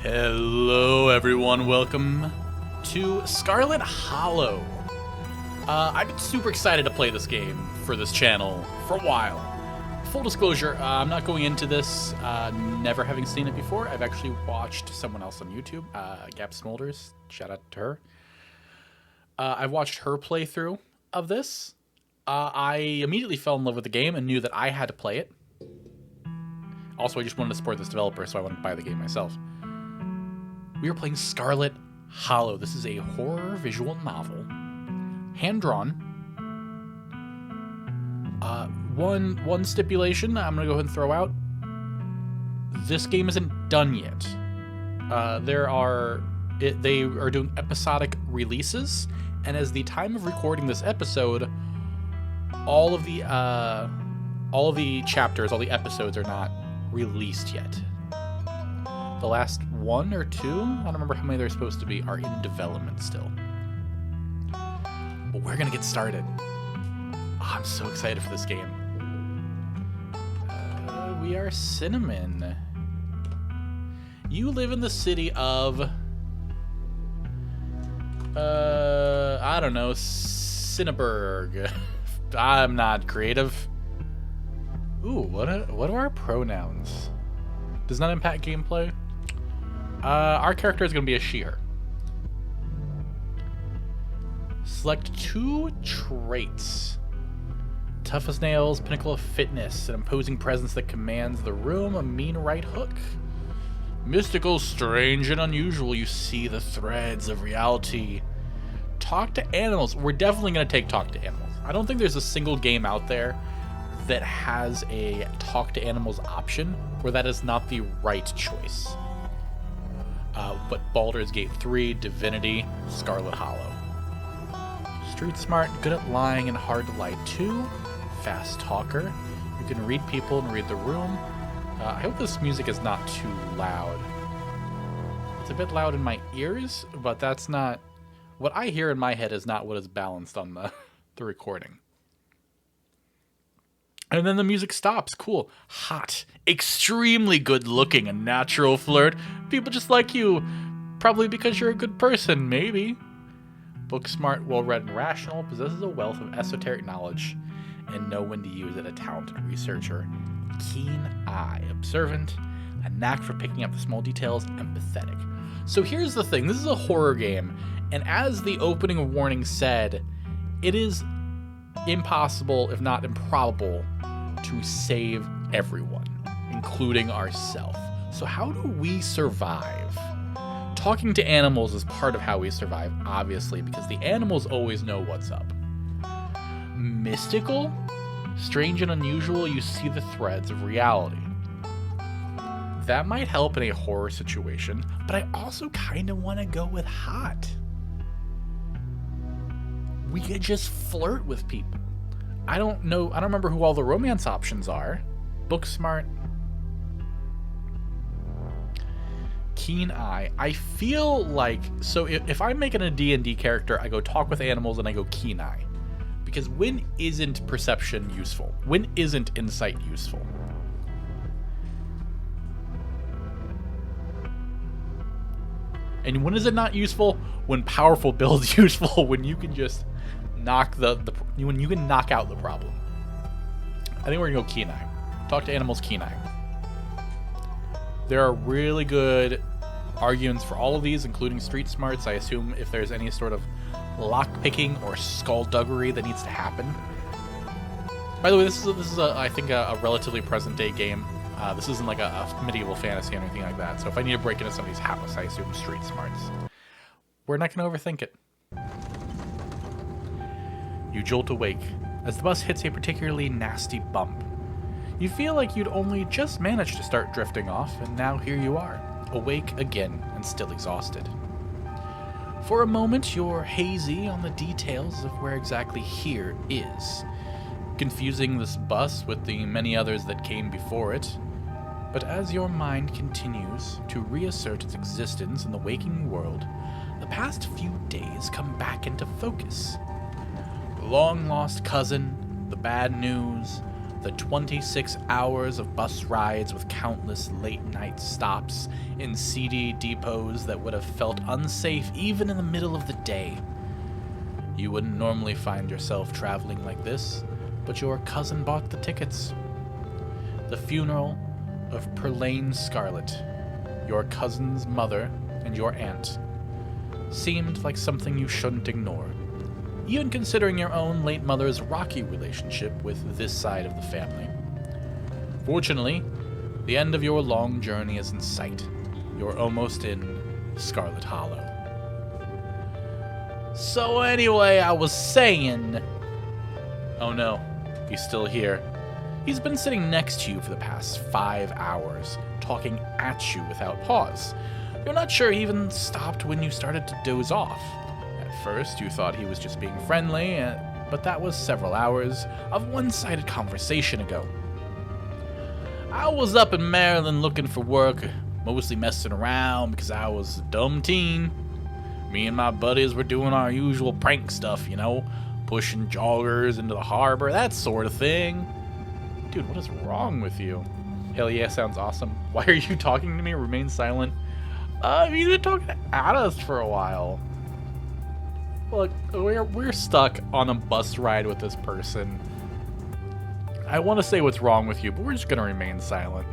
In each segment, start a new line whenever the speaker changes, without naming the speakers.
Hello everyone, welcome to Scarlet Hollow. I've been super excited to play this game for this channel for a while. Full disclosure, I'm not going into this never having seen it before. I've actually watched someone else on YouTube, Gap Smolders, shout out to her. I've watched her playthrough of this. I immediately fell in love with the game and knew that I had to play it. Also, I just wanted to support this developer, so I wanted to buy the game myself. We are playing Scarlet Hollow. This is a horror visual novel, hand-drawn. One stipulation I'm gonna go ahead and throw out: this game isn't done yet. They are doing episodic releases, and as the time of recording this episode, all of the chapters, all the episodes are not released yet. The last one or two, I don't remember how many there's supposed to be, are in development still. But we're gonna get started. Oh, I'm so excited for this game. We are Cinnamon. You live in the city of, I don't know, Cinnaburg. I'm not creative. Ooh, what are our pronouns? Does not impact gameplay. Our character is going to be a she/her. Select 2 traits. Tough as nails, pinnacle of fitness, an imposing presence that commands the room, a mean right hook. Mystical, strange, and unusual, you see the threads of reality. Talk to animals. We're definitely going to take talk to animals. I don't think there's a single game out there that has a talk to animals option where that is not the right choice. But Baldur's Gate 3, Divinity, Scarlet Hollow. Street smart, good at lying, and hard to lie to. Fast talker. You can read people and read the room. I hope this music is not too loud. It's a bit loud in my ears, but that's not... What I hear in my head is not what is balanced on the recording. And then the music stops. Cool. Hot. Extremely good looking. A natural flirt. People just like you. Probably because you're a good person, maybe. Book smart, well-read, and rational. Possesses a wealth of esoteric knowledge and know when to use it. A talented researcher. Keen eye. Observant. A knack for picking up the small details. Empathetic. So here's the thing. This is a horror game. And as the opening warning said, it is impossible, if not improbable, to save everyone, including ourselves. So how do we survive? Talking to animals is part of how we survive, obviously, because the animals always know what's up. Mystical? Strange and unusual, you see the threads of reality. That might help in a horror situation, but I also kind of want to go with hot. We could just flirt with people. I don't remember who all the romance options are. Book smart. Keen eye. I feel like, so if I'm making a D&D character, I go talk with animals and I go keen eye. Because when isn't perception useful? When isn't insight useful? And when is it not useful? When powerful build's useful, when you can just when you can knock out the problem. I think we're gonna go keen eye. Talk to animals, keen eye. There are really good arguments for all of these, including street smarts. I assume if there's any sort of lock picking or skullduggery that needs to happen. By the way, this is I think a relatively present day game. This isn't like a medieval fantasy or anything like that. So if I need to break into somebody's house, I assume street smarts. We're not gonna overthink it. You jolt awake as the bus hits a particularly nasty bump. You feel like you'd only just managed to start drifting off, and now here you are, awake again and still exhausted. For a moment, you're hazy on the details of where exactly here is, confusing this bus with the many others that came before it. But as your mind continues to reassert its existence in the waking world, the past few days come back into focus. The long-lost cousin, the bad news, The 26 hours of bus rides with countless late-night stops in seedy depots that would have felt unsafe even in the middle of the day. You wouldn't normally find yourself traveling like this, but your cousin bought the tickets. The funeral of Perlane Scarlet, your cousin's mother and your aunt, seemed like something you shouldn't ignore, even considering your own late mother's rocky relationship with this side of the family. Fortunately, the end of your long journey is in sight. You're almost in Scarlet Hollow. So anyway, I was saying... Oh no, he's still here. He's been sitting next to you for the past 5 hours, talking at you without pause. You're not sure he even stopped when you started to doze off. At first, you thought he was just being friendly, but that was several hours of one-sided conversation ago. I was up in Maryland looking for work, mostly messing around because I was a dumb teen. Me and my buddies were doing our usual prank stuff, you know, pushing joggers into the harbor, that sort of thing. Dude, what is wrong with you? Hell yeah, sounds awesome. Why are you talking to me? Remain silent. You've been talking at us for a while. Look, we're stuck on a bus ride with this person. I want to say what's wrong with you, but we're just going to remain silent.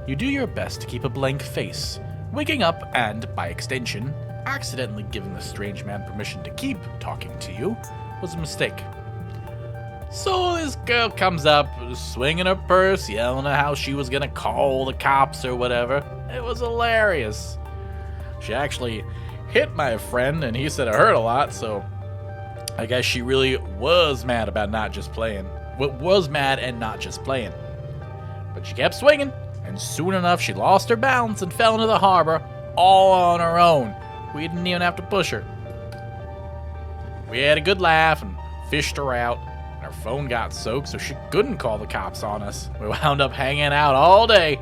You do your best to keep a blank face. Waking up and, by extension, accidentally giving the strange man permission to keep talking to you was a mistake. So this girl comes up, swinging her purse, yelling at how she was going to call the cops or whatever. It was hilarious. She actually hit my friend, and he said it hurt a lot, so I guess she really was mad about not just playing. Was mad and not just playing. But she kept swinging, and soon enough she lost her balance and fell into the harbor all on her own. We didn't even have to push her. We had a good laugh and fished her out, and her phone got soaked so she couldn't call the cops on us. We wound up hanging out all day.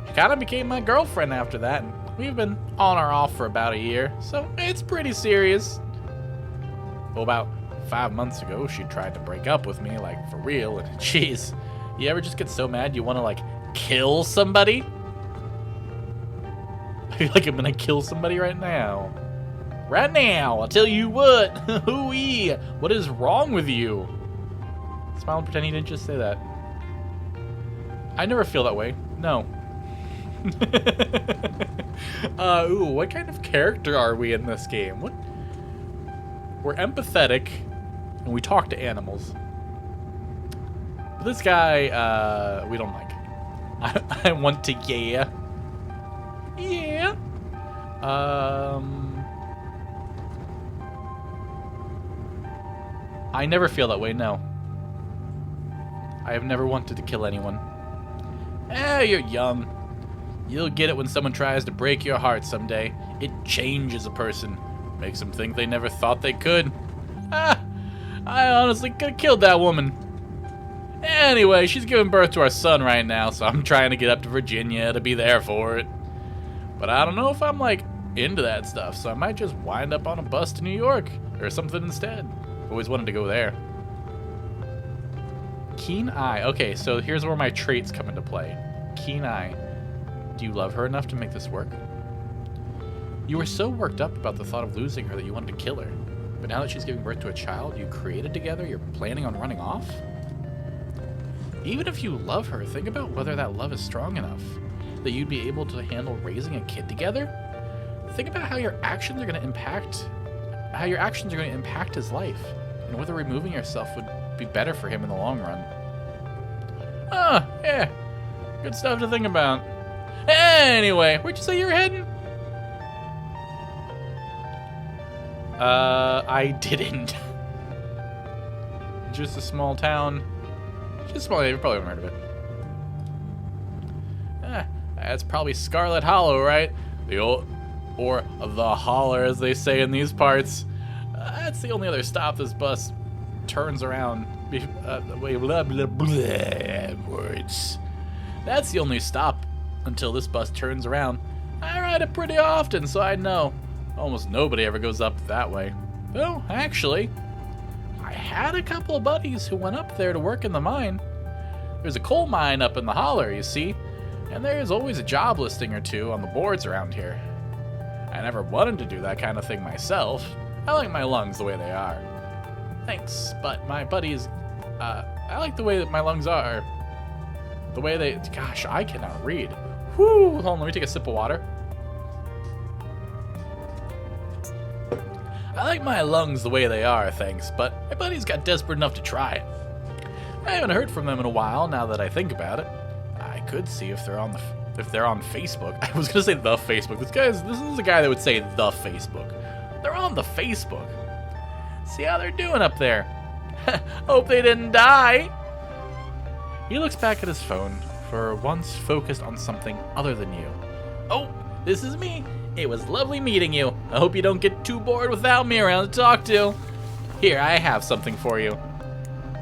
She kind of became my girlfriend after that, and we've been on or off for about a year, so it's pretty serious. Well, about 5 months ago, she tried to break up with me, like, for real, and jeez, you ever just get so mad you want to, like, kill somebody? I feel like I'm gonna kill somebody right now. Right now, I'll tell you what. Hooey, what is wrong with you? Smile and pretend he didn't just say that. I never feel that way. No. Ooh, what kind of character are we in this game? What? We're empathetic, and we talk to animals. But this guy, we don't like. I want to, yeah. Yeah. I never feel that way, no. I have never wanted to kill anyone. You're young. You'll get it when someone tries to break your heart someday. It changes a person. Makes them think they never thought they could. I honestly could have killed that woman. Anyway, she's giving birth to our son right now, so I'm trying to get up to Virginia to be there for it. But I don't know if I'm, like, into that stuff, so I might just wind up on a bus to New York or something instead. Always wanted to go there. Keen eye. Okay, so here's where my traits come into play. Keen eye. Do you love her enough to make this work? You were so worked up about the thought of losing her that you wanted to kill her. But now that she's giving birth to a child you created together, you're planning on running off? Even if you love her, think about whether that love is strong enough that you'd be able to handle raising a kid together. Think about how your actions are going to impact his life, and whether removing yourself would be better for him in the long run. Yeah, good stuff to think about. Anyway, where'd you say you were heading? I didn't. Just a small town. Just small. You probably haven't heard of it. That's probably Scarlet Hollow, right? The old, or the holler, as they say in these parts. That's the only other stop this bus turns around. Wait, blah, blah, blah, words. That's the only stop until this bus turns around. I ride it pretty often, so I know. Almost nobody ever goes up that way. Though, actually, I had a couple of buddies who went up there to work in the mine. There's a coal mine up in the holler, you see, and there's always a job listing or two on the boards around here. I never wanted to do that kind of thing myself. I like my lungs the way they are. Thanks, but my buddies, I like the way that my lungs are. The way they, gosh, I cannot read. Whew, hold on, let me take a sip of water. I like my lungs the way they are, thanks, but my buddies got desperate enough to try it. I haven't heard from them in a while, now that I think about it. I could see if they're on Facebook. I was gonna say the Facebook. This is a guy that would say the Facebook. They're on the Facebook. See how they're doing up there. Hope they didn't die. He looks back at his phone, for once focused on something other than you. Oh, this is me. It was lovely meeting you. I hope you don't get too bored without me around to talk to. Here, I have something for you.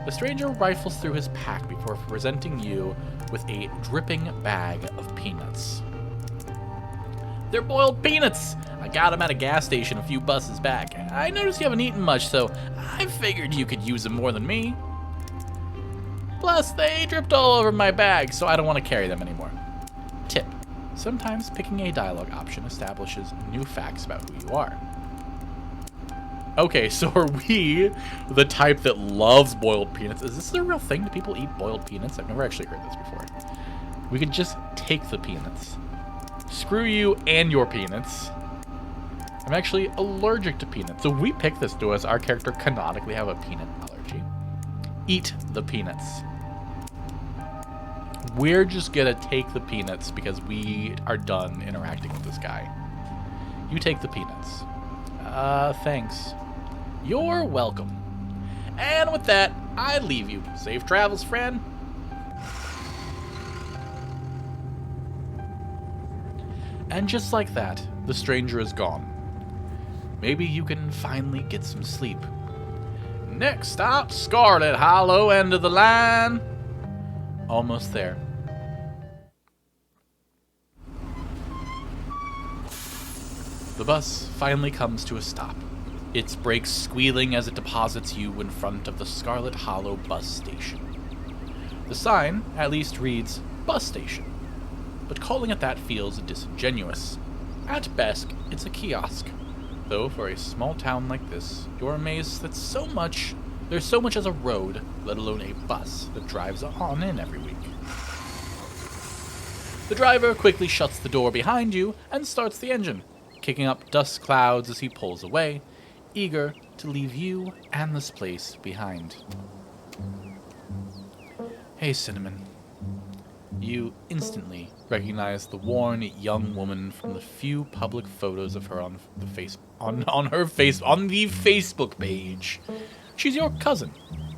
The stranger rifles through his pack before presenting you with a dripping bag of peanuts. They're boiled peanuts. I got them at a gas station a few buses back. I noticed you haven't eaten much, so I figured you could use them more than me. Plus, they dripped all over my bag, so I don't want to carry them anymore. Tip: sometimes picking a dialogue option establishes new facts about who you are. Okay, so are we the type that loves boiled peanuts? Is this a real thing? Do people eat boiled peanuts? I've never actually heard this before. We could just take the peanuts. Screw you and your peanuts. I'm actually allergic to peanuts. So if we pick this, does our character canonically have a peanut allergy? Eat the peanuts. We're just gonna take the peanuts because we are done interacting with this guy. You take the peanuts. Thanks. You're welcome. And with that, I leave you. Safe travels, friend. And just like that, the stranger is gone. Maybe you can finally get some sleep. Next stop, Scarlet Hollow, end of the line. Almost there. The bus finally comes to a stop. Its brakes squealing as it deposits you in front of the Scarlet Hollow bus station. The sign at least reads bus station, but calling it that feels disingenuous. At best, it's a kiosk. Though for a small town like this, you're amazed that there's so much as a road, let alone a bus that drives on in every week. The driver quickly shuts the door behind you and starts the engine, kicking up dust clouds as he pulls away, eager to leave you and this place behind. Hey, Cinnamon. You instantly recognize the worn young woman from the few public photos of her on the Facebook page. She's your cousin,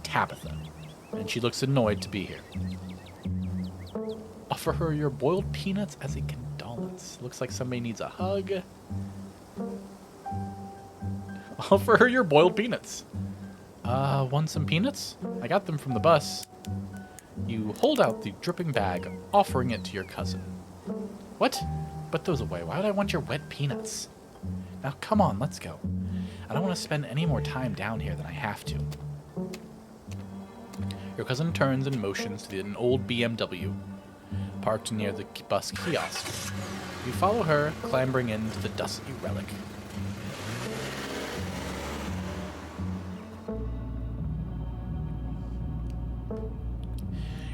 Tabitha, and she looks annoyed to be here. Offer her your boiled peanuts as a condolence. Looks like somebody needs a hug. Offer her your boiled peanuts. Want some peanuts? I got them from the bus. You hold out the dripping bag, offering it to your cousin. What? Put those away. Why would I want your wet peanuts? Now, come on, let's go. I don't want to spend any more time down here than I have to. Your cousin turns and motions to an old BMW, parked near the bus kiosk. You follow her, clambering into the dusty relic.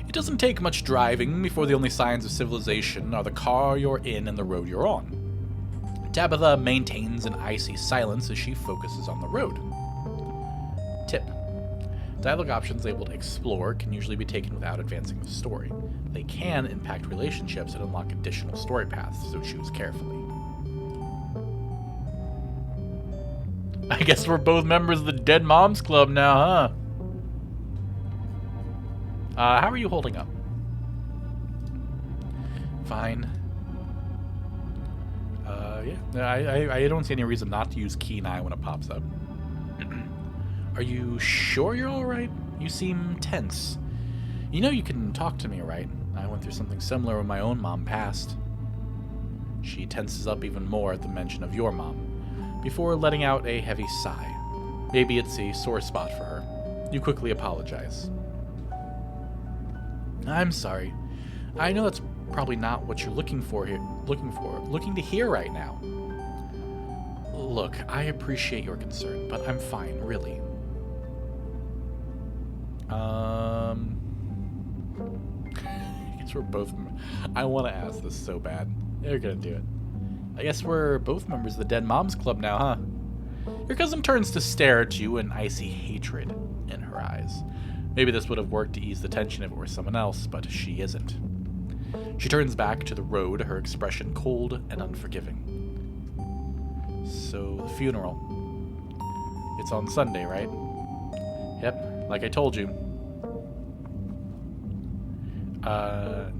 It doesn't take much driving before the only signs of civilization are the car you're in and the road you're on. Tabitha maintains an icy silence as she focuses on the road. Tip: dialogue options labeled Explore can usually be taken without advancing the story. They can impact relationships and unlock additional story paths, so choose carefully. I guess we're both members of the Dead Moms Club now, huh? How are you holding up? Fine. Yeah. I don't see any reason not to use Keen-Eye when it pops up. Are you sure you're alright? You seem tense. You know you can talk to me, right? I went through something similar when my own mom passed. She tenses up even more at the mention of your mom, before letting out a heavy sigh. Maybe it's a sore spot for her. You quickly apologize. I'm sorry. I know that's probably not what you're looking to hear right now. Look, I appreciate your concern, but I'm fine, really. I guess we're both... I want to ask this so bad. They're gonna do it. I guess we're both members of the Dead Moms Club now, huh? Your cousin turns to stare at you, an icy hatred in her eyes. Maybe this would have worked to ease the tension if it were someone else, but she isn't. She turns back to the road, her expression cold and unforgiving. So, the funeral. It's on Sunday, right? Yep, like I told you.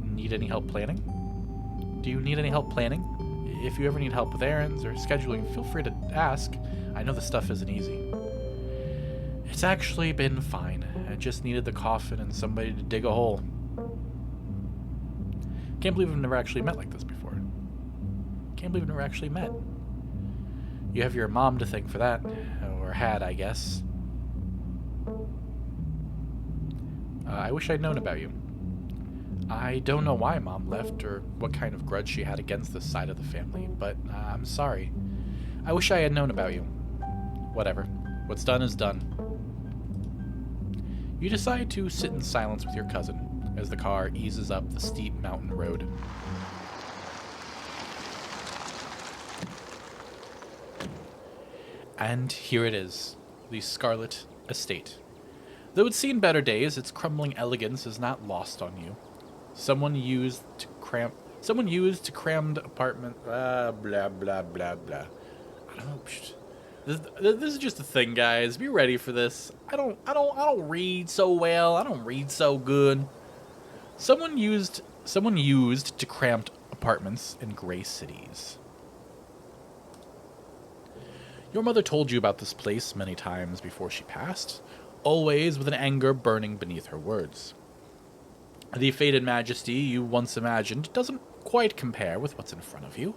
Need any help planning? Do you need any help planning? If you ever need help with errands or scheduling, feel free to ask. I know this stuff isn't easy. It's actually been fine. I just needed the coffin and somebody to dig a hole. Can't believe we've never actually met like this before. Can't believe we've never actually met. You have your mom to thank for that. Or had, I guess. I wish I'd known about you. I don't know why Mom left or what kind of grudge she had against this side of the family, but I'm sorry. I wish I had known about you. Whatever. What's done is done. You decide to sit in silence with your cousin as the car eases up the steep mountain road. And here it is, the Scarlet Estate. Though it's seen better days, its crumbling elegance is not lost on you. Someone used to crammed apartment. Blah blah blah blah blah. I don't know. This is just a thing, guys. Be ready for this. I don't read so well. I don't read so good. Someone used to cramped apartments in gray cities. Your mother told you about this place many times before she passed, always with an anger burning beneath her words. The faded majesty you once imagined doesn't quite compare with what's in front of you,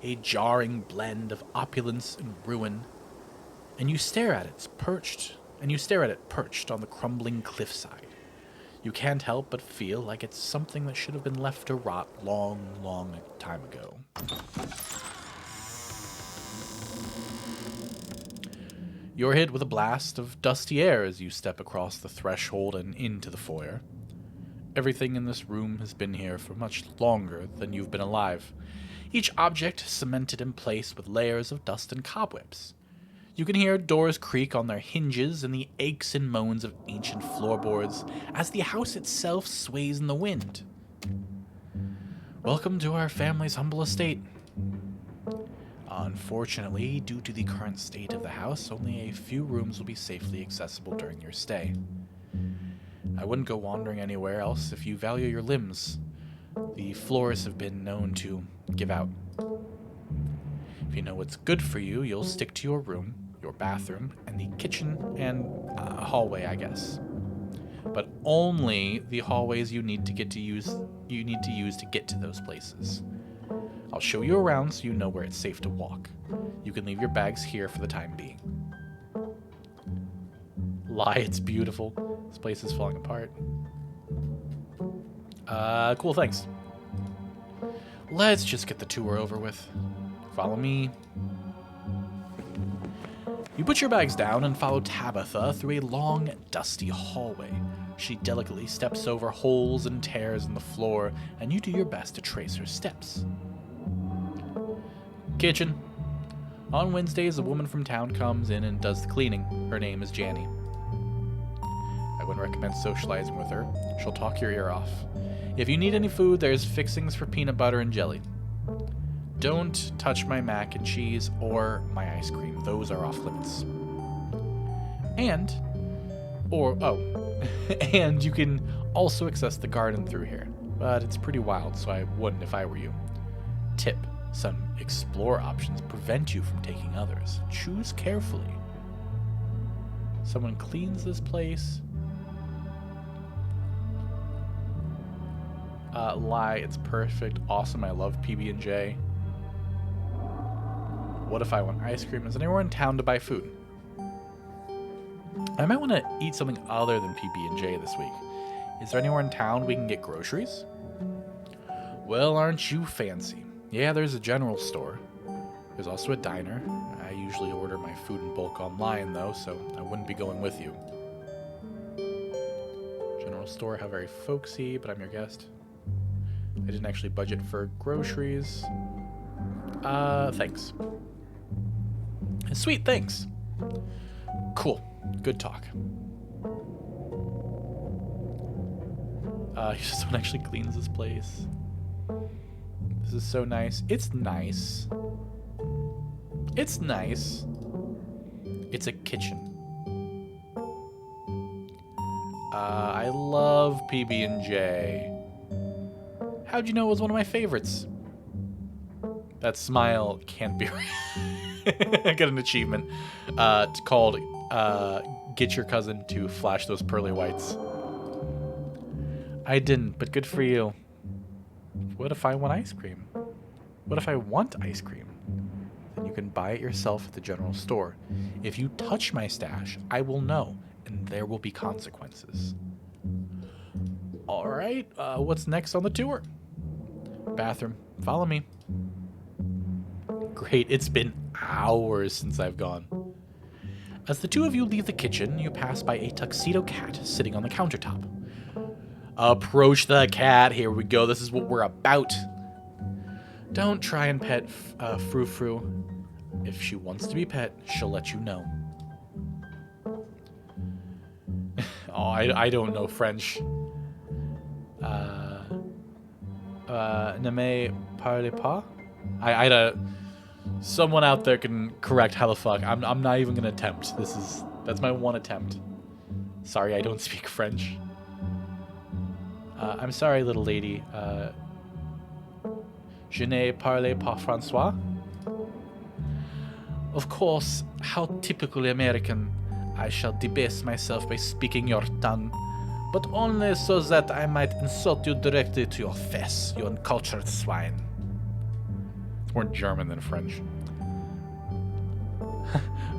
a jarring blend of opulence and ruin, and you stare at it perched on the crumbling cliffside. You can't help but feel like it's something that should have been left to rot long, long time ago. You're hit with a blast of dusty air as you step across the threshold and into the foyer. Everything in this room has been here for much longer than you've been alive, each object cemented in place with layers of dust and cobwebs. You can hear doors creak on their hinges and the aches and moans of ancient floorboards as the house itself sways in the wind. Welcome to our family's humble estate. Unfortunately, due to the current state of the house, only a few rooms will be safely accessible during your stay. I wouldn't go wandering anywhere else if you value your limbs. The floors have been known to give out. If you know what's good for you, you'll stick to your room, your bathroom, and the kitchen and hallway, I guess. But only the hallways you need to use to get to those places. I'll show you around so you know where it's safe to walk. You can leave your bags here for the time being. Lie, it's beautiful. This place is falling apart. Cool, thanks. Let's just get the tour over with. Follow me. You put your bags down and follow Tabitha through a long, dusty hallway. She delicately steps over holes and tears in the floor, and you do your best to trace her steps. Kitchen. On Wednesdays, a woman from town comes in and does the cleaning. Her name is Janny. I wouldn't recommend socializing with her. She'll talk your ear off. If you need any food, there's fixings for peanut butter and jelly. Don't touch my mac and cheese or my ice cream. Those are off limits. And you can also access the garden through here, but it's pretty wild, so I wouldn't if I were you. Tip: some explore options prevent you from taking others. Choose carefully. Someone cleans this place. Lie, it's perfect. Awesome, I love PB&J. What if I want ice cream? Is anyone in town to buy food? I might want to eat something other than PB&J this week. Is there anywhere in town we can get groceries? Well, aren't you fancy? Yeah, there's a general store. There's also a diner. I usually order my food in bulk online, though, so I wouldn't be going with you. General store, how very folksy, but I'm your guest. I didn't actually budget for groceries. Thanks. Sweet, thanks. Cool. Good talk. Someone actually cleans this place. This is so nice. It's nice. It's nice. It's a kitchen. I love PB&J. How'd you know it was one of my favorites? That smile can't be right. I got an achievement. It's called Get Your Cousin to Flash Those Pearly Whites. I didn't, but good for you. What if I want ice cream? What if I want ice cream? Then you can buy it yourself at the general store. If you touch my stash, I will know, and there will be consequences. Alright, what's next on the tour? Bathroom. Follow me. Great, it's been hours since I've gone. As the two of you leave the kitchen, you pass by a tuxedo cat sitting on the countertop. Approach the cat. Here we go. This is what we're about. Don't try and pet Frou Frou. If she wants to be pet, she'll let you know. Oh, I don't know French. Ne me parlez pas? I don't... Someone out there can correct how the fuck. I'm not even gonna attempt. That's my one attempt. Sorry, I don't speak French. I'm sorry, little lady. Je ne parle pas François? Of course, how typically American. I shall debase myself by speaking your tongue, but only so that I might insult you directly to your face, you uncultured swine. It's more German than French.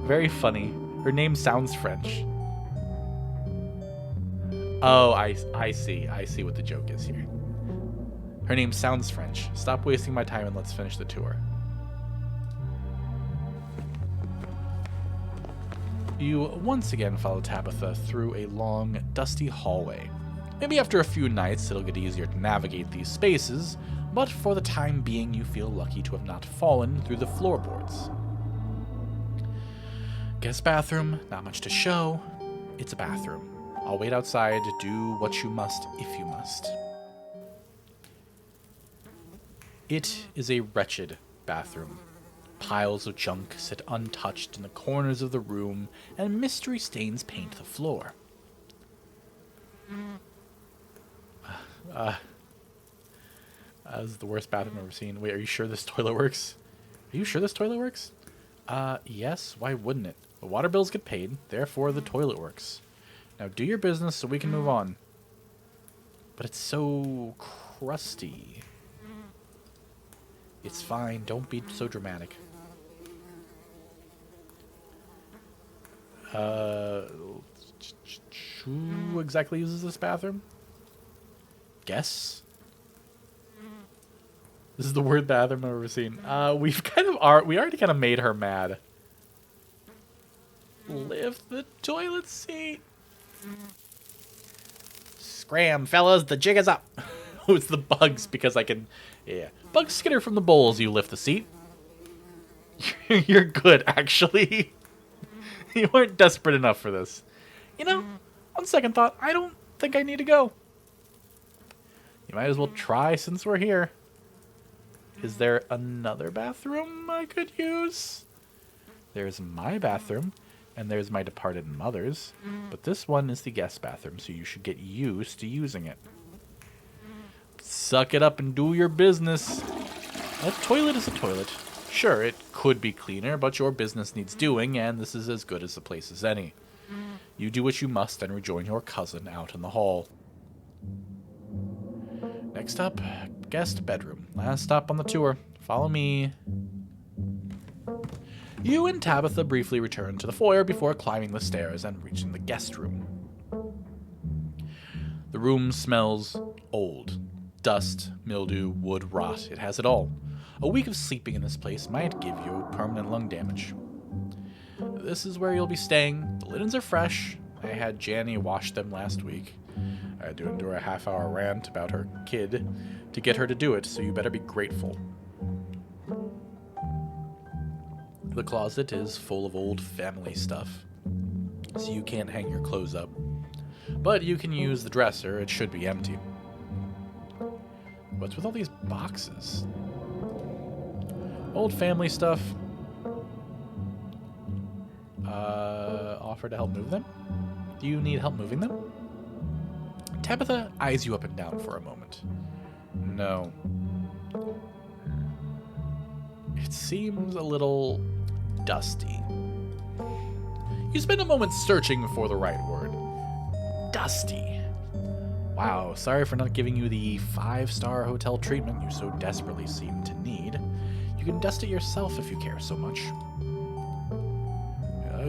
Very funny. Her name sounds French. Oh, I see. I see what the joke is here. Her name sounds French. Stop wasting my time and let's finish the tour. You once again follow Tabitha through a long, dusty hallway. Maybe after a few nights it'll get easier to navigate these spaces, but for the time being you feel lucky to have not fallen through the floorboards. Guest bathroom, not much to show. It's a bathroom. I'll wait outside to do what you must if you must. It is a wretched bathroom. Piles of junk sit untouched in the corners of the room, and mystery stains paint the floor. This is the worst bathroom I've ever seen. Wait, are you sure this toilet works? Are you sure this toilet works? Yes, why wouldn't it? The water bills get paid, therefore the toilet works. Now do your business so we can move on. But it's so crusty. It's fine, don't be so dramatic. Who exactly uses this bathroom? Guess? This is the worst bathroom I've ever seen. We already kind of made her mad. Lift the toilet seat. Scram, fellas, the jig is up. Oh, it's the bugs because I can... Yeah. Bug skitter from the bowls, you lift the seat. You're good, actually. You weren't desperate enough for this. You know, on second thought, I don't think I need to go. You might as well try since we're here. Is there another bathroom I could use? There's my bathroom, and there's my departed mother's. But this one is the guest bathroom, so you should get used to using it. Suck it up and do your business. A toilet is a toilet. Sure, it could be cleaner, but your business needs doing, and this is as good as a place as any. You do what you must and rejoin your cousin out in the hall. Next up, guest bedroom. Last stop on the tour. Follow me. You and Tabitha briefly return to the foyer before climbing the stairs and reaching the guest room. The room smells old. Dust, mildew, wood, rot. It has it all. A week of sleeping in this place might give you permanent lung damage. This is where you'll be staying. The linens are fresh. I had Janny wash them last week. I had to endure a half-hour rant about her kid to get her to do it, so you better be grateful. The closet is full of old family stuff, so you can't hang your clothes up. But you can use the dresser. It should be empty. What's with all these boxes? Old family stuff. Offer to help move them? Do you need help moving them? Tabitha eyes you up and down for a moment. No. It seems a little dusty. You spend a moment searching for the right word. Dusty. Wow, sorry for not giving you the 5-star hotel treatment you so desperately seem to need. You can dust it yourself if you care so much.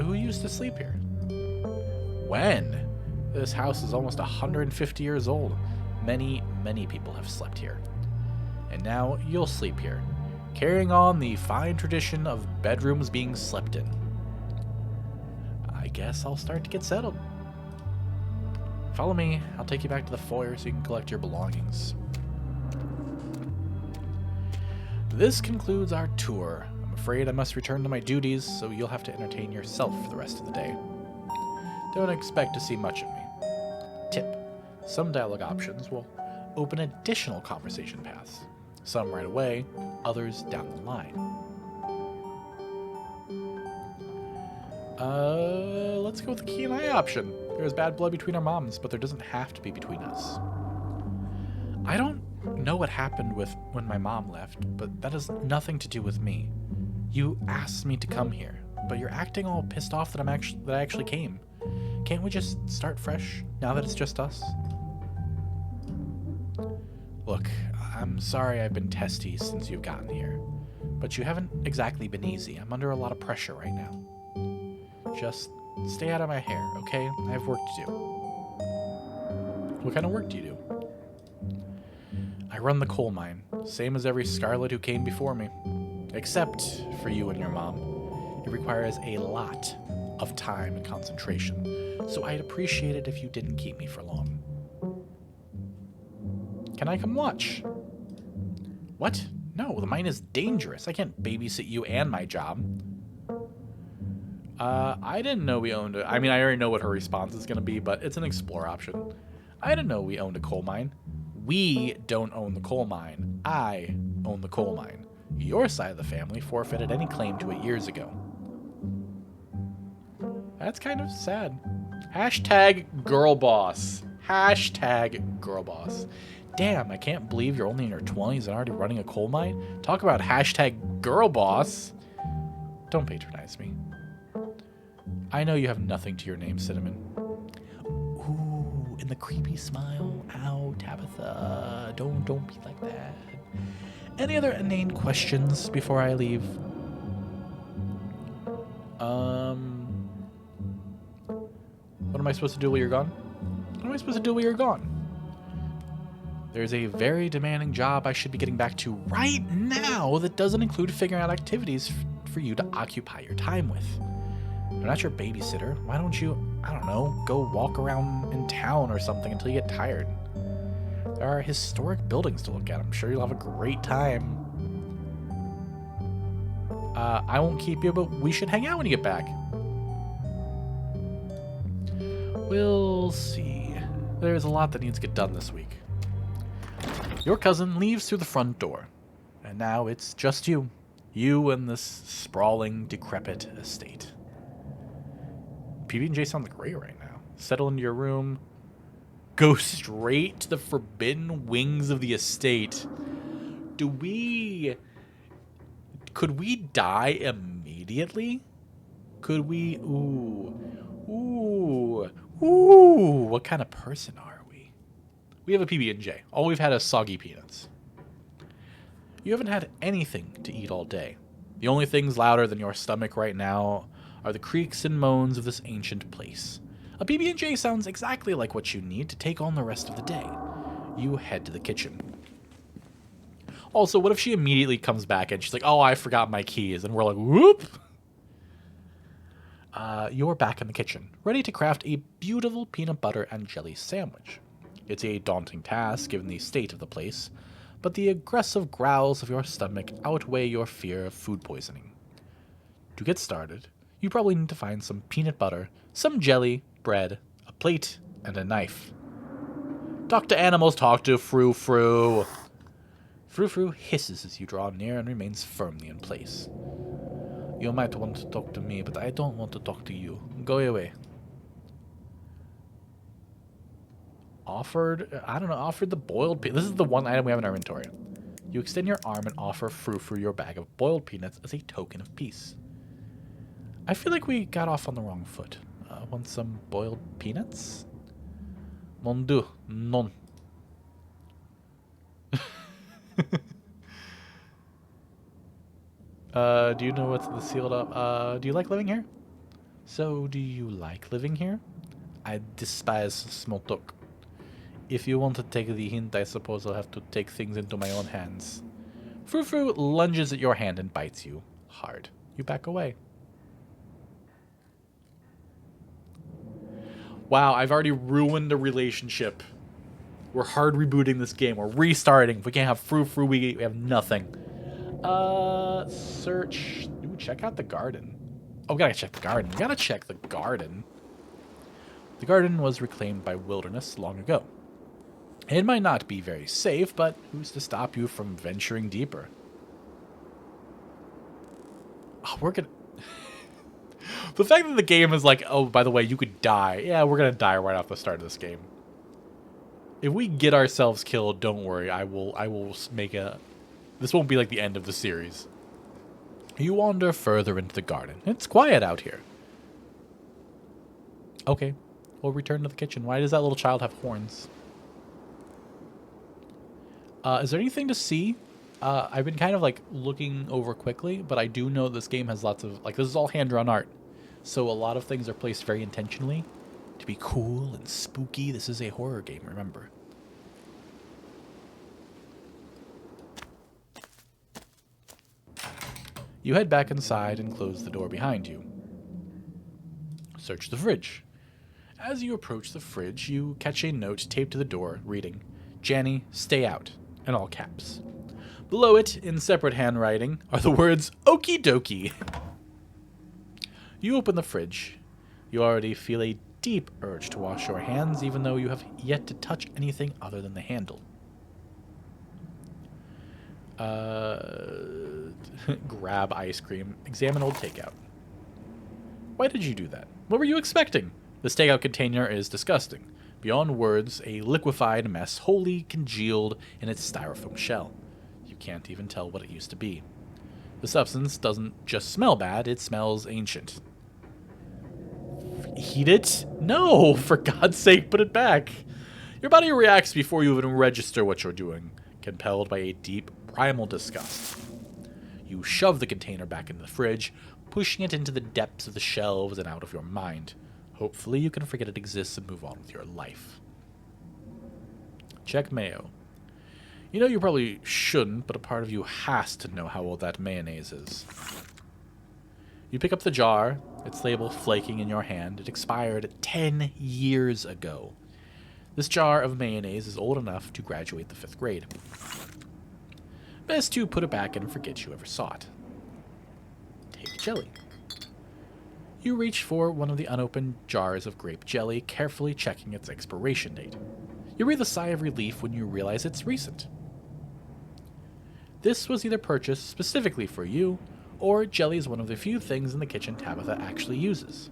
Who used to sleep here? When? This house is almost 150 years old. Many, many people have slept here. And now you'll sleep here, carrying on the fine tradition of bedrooms being slept in. I guess I'll start to get settled. Follow me. I'll take you back to the foyer so you can collect your belongings. This concludes our tour. I'm afraid I must return to my duties, so you'll have to entertain yourself for the rest of the day. Don't expect to see much of me. Tip: some dialogue options will open additional conversation paths. Some right away, others down the line. Let's go with the key and eye option. There's bad blood between our moms, but there doesn't have to be between us. I don't know what happened when my mom left, but that has nothing to do with me. You asked me to come here, but you're acting all pissed off that I actually came. Can't we just start fresh now that it's just us? Look, I'm sorry I've been testy since you've gotten here, but you haven't exactly been easy. I'm under a lot of pressure right now. Just stay out of my hair, okay? I have work to do. What kind of work do you do? I run the coal mine, same as every Scarlet who came before me. Except for you and your mom. It requires a lot of time and concentration, so I'd appreciate it if you didn't keep me for long. Can I come watch? What? No, the mine is dangerous. I can't babysit you and my job. I didn't know we owned I already know what her response is going to be, but it's an explore option. I didn't know we owned a coal mine. We don't own the coal mine. I own the coal mine. Your side of the family forfeited any claim to it years ago. That's kind of sad. Hashtag girl boss. Hashtag girl boss. Damn, I can't believe you're only in your 20s and already running a coal mine. Talk about hashtag girl boss. Don't patronize me. I know you have nothing to your name, Cinnamon. Ooh, and the creepy smile. Ow, Tabitha. Don't be like that. Any other inane questions before I leave? What am I supposed to do while you're gone? What am I supposed to do while you're gone? There's a very demanding job I should be getting back to right now that doesn't include figuring out activities for you to occupy your time with. I'm not your babysitter. Why don't you, I don't know, go walk around in town or something until you get tired? There are historic buildings to look at. I'm sure you'll have a great time. I won't keep you, but we should hang out when you get back. We'll see. There's a lot that needs to get done this week. Your cousin leaves through the front door, and now it's just you. You and this sprawling, decrepit estate. PB&J sounds great right now. Settle into your room. Go straight to the forbidden wings of the estate. Could we die immediately? Could we? Ooh. What kind of person are we? We have a PB&J. All we've had is soggy peanuts. You haven't had anything to eat all day. The only things louder than your stomach right now are the creaks and moans of this ancient place. A PB&J sounds exactly like what you need to take on the rest of the day. You head to the kitchen. Also, what if she immediately comes back and she's like, oh, I forgot my keys, and we're like, whoop! You're back in the kitchen, ready to craft a beautiful peanut butter and jelly sandwich. It's a daunting task given the state of the place, but the aggressive growls of your stomach outweigh your fear of food poisoning. To get started, you probably need to find some peanut butter, some jelly, bread, a plate, and a knife. Talk to animals, talk to Frou Frou. Frou Frou hisses as you draw near and remains firmly in place. You might want to talk to me, but I don't want to talk to you. Go away. Offered the boiled peanuts. This is the one item we have in our inventory. You extend your arm and offer Frou Frou your bag of boiled peanuts as a token of peace. I feel like we got off on the wrong foot. Want some boiled peanuts? Mon Dieu, non. Do you know what's the sealed up? Do you like living here? So, do you like living here? I despise small talk. If you want to take the hint, I suppose I'll have to take things into my own hands. Frou Frou lunges at your hand and bites you hard. You back away. Wow, I've already ruined a relationship. We're hard rebooting this game. We're restarting. If we can't have Frou Frou, we have nothing. Search. Ooh, check out the garden. Oh, we gotta check the garden. We gotta check the garden. The garden was reclaimed by wilderness long ago. It might not be very safe, but who's to stop you from venturing deeper? Oh, we're gonna... The fact that the game is like, oh, by the way, you could die. Yeah, we're gonna die right off the start of this game. If we get ourselves killed, don't worry. I will make a... This won't be like the end of the series. You wander further into the garden. It's quiet out here. Okay, we'll return to the kitchen. Why does that little child have horns? Is there anything to see? I've been kind of like looking over quickly, but I do know this game has lots of, like, this is all hand-drawn art. So a lot of things are placed very intentionally to be cool and spooky. This is a horror game, remember. You head back inside and close the door behind you. Search the fridge. As you approach the fridge, you catch a note taped to the door reading, "Janny, stay out," in all caps. Below it, in separate handwriting, are the words, "Okie dokie." You open the fridge. You already feel a deep urge to wash your hands, even though you have yet to touch anything other than the handle. Grab ice cream. Examine old takeout. Why did you do that? What were you expecting? This takeout container is disgusting. Beyond words, a liquefied mess wholly congealed in its styrofoam shell. You can't even tell what it used to be. The substance doesn't just smell bad, it smells ancient. Eat it? No, for God's sake, put it back. Your body reacts before you even register what you're doing, compelled by a deep, primal disgust. You shove the container back into the fridge, pushing it into the depths of the shelves and out of your mind. Hopefully you can forget it exists and move on with your life. Check mayo. You know you probably shouldn't, but a part of you has to know how old that mayonnaise is. You pick up the jar, its label flaking in your hand. It expired 10 years ago. This jar of mayonnaise is old enough to graduate the 5th grade. Best to put it back and forget you ever saw it. Take jelly. You reach for one of the unopened jars of grape jelly, carefully checking its expiration date. You breathe a sigh of relief when you realize it's recent. This was either purchased specifically for you, or jelly is one of the few things in the kitchen Tabitha actually uses.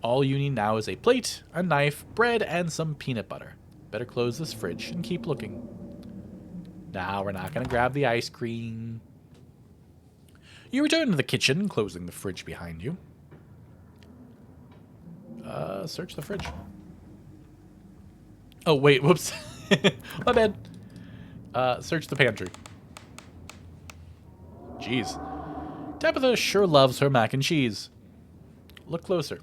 All you need now is a plate, a knife, bread, and some peanut butter. Better close this fridge and keep looking. Now we're not going to grab the ice cream. You return to the kitchen, closing the fridge behind you. Search the fridge. Oh, wait, whoops. My bad. Search the pantry. Jeez. Tabitha sure loves her mac and cheese. Look closer.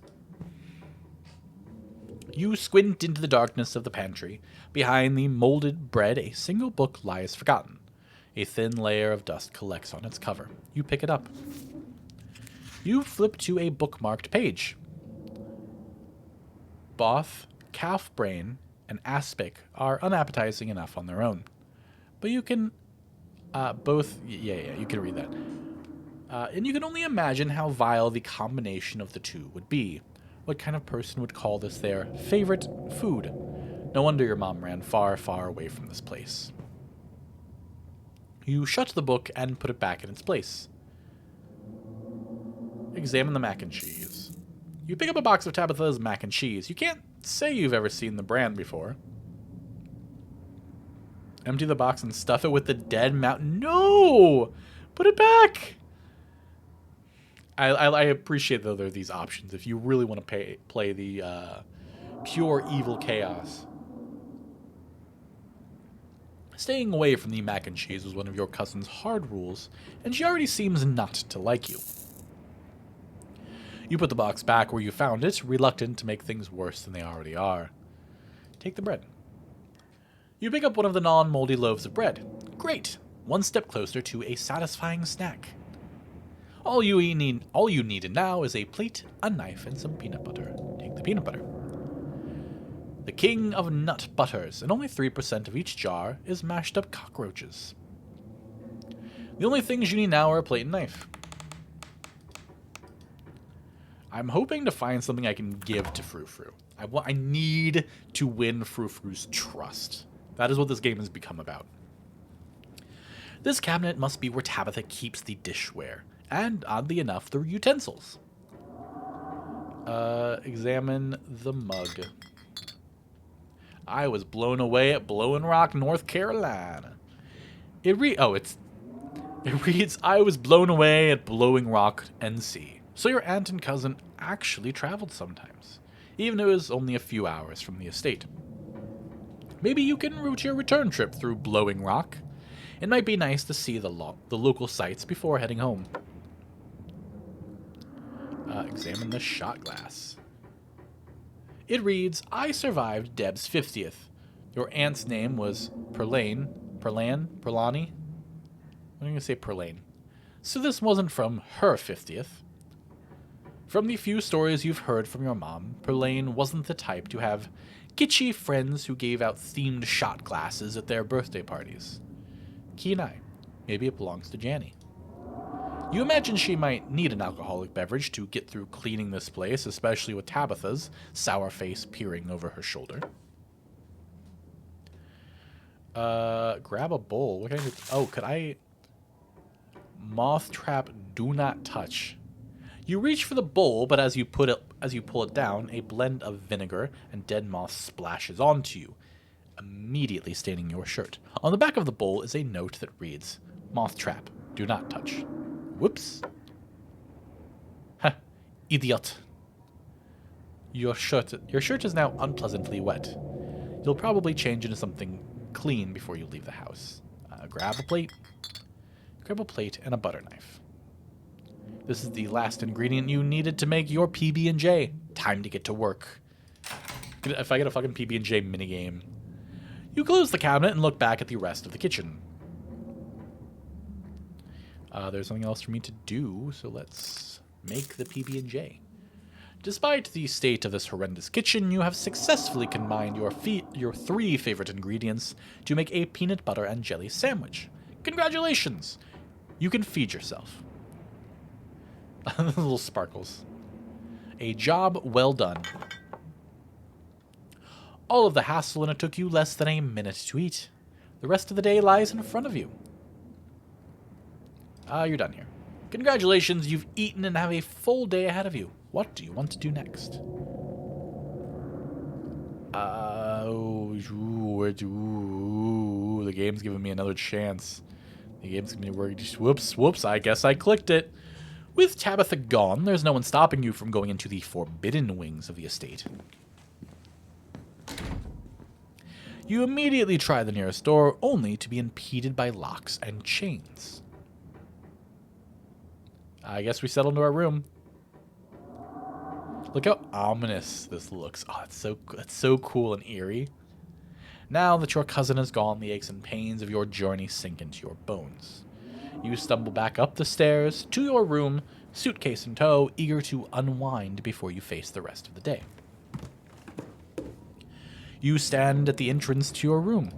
You squint into the darkness of the pantry. Behind the molded bread, a single book lies forgotten. A thin layer of dust collects on its cover. You pick it up. You flip to a bookmarked page. Both calf-brain and aspic are unappetizing enough on their own. But you can... you can read that. And you can only imagine how vile the combination of the two would be. What kind of person would call this their favorite food? No wonder your mom ran far, far away from this place. You shut the book and put it back in its place. Examine the mac and cheese. You pick up a box of Tabitha's mac and cheese. You can't say you've ever seen the brand before. Empty the box and stuff it with the dead mountain. No! Put it back! I appreciate that there are these options if you really want to play the pure evil chaos. Staying away from the mac and cheese was one of your cousin's hard rules, and she already seems not to like you. You put the box back where you found it, reluctant to make things worse than they already are. Take the bread. You pick up one of the non-moldy loaves of bread. Great! One step closer to a satisfying snack. All you need now is a plate, a knife, and some peanut butter. Take the peanut butter. The king of nut butters, and only 3% of each jar is mashed up cockroaches. The only things you need now are a plate and knife. I'm hoping to find something I can give to Frou Frou. I need to win Frou Frou's trust. That is what this game has become about. This cabinet must be where Tabitha keeps the dishware, and oddly enough, the utensils. Examine the mug. I was blown away at Blowing Rock, North Carolina. It reads, I was blown away at Blowing Rock, NC. So your aunt and cousin actually traveled sometimes, even if it was only a few hours from the estate. Maybe you can route your return trip through Blowing Rock. It might be nice to see the local sights before heading home. Examine the shot glass. It reads, I survived Deb's 50th. Your aunt's name was Perlane? I'm going to say Perlane. So this wasn't from her 50th. From the few stories you've heard from your mom, Perlane wasn't the type to have kitschy friends who gave out themed shot glasses at their birthday parties. Keen eye. Maybe it belongs to Janny. You imagine she might need an alcoholic beverage to get through cleaning this place, especially with Tabitha's sour face peering over her shoulder. Grab a bowl. What can I do? Oh, could I... Moth trap, do not touch. You reach for the bowl, but as you pull it down, a blend of vinegar and dead moth splashes onto you, immediately staining your shirt. On the back of the bowl is a note that reads, Moth trap, do not touch. Whoops. Ha, idiot. Your shirt is now unpleasantly wet. You'll probably change into something clean before you leave the house. Grab a plate and a butter knife. This is the last ingredient you needed to make your PB&J. Time to get to work. If I get a fucking PB&J minigame. You close the cabinet and look back at the rest of the kitchen. There's something else for me to do, so let's make the PB&J. Despite the state of this horrendous kitchen, you have successfully combined your 3 favorite ingredients to make a peanut butter and jelly sandwich. Congratulations! You can feed yourself. Little sparkles. A job well done. All of the hassle, and it took you less than a minute to eat. The rest of the day lies in front of you. You're done here. Congratulations, you've eaten and have a full day ahead of you. What do you want to do next? The game's giving me another chance. The game's giving me work. Whoops, I guess I clicked it. With Tabitha gone, there's no one stopping you from going into the forbidden wings of the estate. You immediately try the nearest door, only to be impeded by locks and chains. I guess we settle into our room. Look how ominous this looks. Oh, that's so cool and eerie. Now that your cousin is gone, the aches and pains of your journey sink into your bones. You stumble back up the stairs to your room, suitcase in tow, eager to unwind before you face the rest of the day. You stand at the entrance to your room.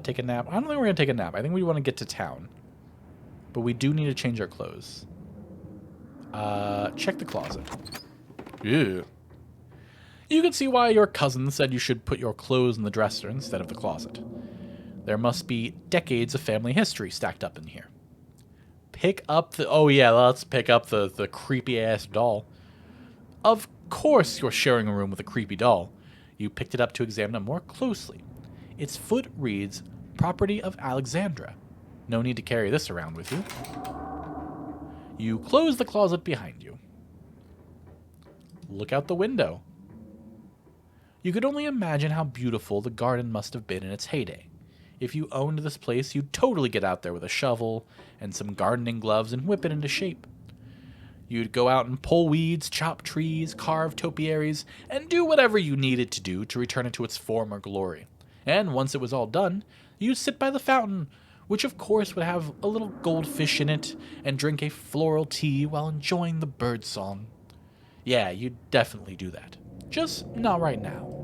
Take a nap. I don't think we're going to take a nap. I think we want to get to town. But we do need to change our clothes. Check the closet. Ew. You can see why your cousin said you should put your clothes in the dresser instead of the closet. There must be decades of family history stacked up in here. Pick up the... Oh yeah, let's pick up the creepy-ass doll. Of course you're sharing a room with a creepy doll. You picked it up to examine it more closely. Its foot reads, "Property of Alexandra." No need to carry this around with you. You close the closet behind you. Look out the window. You could only imagine how beautiful the garden must have been in its heyday. If you owned this place, you'd totally get out there with a shovel and some gardening gloves and whip it into shape. You'd go out and pull weeds, chop trees, carve topiaries, and do whatever you needed to do to return it to its former glory. And once it was all done, you'd sit by the fountain, which of course would have a little goldfish in it, and drink a floral tea while enjoying the bird song. Yeah, you'd definitely do that. Just not right now.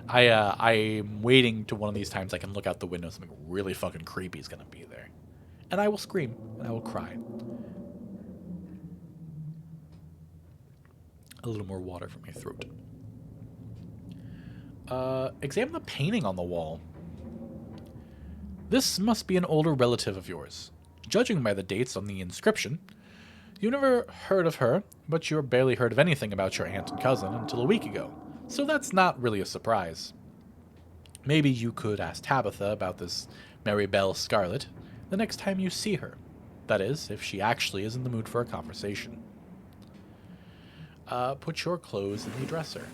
I'm waiting to one of these times I can look out the window, something really fucking creepy is going to be there. And I will scream, and I will cry. A little more water from my throat. Examine the painting on the wall. This must be an older relative of yours. Judging by the dates on the inscription, you never heard of her, but you barely heard of anything about your aunt and cousin until a week ago, so that's not really a surprise. Maybe you could ask Tabitha about this Mary Belle Scarlet the next time you see her. That is, if she actually is in the mood for a conversation. Put your clothes in the dresser.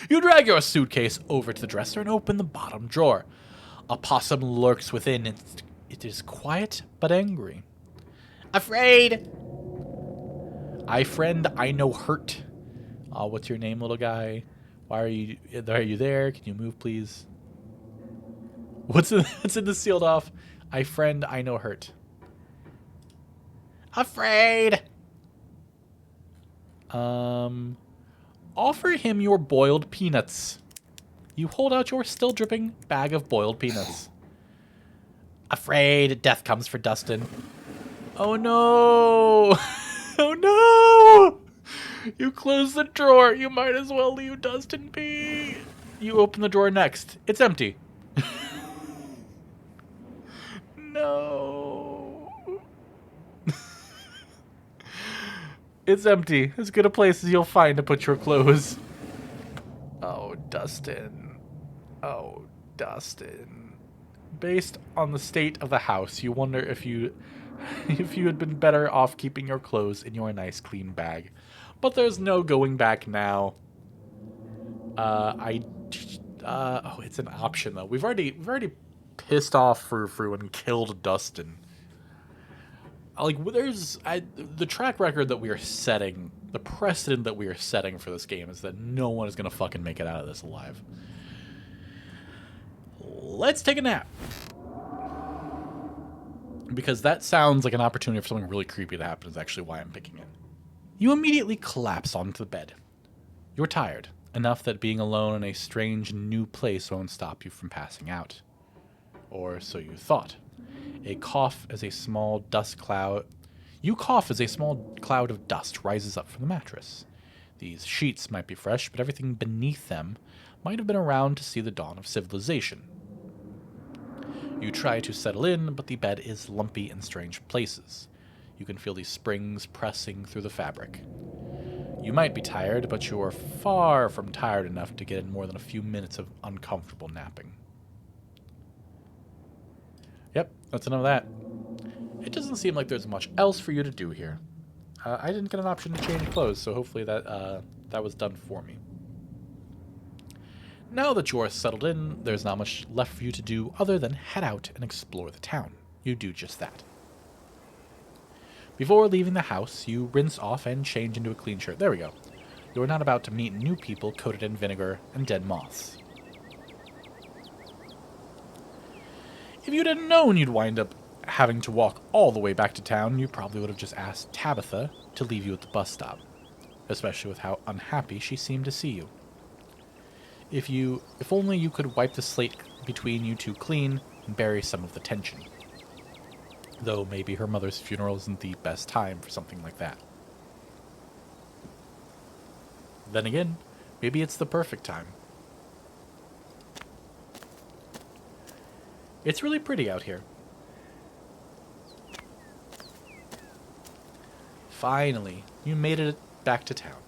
You drag your suitcase over to the dresser and open the bottom drawer. A possum lurks within. It is quiet but angry. Afraid! Friend, I know hurt. What's your name, little guy? Why are you there? Can you move, please? What's in the sealed off? Friend, I know hurt. Afraid! Offer him your boiled peanuts. You hold out your still dripping bag of boiled peanuts. Afraid, death comes for Dustin. Oh no! Oh no! You close the drawer. You might as well leave Dustin be. You open the drawer next. It's empty. No. It's empty. As good a place as you'll find to put your clothes. Oh, Dustin. Oh, Dustin. Based on the state of the house, you wonder if you had been better off keeping your clothes in your nice clean bag. But there's no going back now. It's an option though. We've already pissed off Frou-Frou and killed Dustin. Like, the track record that we are setting, the precedent that we are setting for this game is that no one is gonna fucking make it out of this alive. Let's take a nap. Because that sounds like an opportunity for something really creepy to happen is actually why I'm picking it. You immediately collapse onto the bed. You're tired, enough that being alone in a strange new place won't stop you from passing out. Or so you thought. You cough as a small cloud of dust rises up from the mattress. These sheets might be fresh, but everything beneath them might have been around to see the dawn of civilization. You try to settle in, but the bed is lumpy in strange places. You can feel these springs pressing through the fabric. You might be tired, but you are far from tired enough to get in more than a few minutes of uncomfortable napping. Yep, that's enough of that. It doesn't seem like there's much else for you to do here. I didn't get an option to change clothes, so hopefully that was done for me. Now that you are settled in, there's not much left for you to do other than head out and explore the town. You do just that. Before leaving the house, you rinse off and change into a clean shirt. There we go. You are not about to meet new people coated in vinegar and dead moths. If you'd have known you'd wind up having to walk all the way back to town, you probably would have just asked Tabitha to leave you at the bus stop, especially with how unhappy she seemed to see you. If only you could wipe the slate between you two clean and bury some of the tension. Though maybe her mother's funeral isn't the best time for something like that. Then again, maybe it's the perfect time. It's really pretty out here. Finally, you made it back to town.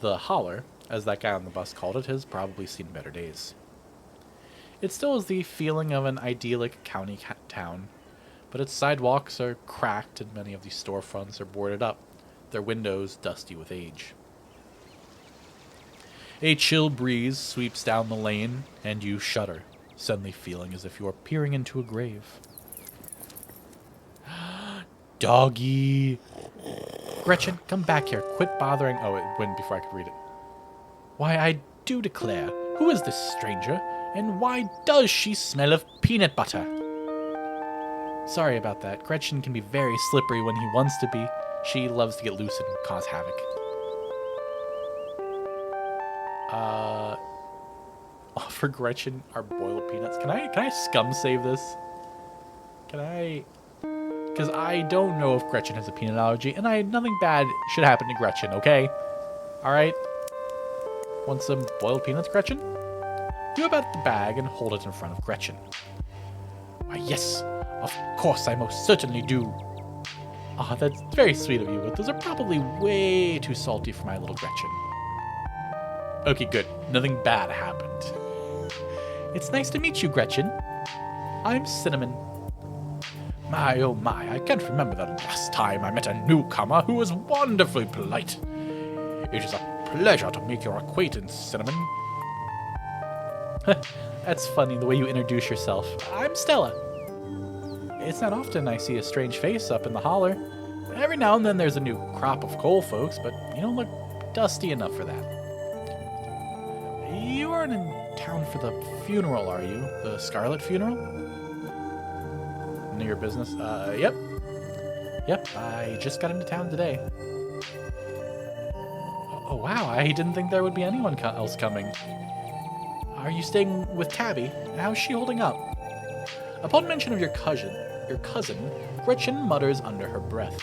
The holler, as that guy on the bus called it, has probably seen better days. It still has the feeling of an idyllic county town, but its sidewalks are cracked and many of the storefronts are boarded up, their windows dusty with age. A chill breeze sweeps down the lane, and you shudder, suddenly feeling as if you are peering into a grave. Doggy! Gretchen, come back here. Quit bothering. Oh, it went before I could read it. Why, I do declare, who is this stranger, and why does she smell of peanut butter? Sorry about that. Gretchen can be very slippery when he wants to be. She loves to get loose and cause havoc. Offer Gretchen our boiled peanuts. Can I scum save this? Can I? Because I don't know if Gretchen has a peanut allergy, and nothing bad should happen to Gretchen, okay? Alright? Want some boiled peanuts, Gretchen? Do about the bag and hold it in front of Gretchen. Why, yes, of course, I most certainly do. Ah, that's very sweet of you, but those are probably way too salty for my little Gretchen. Okay, good. Nothing bad happened. It's nice to meet you, Gretchen. I'm Cinnamon. My, oh my, I can't remember the last time I met a newcomer who was wonderfully polite. It is a pleasure to make your acquaintance, Cinnamon. That's funny, the way you introduce yourself. I'm Stella. It's not often I see a strange face up in the holler. Every now and then there's a new crop of coal folks, but you don't look dusty enough for that. You aren't in town for the funeral, are you? The Scarlet funeral? None of your business? Yep. Yep, I just got into town today. Oh, wow, I didn't think there would be anyone else coming. Are you staying with Tabby? How's she holding up? Upon mention of your cousin, Gretchen mutters under her breath.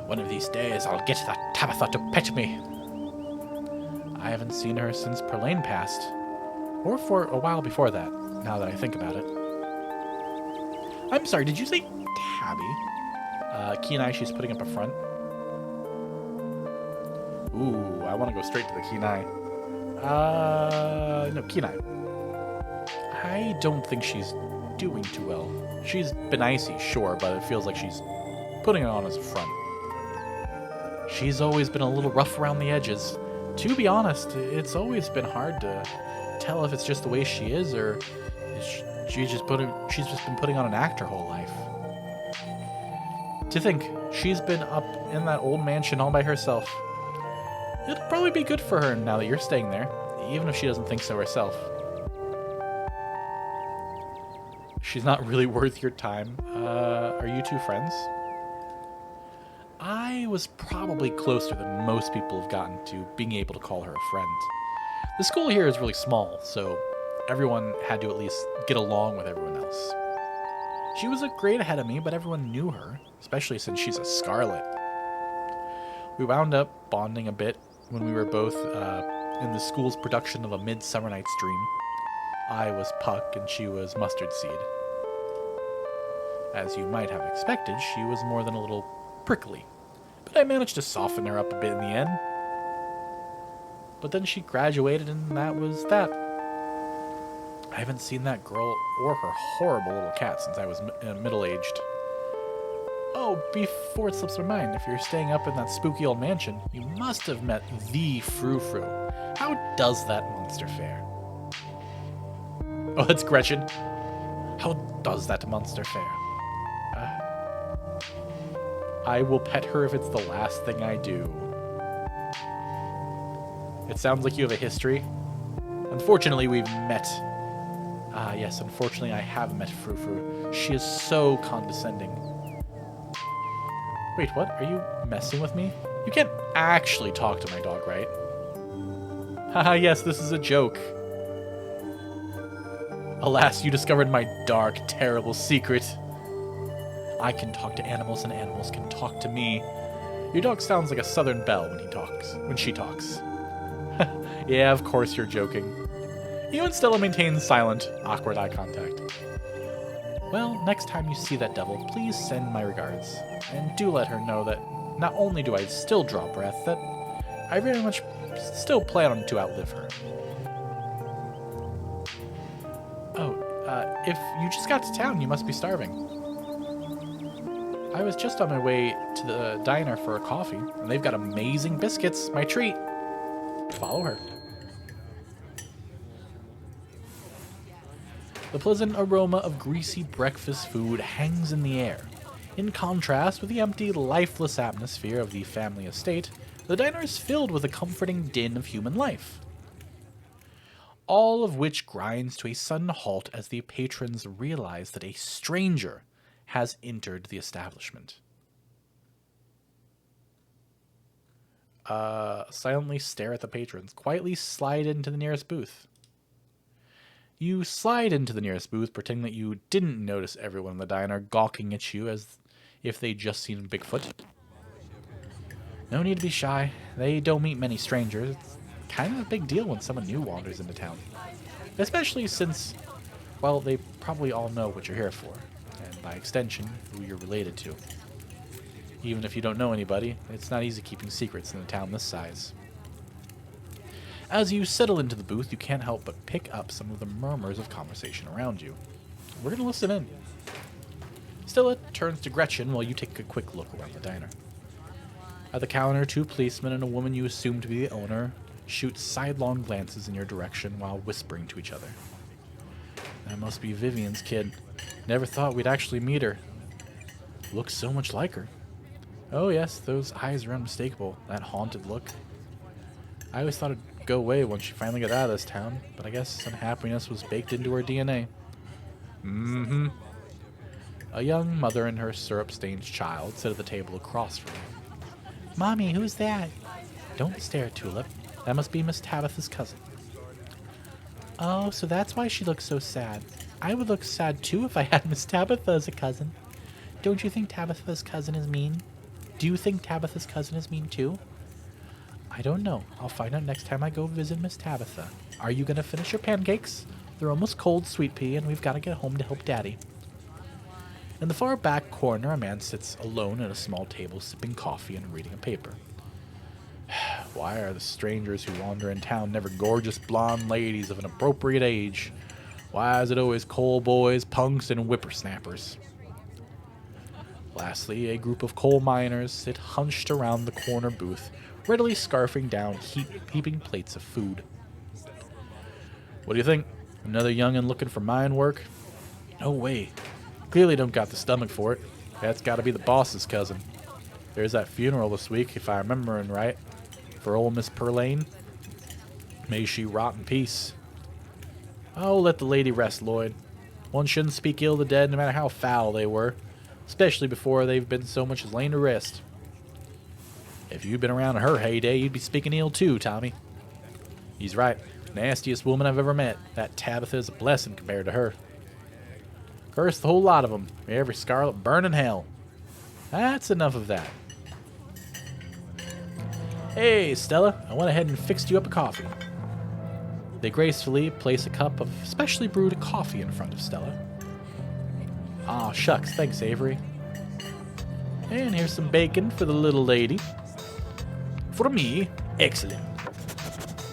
One of these days I'll get that Tabitha to pet me. I haven't seen her since Perlane passed. Or for a while before that, now that I think about it. I'm sorry, did you say Tabby? Kenai, she's putting up a front. Ooh, I want to go straight to the Kenai. No, Kenai. I don't think she's doing too well. She's been icy, sure, but it feels like she's putting it on as a front. She's always been a little rough around the edges. To be honest, it's always been hard to tell if it's just the way she is, or she's just been putting on an act her whole life. To think, she's been up in that old mansion all by herself. It'll probably be good for her now that you're staying there, even if she doesn't think so herself. She's not really worth your time. Are you two friends? I was probably closer than most people have gotten to being able to call her a friend. The school here is really small, so everyone had to at least get along with everyone else. She was a grade ahead of me, but everyone knew her, especially since she's a Scarlet. We wound up bonding a bit when we were both in the school's production of A Midsummer Night's Dream. I was Puck and she was Mustard Seed. As you might have expected, she was more than a little prickly, but I managed to soften her up a bit in the end. But then she graduated and that was that. I haven't seen that girl or her horrible little cat since I was middle-aged. Oh, before it slips my mind, if you're staying up in that spooky old mansion, you must have met the Frou-Frou. How does that monster fare? Oh, that's Gretchen. How does that monster fare? I will pet her if it's the last thing I do. It sounds like you have a history. Unfortunately, we've met. Ah, yes, unfortunately, I have met Frou-Frou. She is so condescending. Wait, what? Are you messing with me? You can't actually talk to my dog, right? Haha, yes, this is a joke. Alas, you discovered my dark, terrible secret. I can talk to animals and animals can talk to me. Your dog sounds like a southern belle when she talks. Yeah, of course you're joking. You and Stella maintain silent, awkward eye contact. Well, next time you see that devil, please send my regards. And do let her know that not only do I still draw breath, that I very much still plan to outlive her. Oh, if you just got to town, you must be starving. I was just on my way to the diner for a coffee, and they've got amazing biscuits. My treat. Follow her. The pleasant aroma of greasy breakfast food hangs in the air. In contrast with the empty, lifeless atmosphere of the family estate, the diner is filled with a comforting din of human life. All of which grinds to a sudden halt as the patrons realize that a stranger has entered the establishment. Silently stare at the patrons. Quietly slide into the nearest booth. You slide into the nearest booth, pretending that you didn't notice everyone in the diner gawking at you as if they'd just seen Bigfoot. No need to be shy. They don't meet many strangers. It's kind of a big deal when someone new wanders into town. Especially since, well, they probably all know what you're here for. And by extension, who you're related to. Even if you don't know anybody, it's not easy keeping secrets in a town this size. As you settle into the booth, you can't help but pick up some of the murmurs of conversation around you. We're going to listen in. Stella turns to Gretchen while you take a quick look around the diner. At the counter, two policemen and a woman you assume to be the owner shoot sidelong glances in your direction while whispering to each other. That must be Vivian's kid. Never thought we'd actually meet her. Looks so much like her. Oh yes, those eyes are unmistakable. That haunted look. I always thought it'd go away once she finally got out of this town, but I guess unhappiness was baked into her DNA. Mm-hmm. A young mother and her syrup-stained child sit at the table across from you. Mommy, who's that? Don't stare, Tulip. That must be Miss Tabitha's cousin. Oh, so that's why she looks so sad. I would look sad too if I had Miss Tabitha as a cousin. Don't you think Tabitha's cousin is mean? Do you think Tabitha's cousin is mean too? I don't know. I'll find out next time I go visit Miss Tabitha. Are you going to finish your pancakes? They're almost cold, Sweet Pea, and we've got to get home to help Daddy. In the far back corner, a man sits alone at a small table sipping coffee and reading a paper. Why are the strangers who wander in town never gorgeous blonde ladies of an appropriate age? Why is it always coal boys, punks, and whippersnappers? Lastly, a group of coal miners sit hunched around the corner booth, readily scarfing down heaping plates of food. What do you think? Another young'un looking for mine work? No way. Clearly don't got the stomach for it. That's got to be the boss's cousin. There's that funeral this week, if I remember right, for old Miss Perlane. May she rot in peace. Oh, let the lady rest, Lloyd. One shouldn't speak ill of the dead, no matter how foul they were, especially before they've been so much as laid to rest. If you'd been around in her heyday, you'd be speaking ill too, Tommy. He's right. Nastiest woman I've ever met. That Tabitha is a blessing compared to her. Curse the whole lot of them. May every scarlet burn in hell. That's enough of that. Hey, Stella, I went ahead and fixed you up a coffee. They gracefully place a cup of specially brewed coffee in front of Stella. Aw, shucks, thanks, Avery. And here's some bacon for the little lady. For me, excellent.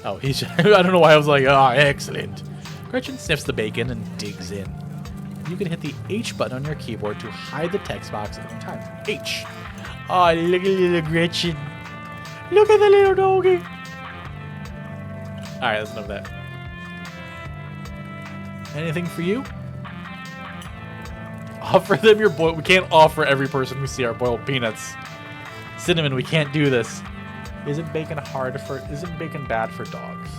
Oh, he's just, I don't know why I was like, ah, excellent. Gretchen sniffs the bacon and digs in. You can hit the H button on your keyboard to hide the text box at any time. H. Oh, look at little Gretchen. Look at the little doggy. Alright, that's enough of that. Anything for you? Offer them your boil. We can't offer every person we see our boiled peanuts. Cinnamon, we can't do this. Isn't bacon bad for dogs?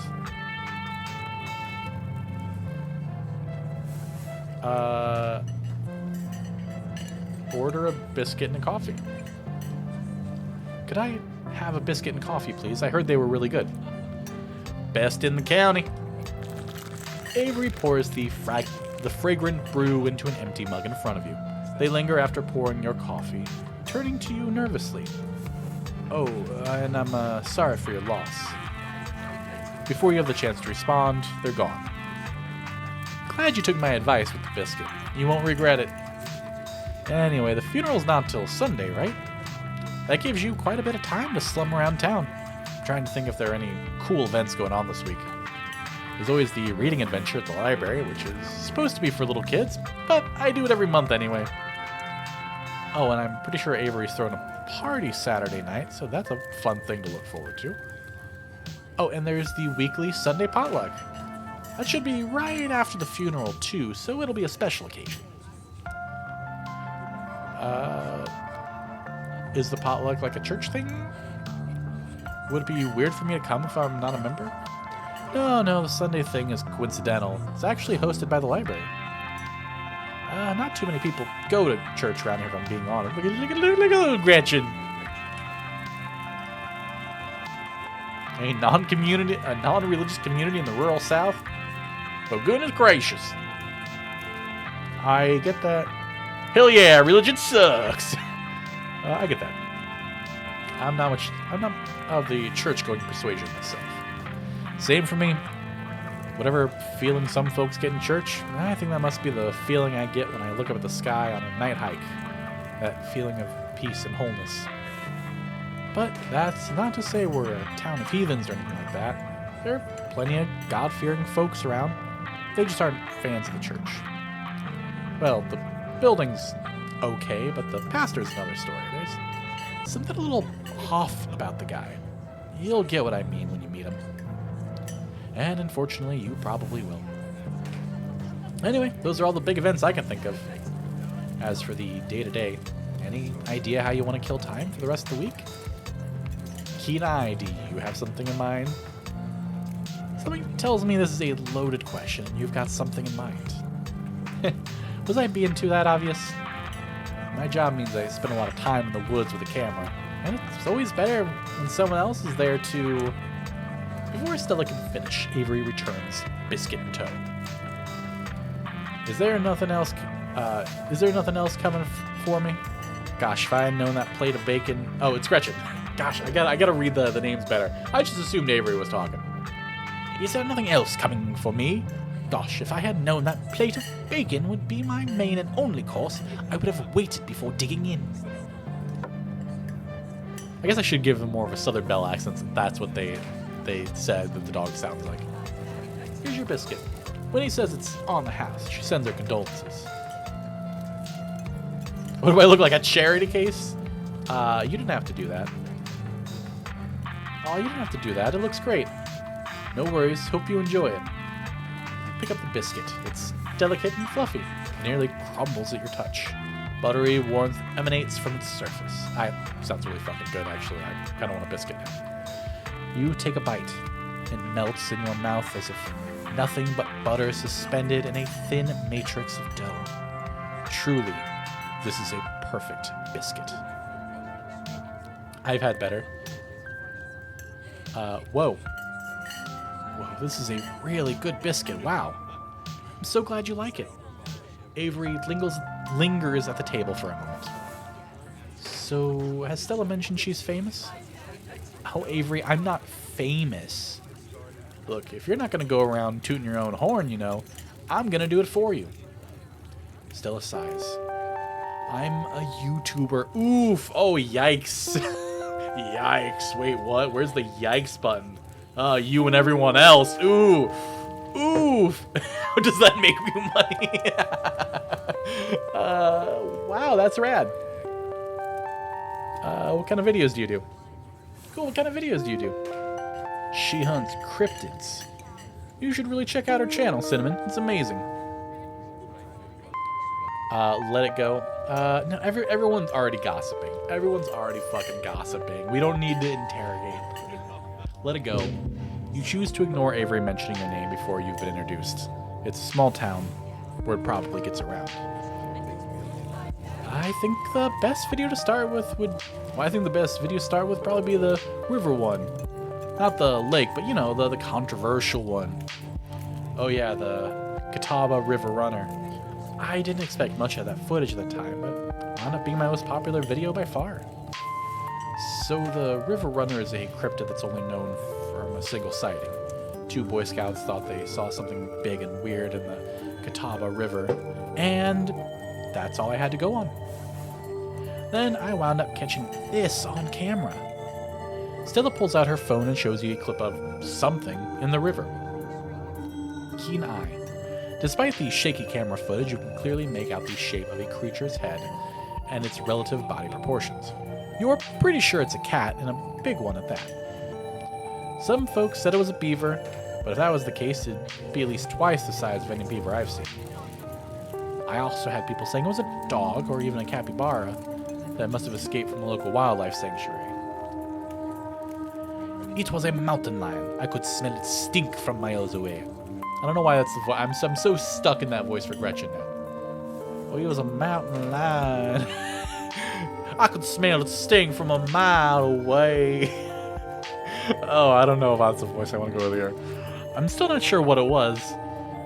Order a biscuit and a coffee. Could I have a biscuit and coffee, please? I heard they were really good. Best in the county. Avery pours the fragrant brew into an empty mug in front of you. They linger after pouring your coffee, turning to you nervously. Oh, and I'm sorry for your loss. Before you have the chance to respond, they're gone. Glad you took my advice with the biscuit. You won't regret it. Anyway, the funeral's not till Sunday, right? That gives you quite a bit of time to slum around town. I'm trying to think if there are any cool events going on this week. There's always the reading adventure at the library, which is supposed to be for little kids, but I do it every month anyway. Oh, and I'm pretty sure Avery's throwing a party Saturday night, so that's a fun thing to look forward to. Oh, and there's the weekly Sunday potluck. That should be right after the funeral, too, so it'll be a special occasion. Is the potluck like a church thing? Would it be weird for me to come if I'm not a member? No, the Sunday thing is coincidental. It's actually hosted by the library. Not too many people go to church around here, if I'm being honest. Look at little Gretchen. A non-religious community in the rural South? Oh, goodness gracious. I get that. Hell yeah, religion sucks. I get that. I'm not of the church-going persuasion myself. Same for me. Whatever feeling some folks get in church, I think that must be the feeling I get when I look up at the sky on a night hike. That feeling of peace and wholeness. But that's not to say we're a town of heathens or anything like that. There are plenty of God-fearing folks around. They just aren't fans of the church. Well, the building's okay, but the pastor's another story. There's something a little off about the guy. You'll get what I mean when you meet him. And unfortunately, you probably will. Anyway, those are all the big events I can think of. As for the day-to-day, any idea how you want to kill time for the rest of the week? Keen eye, do you have something in mind? Something tells me this is a loaded question and you've got something in mind. Was I being too that obvious? My job means I spend a lot of time in the woods with a camera, and it's always better when someone else is there to... Before Stella can finish, Avery returns, biscuit in tow. Is there nothing else coming for me? Gosh, if I had known that plate of bacon... Oh, it's Gretchen. Gosh, I gotta read the names better. I just assumed Avery was talking. Is there nothing else coming for me? Gosh, if I had known that plate of bacon would be my main and only course, I would have waited before digging in. I guess I should give them more of a Southern Belle accent, since that's what they said that the dog sounds like. Here's your biscuit. Winnie says it's on the house. She sends her condolences. What do I look like, a charity case? You didn't have to do that. Oh, you didn't have to do that. It looks great. No worries. Hope you enjoy it. Pick up the biscuit. It's delicate and fluffy. Nearly crumbles at your touch. Buttery warmth emanates from its surface. Sounds really fucking good, actually. I kind of want a biscuit now. You take a bite. It melts in your mouth as if nothing but butter suspended in a thin matrix of dough. Truly, this is a perfect biscuit. I've had better. Whoa, this is a really good biscuit. Wow. I'm so glad you like it. Avery lingers at the table for a moment. So, has Stella mentioned she's famous? Oh, Avery, I'm not famous. Look, if you're not going to go around tooting your own horn, I'm going to do it for you. Stella sighs. I'm a YouTuber. Oof. Oh, yikes. Yikes. Wait, what? Where's the yikes button? You and everyone else. Ooh. Oof. How does that make me money? Wow, that's rad. What kind of videos do you do? Cool, what kind of videos do you do? She hunts cryptids. You should really check out her channel, Cinnamon. It's amazing. Let it go. No, everyone's already gossiping. Everyone's already fucking gossiping. We don't need to interrogate. Let it go. You choose to ignore Avery mentioning your name before you've been introduced. It's a small town. Word probably gets around. I think the best video to start with probably be the river one. Not the lake, but you know, the controversial one. Oh yeah, the Catawba River Runner. I didn't expect much of that footage at the time, but it wound up being my most popular video by far. So the River Runner is a cryptid that's only known from a single sighting. 2 Boy Scouts thought they saw something big and weird in the Catawba River, and that's all I had to go on. Then I wound up catching this on camera. Stella pulls out her phone and shows you a clip of something in the river. Keen eye. Despite the shaky camera footage, you can clearly make out the shape of a creature's head and its relative body proportions. You're pretty sure it's a cat, and a big one at that. Some folks said it was a beaver, but if that was the case, it'd be at least twice the size of any beaver I've seen. I also had people saying it was a dog or even a capybara that must have escaped from a local wildlife sanctuary. It was a mountain lion. I could smell its stink from miles away. I don't know why that's the voice. I'm so stuck in that voice for Gretchen now. Oh, he was a mountain lion. I could smell its sting from a mile away. Oh, I don't know if that's the voice I want to go with here. I'm still not sure what it was.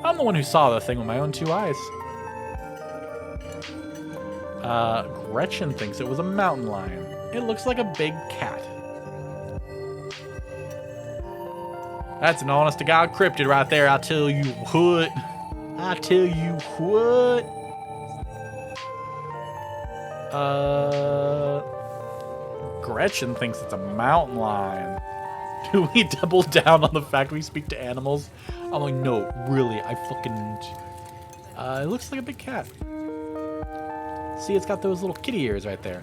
I'm the one who saw the thing with my own 2 eyes. Gretchen thinks it was a mountain lion. It looks like a big cat. That's an honest-to-God cryptid right there, I tell you what. I tell you what. Gretchen thinks it's a mountain lion. Do we double down on the fact we speak to animals? I'm like, no, really, I fucking... it looks like a big cat. See, it's got those little kitty ears right there.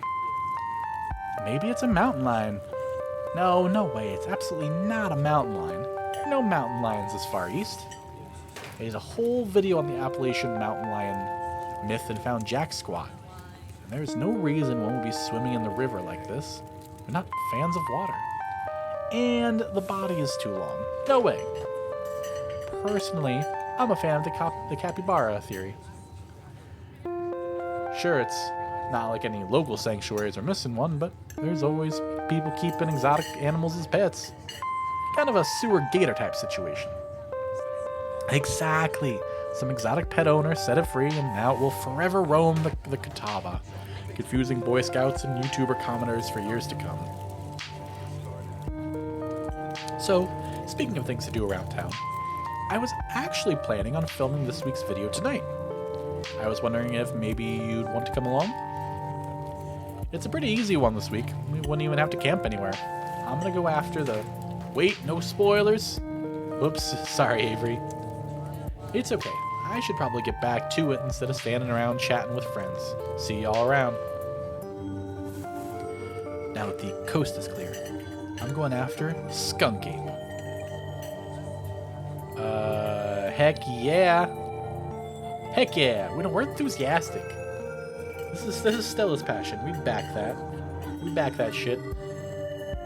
Maybe it's a mountain lion. No, no way, it's absolutely not a mountain lion. No mountain lions this far east. There's a whole video on the Appalachian mountain lion myth and found jack squat. And there's no reason one would be swimming in the river like this. We're not fans of water. And the body is too long. No way. Personally, I'm a fan of the capybara theory. Sure, it's not like any local sanctuaries are missing one, but there's always people keeping exotic animals as pets. Kind of a sewer gator type situation. Exactly. Some exotic pet owner set it free, and now it will forever roam the Catawba, confusing Boy Scouts and YouTuber commenters for years to come. So, speaking of things to do around town, I was actually planning on filming this week's video tonight. I was wondering if maybe you'd want to come along? It's a pretty easy one this week. We wouldn't even have to camp anywhere. I'm gonna go after the... Wait, no spoilers? Oops, sorry, Avery. It's okay. I should probably get back to it instead of standing around chatting with friends. See y'all around. Now that the coast is clear, I'm going after Skunk Ape. Heck yeah. Heck yeah. We're enthusiastic. This is Stella's passion. We back that. We back that shit.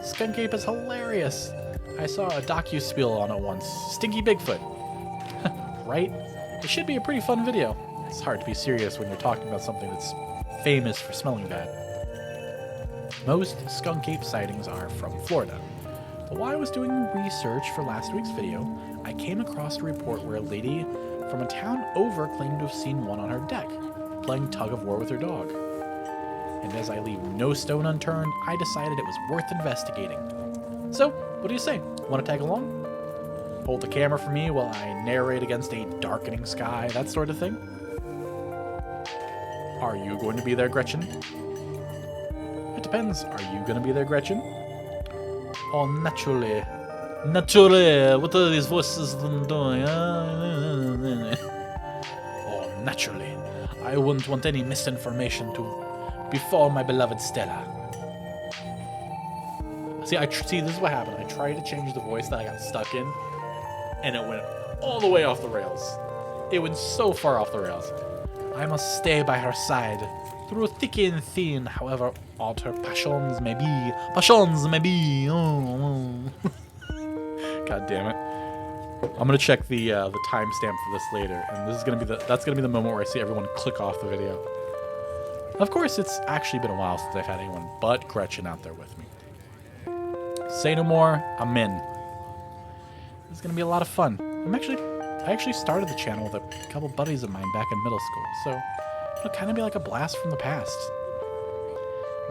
Skunk Ape is hilarious. I saw a docu-spiel on it once. Stinky Bigfoot. Right? It should be a pretty fun video. It's hard to be serious when you're talking about something that's famous for smelling bad. Most skunk ape sightings are from Florida. But while I was doing research for last week's video, I came across a report where a lady from a town over claimed to have seen one on her deck, playing tug of war with her dog. And as I leave no stone unturned, I decided it was worth investigating. So, what do you say? Want to tag along? Hold the camera for me while I narrate against a darkening sky, that sort of thing? Are you going to be there, Gretchen? It depends. Are you going to be there, Gretchen? Oh, naturally. Naturally! What are these voices doing? Oh, naturally. I wouldn't want any misinformation to befall my beloved Stella. See, this is what happened. I tried to change the voice that I got stuck in, and it went all the way off the rails. It went so far off the rails. I must stay by her side, through thick and thin, however odd her passions may be. Passions may be. Oh. God damn it. I'm gonna check the timestamp for this later, and this is gonna be that's gonna be the moment where I see everyone click off the video. Of course, it's actually been a while since I've had anyone but Gretchen out there with me. Say no more. I'm in. This is gonna be a lot of fun. I actually started the channel with a couple buddies of mine back in middle school, so it'll kind of be like a blast from the past.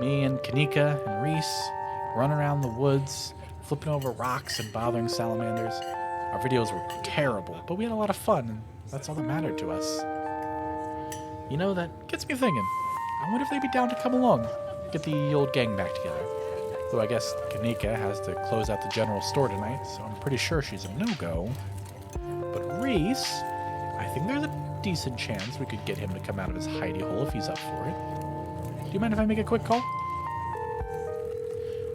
Me and Kanika and Reese run around the woods, flipping over rocks and bothering salamanders. Our videos were terrible, but we had a lot of fun, and that's all that mattered to us. You know, that gets me thinking. I wonder if they'd be down to come along, get the old gang back together. Though I guess Kanika has to close out the general store tonight, so I'm pretty sure she's a no-go. But Reese, I think there's a decent chance we could get him to come out of his hidey hole if he's up for it. Do you mind if I make a quick call?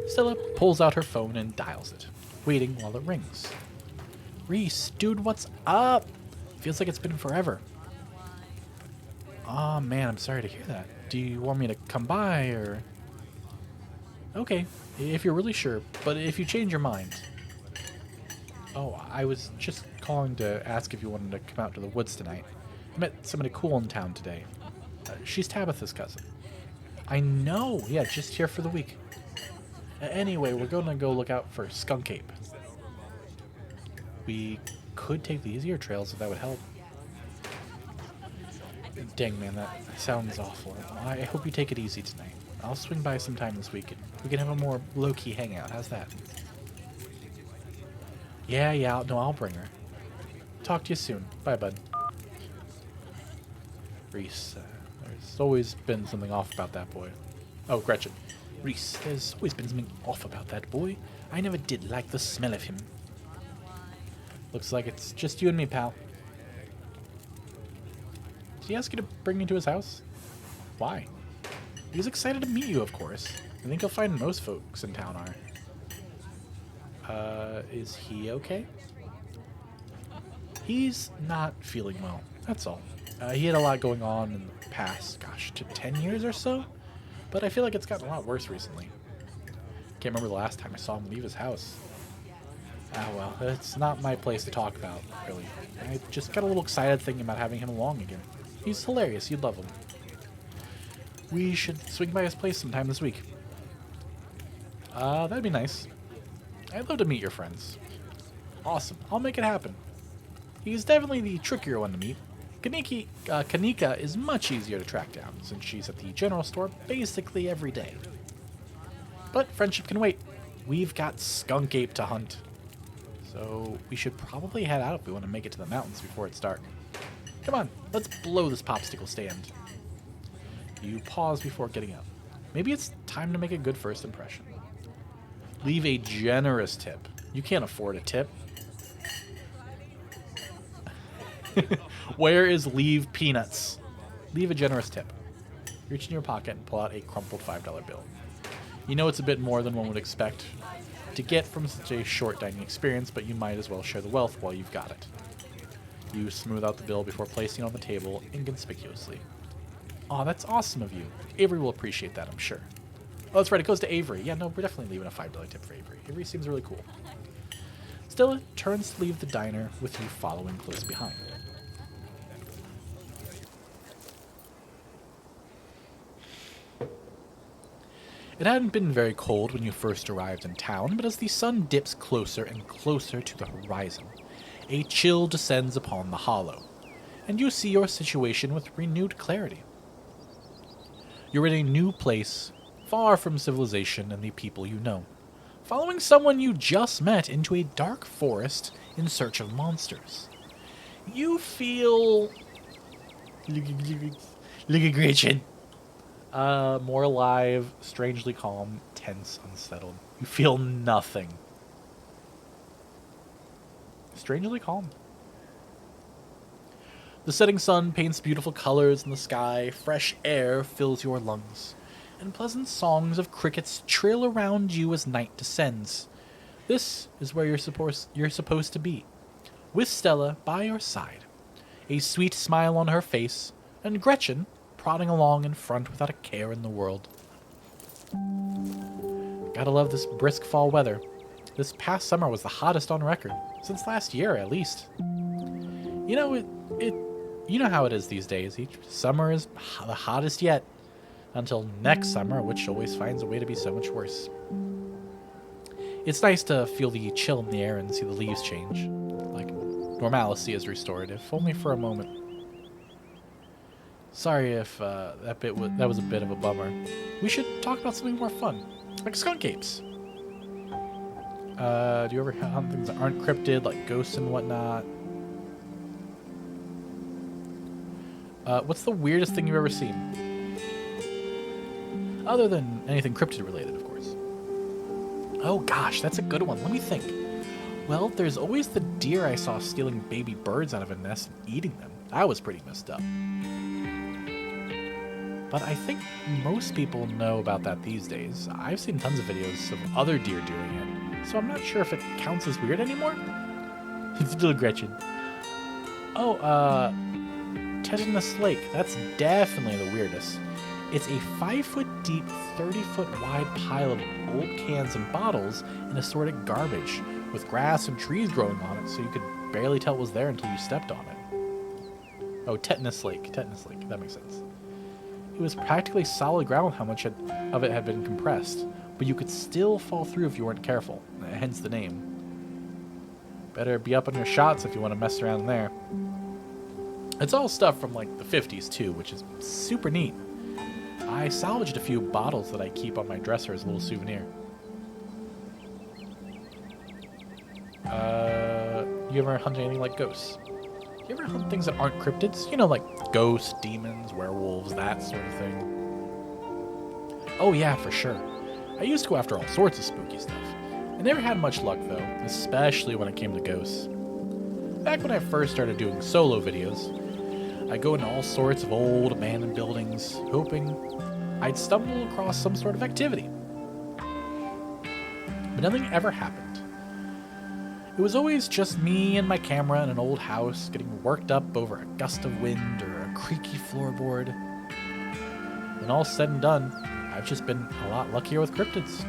Stella pulls out her phone and dials it, waiting while it rings. Reese, dude, what's up? Feels like it's been forever. Aw, man, I'm sorry to hear that. Do you want me to come by, or...? Okay, if you're really sure, but if you change your mind... Oh, I was just calling to ask if you wanted to come out to the woods tonight. I met somebody cool in town today. She's Tabitha's cousin. I know, yeah, just here for the week. Anyway, we're going to go look out for Skunk Ape. We could take the easier trails if that would help. Dang, man, that sounds awful. I hope you take it easy tonight. I'll swing by sometime this weekend. We can have a more low-key hangout. How's that? Yeah, no, I'll bring her. Talk to you soon. Bye, bud. Reese, there's always been something off about that boy. Oh, Gretchen. Reese, there's always been something off about that boy. I never did like the smell of him. Looks like it's just you and me, pal. Did he ask you to bring me to his house? Why? He was excited to meet you, of course. I think you'll find most folks in town are. Is he okay? He's not feeling well, that's all. He had a lot going on in the past, gosh, 10 years or so? But I feel like it's gotten a lot worse recently. Can't remember the last time I saw him leave his house. Ah, well, it's not my place to talk about, really. I just got a little excited thinking about having him along again. He's hilarious, you'd love him. We should swing by his place sometime this week. That'd be nice. I'd love to meet your friends. Awesome, I'll make it happen. He's definitely the trickier one to meet. Kanika is much easier to track down, since she's at the general store basically every day. But friendship can wait. We've got Skunk Ape to hunt. So we should probably head out if we want to make it to the mountains before it's dark. Come on, let's blow this popsicle stand. You pause before getting up. Maybe it's time to make a good first impression. Leave a generous tip. You can't afford a tip. Where is leave peanuts? Leave a generous tip. Reach in your pocket and pull out a crumpled $5 bill. You know it's a bit more than one would expect to get from such a short dining experience, but you might as well share the wealth while you've got it. You smooth out the bill before placing it on the table inconspicuously. Aw, that's awesome of you. Avery will appreciate that, I'm sure. Oh, that's right, it goes to Avery. Yeah, no, we're definitely leaving a $5 tip for Avery. Avery seems really cool. Stella turns to leave the diner with you following close behind. It hadn't been very cold when you first arrived in town, but as the sun dips closer and closer to the horizon, a chill descends upon the hollow, and you see your situation with renewed clarity. You're in a new place, far from civilization and the people you know, following someone you just met into a dark forest in search of monsters. You feel... Look at Gretchen. More alive, strangely calm, tense, unsettled. You feel nothing. Strangely calm. The setting sun paints beautiful colors in the sky, fresh air fills your lungs, and pleasant songs of crickets trill around you as night descends. This is where you're supposed to be, with Stella by your side, a sweet smile on her face, and Gretchen prodding along in front without a care in the world. Gotta love this brisk fall weather. This past summer was the hottest on record, since last year at least. You know, you know how it is these days. Each summer is the hottest yet, until next summer, which always finds a way to be so much worse. It's nice to feel the chill in the air and see the leaves change. Like normalcy is restored, if only for a moment. Sorry if that was a bit of a bummer. We should talk about something more fun, like skunk apes. Do you ever hunt things that aren't cryptid, like ghosts and whatnot? What's the weirdest thing you've ever seen? Other than anything cryptid related, of course. Oh gosh, that's a good one. Let me think. Well, there's always the deer I saw stealing baby birds out of a nest and eating them. That was pretty messed up. But I think most people know about that these days. I've seen tons of videos of other deer doing it, so I'm not sure if it counts as weird anymore. Still Gretchen. Oh, Tetanus Lake. That's definitely the weirdest. It's a 5-foot deep, 30-foot wide pile of old cans and bottles and assorted garbage, with grass and trees growing on it, so you could barely tell it was there until you stepped on it. Oh, Tetanus Lake. Tetanus Lake. That makes sense. It was practically solid ground how much of it had been compressed, but you could still fall through if you weren't careful, hence the name. Better be up on your shots if you want to mess around in there. It's all stuff from like the 50s too, which is super neat. I salvaged a few bottles that I keep on my dresser as a little souvenir. You ever hunt anything like ghosts? You ever hunt things that aren't cryptids? You know, like ghosts, demons, werewolves, that sort of thing. Oh yeah, for sure. I used to go after all sorts of spooky stuff. I never had much luck though, especially when it came to ghosts. Back when I first started doing solo videos, I'd go into all sorts of old abandoned buildings, hoping I'd stumble across some sort of activity. But nothing ever happened. It was always just me and my camera in an old house getting worked up over a gust of wind or a creaky floorboard. When all's said and done, I've just been a lot luckier with cryptids.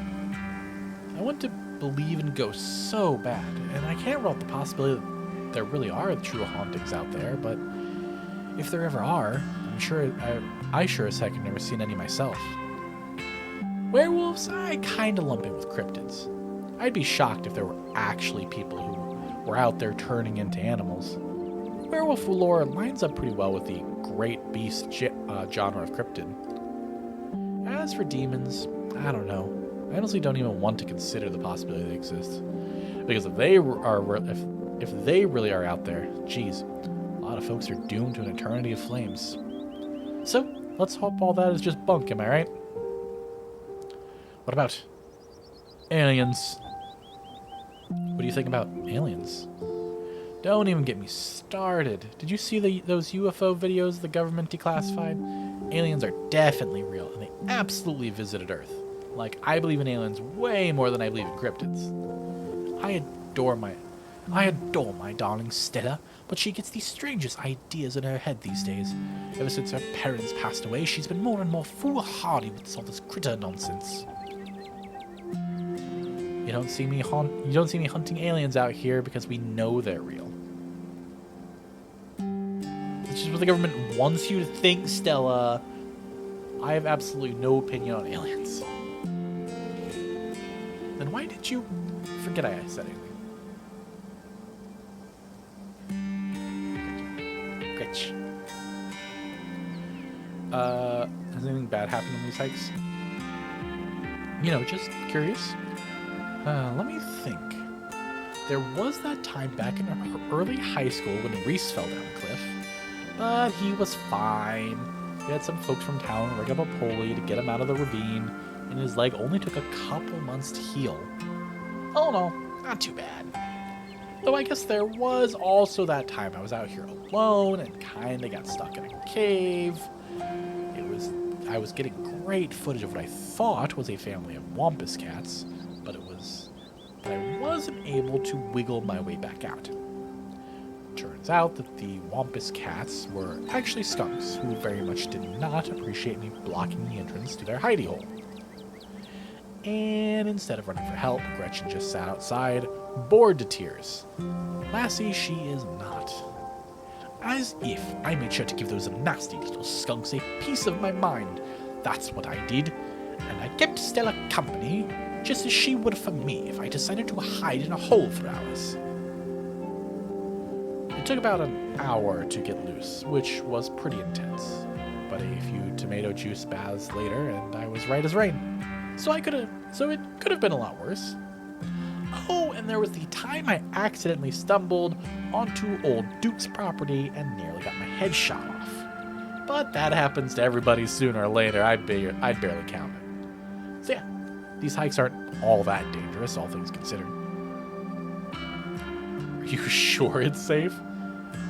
I want to believe in ghosts so bad, and I can't rule out the possibility that there really are true hauntings out there, but if there ever are, I sure as heck have never seen any myself. Werewolves, I kinda lump in with cryptids. I'd be shocked if there were actually people who were out there turning into animals. Werewolf lore lines up pretty well with the great beast genre of cryptid. As for demons, I don't know. I honestly don't even want to consider the possibility they exist. Because if they really are out there, geez, a lot of folks are doomed to an eternity of flames. So, let's hope all that is just bunk, am I right? What about aliens? What do you think about aliens? Don't even get me started. Did you see those UFO videos the government declassified? Aliens are definitely real, and they absolutely visited Earth. Like, I believe in aliens way more than I believe in cryptids. I adore my darling Stella, but she gets the strangest ideas in her head these days. Ever since her parents passed away, she's been more and more foolhardy with all this critter nonsense. You don't see me hunting aliens out here because we know they're real. It's just what the government wants you to think, Stella. I have absolutely no opinion on aliens. Then why did you forget I said anything? Gretch. Has anything bad happened on these hikes? You know, just curious. Let me think. There was that time back in early high school when Reese fell down a cliff, but he was fine. We had some folks from town rig up a pulley to get him out of the ravine, and his leg only took a couple months to heal. Oh no, not too bad. Though I guess there was also that time I was out here alone and kinda got stuck in a cave. I was getting great footage of what I thought was a family of wampus cats, but I wasn't able to wiggle my way back out. Turns Turns out that the Wampus cats were actually skunks who very much did not appreciate me blocking the entrance to their hidey hole. And instead of running for help, Gretchen just sat outside, bored to tears. Lassie, she is not. As if I made sure to give those nasty little skunks a piece of my mind. That's what I did. And I kept Stella company, just as she would for me if I decided to hide in a hole for hours. It took about an hour to get loose, which was pretty intense. But a few tomato juice baths later, and I was right as rain. So it could have been a lot worse. Oh, and there was the time I accidentally stumbled onto old Duke's property and nearly got my head shot off. But that happens to everybody sooner or later. I'd barely count it. So yeah, these hikes aren't all that dangerous, all things considered. Are you sure it's safe?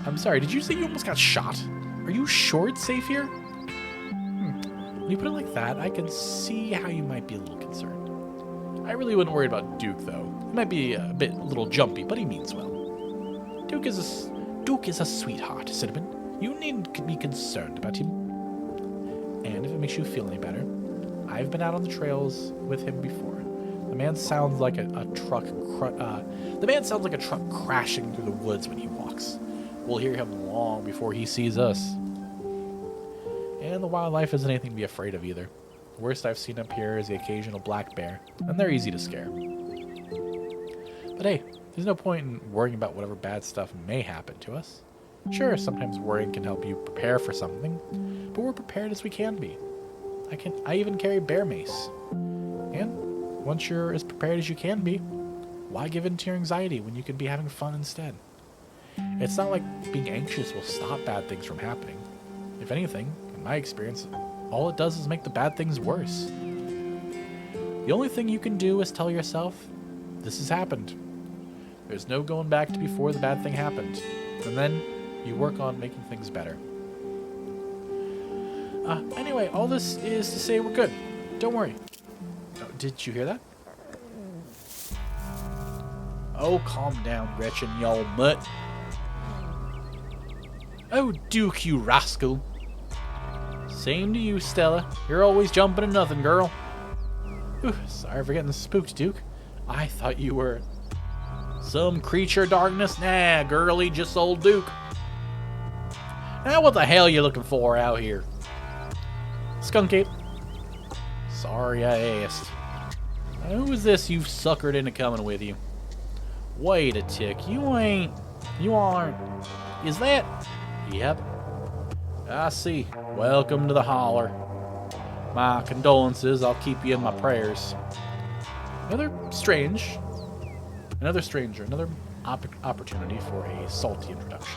I'm sorry, did you say you almost got shot? Are you sure it's safe here? When you put it like that, I can see how you might be a little concerned. I really wouldn't worry about Duke, though. He might be a little jumpy, but he means well. Duke is a sweetheart, Cinnamon. You needn't be concerned about him. And if it makes you feel any better, I've been out on the trails with him before. The man sounds like a truck. The man sounds like a truck crashing through the woods when he walks. We'll hear him long before he sees us. And the wildlife isn't anything to be afraid of either. The worst I've seen up here is the occasional black bear, and they're easy to scare. But hey, there's no point in worrying about whatever bad stuff may happen to us. Sure, sometimes worrying can help you prepare for something, but we're prepared as we can be. I even carry bear mace. And once you're as prepared as you can be, why give in to your anxiety when you could be having fun instead? It's not like being anxious will stop bad things from happening. If anything, in my experience, all it does is make the bad things worse. The only thing you can do is tell yourself, this has happened. There's no going back to before the bad thing happened. And then you work on making things better. Anyway, all this is to say we're good. Don't worry. Oh, did you hear that? Oh, calm down, Gretchen, y'all mutt. Oh, Duke, you rascal. Same to you, Stella. You're always jumping at nothing, girl. Ooh, sorry for getting spooked, Duke. I thought you were some creature of darkness. Nah, girlie, just old Duke. Now what the hell you looking for out here? Skunk Ape. Sorry I asked. Now, who is this you've suckered into coming with you? Wait a tick. You aren't. Is that? Yep. I see. Welcome to the holler. My condolences. I'll keep you in my prayers. Another stranger. Another opportunity for a salty introduction.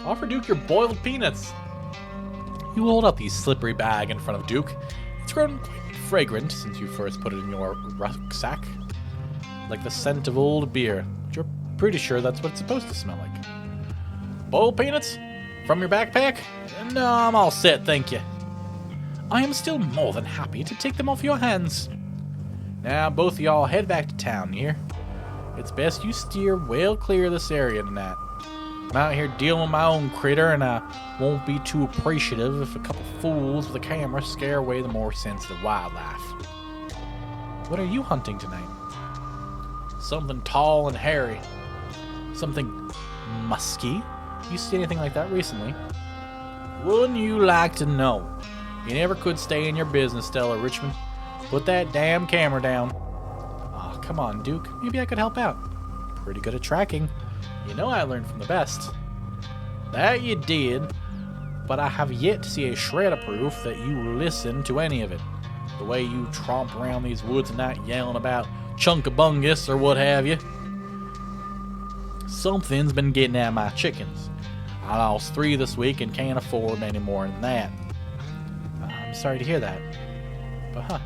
Offer Duke your boiled peanuts. You hold up the slippery bag in front of Duke. It's grown quite fragrant since you first put it in your rucksack. Like the scent of old beer. But you're pretty sure that's what it's supposed to smell like. Boiled peanuts? From your backpack? No, I'm all set, thank you. I am still more than happy to take them off your hands. Now, both of y'all head back to town here. It's best you steer well clear of this area tonight. I'm out here dealing with my own critter, and I won't be too appreciative if a couple fools with a camera scare away the more sensitive wildlife. What are you hunting tonight? Something tall and hairy. Something musky. You see anything like that recently? Wouldn't you like to know? You never could stay in your business, Stella Richmond. Put that damn camera down. Oh, come on, Duke. Maybe I could help out. Pretty good at tracking. You know I learned from the best. That you did, but I have yet to see a shred of proof that you listen to any of it. The way you tromp around these woods at night yelling about chunkabungus or what have you. Something's been getting at my chickens. I lost 3 this week and can't afford any more than that. I'm sorry to hear that. But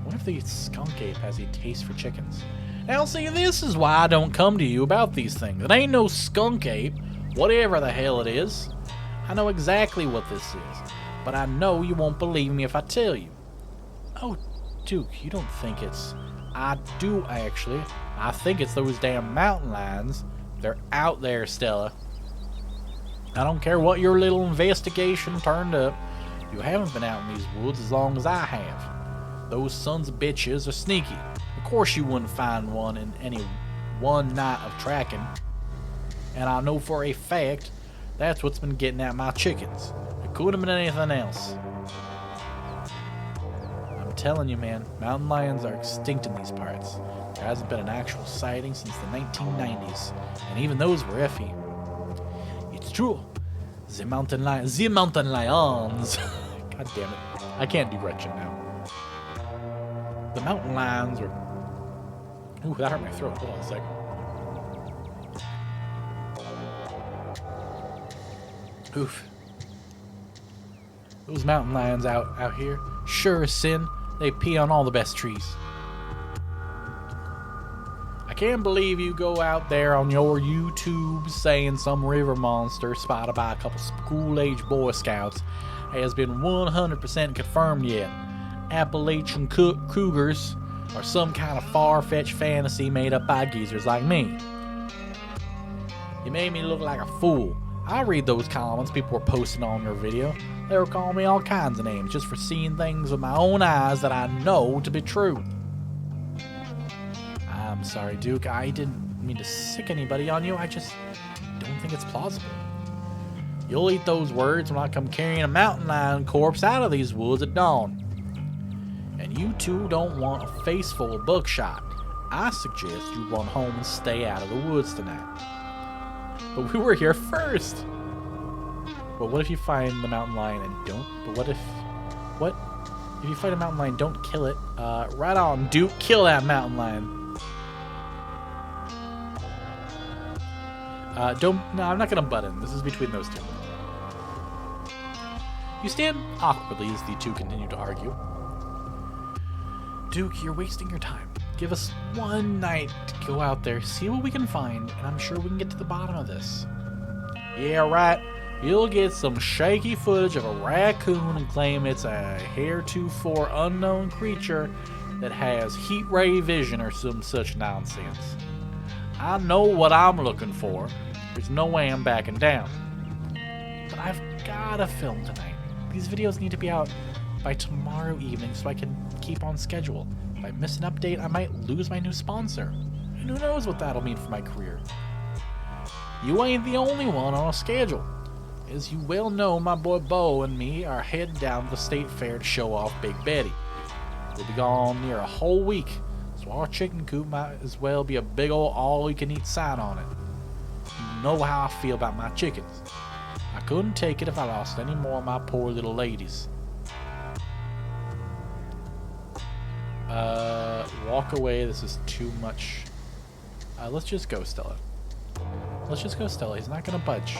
what if the skunk ape has a taste for chickens? Now see, this is why I don't come to you about these things. It ain't no skunk ape, whatever the hell it is. I know exactly what this is, but I know you won't believe me if I tell you. Oh, Duke, you don't think it's I do, actually. I think it's those damn mountain lions. They're out there, Stella. I don't care what your little investigation turned up. You haven't been out in these woods as long as I have. Those sons of bitches are sneaky. Of course you wouldn't find one in any one night of tracking. And I know for a fact that's what's been getting at my chickens. It couldn't have been anything else. I'm telling you, man, mountain lions are extinct in these parts. There hasn't been an actual sighting since the 1990s, and even those were iffy. It's true. The mountain lions. God damn it. I can't do Gretchen now. The mountain lions were... Ooh, that hurt my throat. Hold on a second. Oof. Those mountain lions out here, sure as sin, they pee on all the best trees. I can't believe you go out there on your YouTube saying some river monster spotted by a couple school-age Boy Scouts has been 100% confirmed yet. Appalachian cougars are some kind of far-fetched fantasy made up by geezers like me. You made me look like a fool. I read those comments people were posting on your video. They were calling me all kinds of names just for seeing things with my own eyes that I know to be true. I'm sorry, Duke. I didn't mean to sick anybody on you. I just don't think it's plausible. You'll eat those words when I come carrying a mountain lion corpse out of these woods at dawn. And you two don't want a face full of buckshot. I suggest you run home and stay out of the woods tonight. But we were here first. But what if you find the mountain lion and don't? But what if you find a mountain lion, don't kill it? Right on, Duke, kill that mountain lion. No, I'm not gonna butt in. This is between those two. You stand awkwardly as the two continue to argue. Duke, you're wasting your time. Give us one night to go out there, see what we can find, and I'm sure we can get to the bottom of this. Yeah, right. You'll get some shaky footage of a raccoon and claim it's a heretofore unknown creature that has heat ray vision or some such nonsense. I know what I'm looking for. There's no way I'm backing down. But I've gotta film tonight. These videos need to be out by tomorrow evening so I can keep on schedule. If I miss an update, I might lose my new sponsor. And who knows what that'll mean for my career. You ain't the only one on a schedule. As you well know, my boy Bo and me are heading down to the state fair to show off Big Betty. We'll be gone near a whole week, so our chicken coop might as well be a big old all-you-can-eat sign on it. You know how I feel about my chickens. I couldn't take it if I lost any more of my poor little ladies. Walk away. This is too much. Let's just go, Stella. Let's just go, Stella. He's not gonna budge.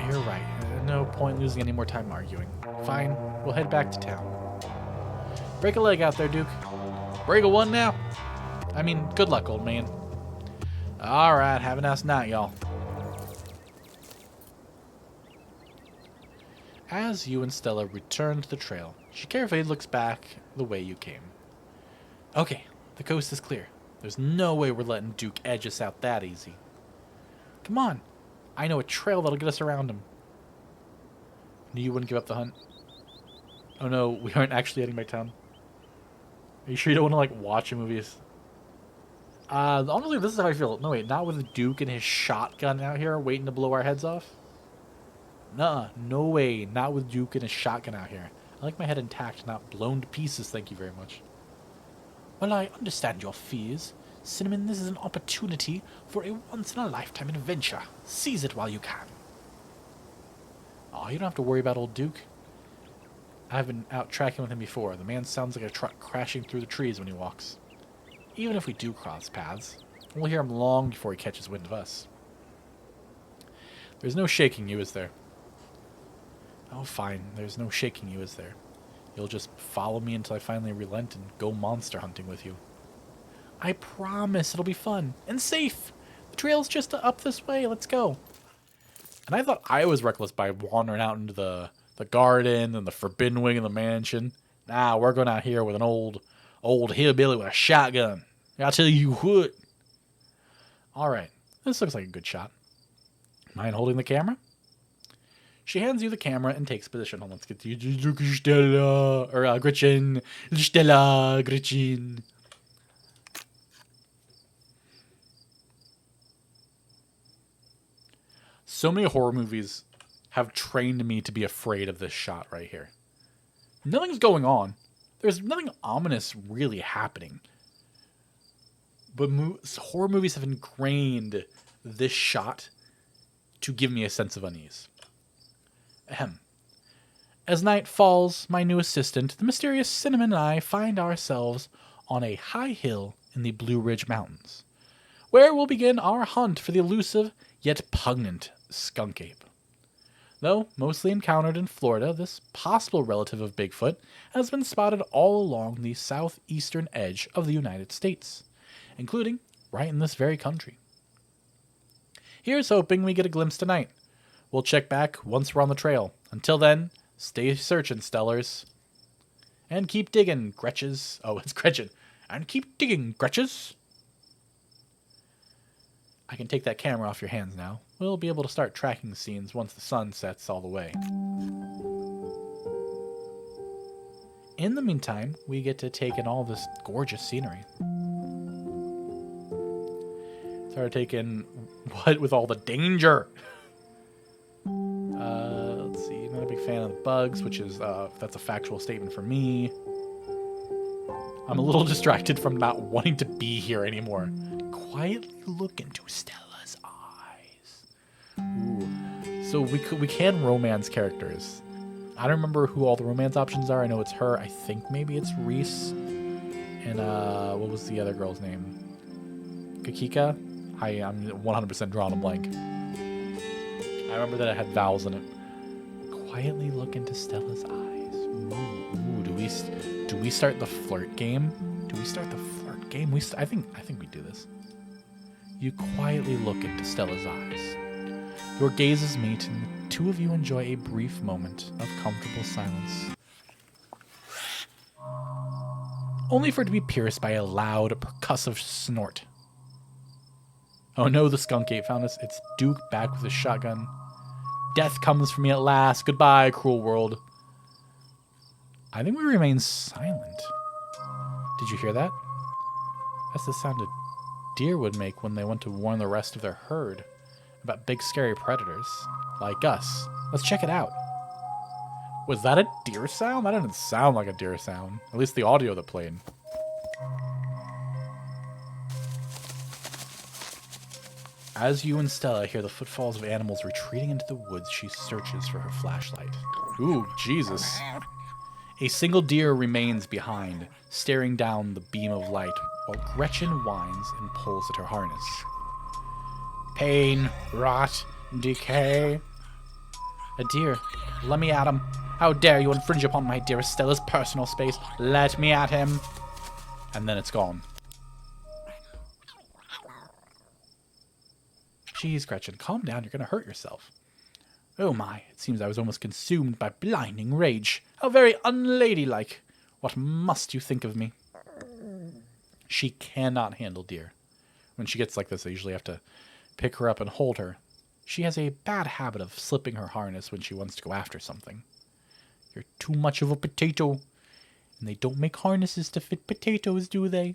You're right. No point losing any more time arguing. Fine. We'll head back to town. Break a leg out there, Duke. Break a one now? I mean, good luck, old man. Alright, have a nice night, y'all. As you and Stella return to the trail, she carefully looks back the way you came. Okay, the coast is clear. There's no way we're letting Duke edge us out that easy. Come on. I know a trail that'll get us around him. Knew you wouldn't give up the hunt. Oh no, we aren't actually heading back town. Are you sure you don't want to, like, watch movies? Honestly, this is how I feel. No, wait, not with the Duke and his shotgun out here waiting to blow our heads off. Nuh-uh, no way, not with Duke and his shotgun out here. I like my head intact, not blown to pieces, thank you very much. Well, I understand your fears. Cinnamon, this is an opportunity for a once-in-a-lifetime adventure. Seize it while you can. Oh, you don't have to worry about old Duke. I've been out tracking with him before. The man sounds like a truck crashing through the trees when he walks. Even if we do cross paths, we'll hear him long before he catches wind of us. There's no shaking you, is there? Oh, fine. There's no shaking you, is there? You'll just follow me until I finally relent and go monster hunting with you. I promise it'll be fun and safe. The trail's just up this way. Let's go. And I thought I was reckless by wandering out into the garden and the forbidden wing of the mansion. Nah, we're going out here with an old Old hillbilly with a shotgun. I'll tell you what. All right. This looks like a good shot. Mind holding the camera? She hands you the camera and takes position. Hold on, let's get to you. Stella. Or Gretchen. Stella. Gretchen. So many horror movies have trained me to be afraid of this shot right here. Nothing's going on. There's nothing ominous really happening. But horror movies have ingrained this shot to give me a sense of unease. Ahem. As night falls, my new assistant, the mysterious Cinnamon, and I find ourselves on a high hill in the Blue Ridge Mountains, where we'll begin our hunt for the elusive yet pungent skunk ape. Though mostly encountered in Florida, this possible relative of Bigfoot has been spotted all along the southeastern edge of the United States, including right in this very country. Here's hoping we get a glimpse tonight. We'll check back once we're on the trail. Until then, stay searching, Stellars. And keep digging, Gretches. Oh, it's Gretchen. And keep digging, Gretches. I can take that camera off your hands now. We'll be able to start tracking the scenes once the sun sets all the way. In the meantime, we get to take in all this gorgeous scenery. Start taking what with all the danger? Let's see. Not a big fan of the bugs, which is that's a factual statement for me. I'm a little distracted from not wanting to be here anymore. Quietly look into Stella's eyes. Ooh. So we can romance characters. I don't remember who all the romance options are. I know it's her. I think maybe it's Reese. And what was the other girl's name? Kakika? I'm 100% drawing a blank. I remember that it had vowels in it. Quietly look into Stella's eyes. Ooh, do we start the flirt game? Do we start the flirt game? I think we do this. You quietly look into Stella's eyes. Your gazes meet, and the two of you enjoy a brief moment of comfortable silence. Only for it to be pierced by a loud, percussive snort. Oh no, the skunk ape found us. It's Duke back with his shotgun. Death comes for me at last. Goodbye, cruel world. I think we remain silent. Did you hear that? That's the sound a deer would make when they want to warn the rest of their herd about big scary predators like us. Let's check it out. Was that a deer sound? That didn't sound like a deer sound. At least the audio that played. As you and Stella hear the footfalls of animals retreating into the woods, she searches for her flashlight. Ooh, Jesus. A single deer remains behind, staring down the beam of light, while Gretchen whines and pulls at her harness. Pain, rot, decay. A deer. Let me at him. How dare you infringe upon my dearest Stella's personal space. Let me at him. And then it's gone. Jeez, Gretchen, calm down. You're going to hurt yourself. Oh my, it seems I was almost consumed by blinding rage. How very unladylike. What must you think of me? She cannot handle deer. When she gets like this, I usually have to pick her up and hold her. She has a bad habit of slipping her harness when she wants to go after something. You're too much of a potato. And they don't make harnesses to fit potatoes, do they?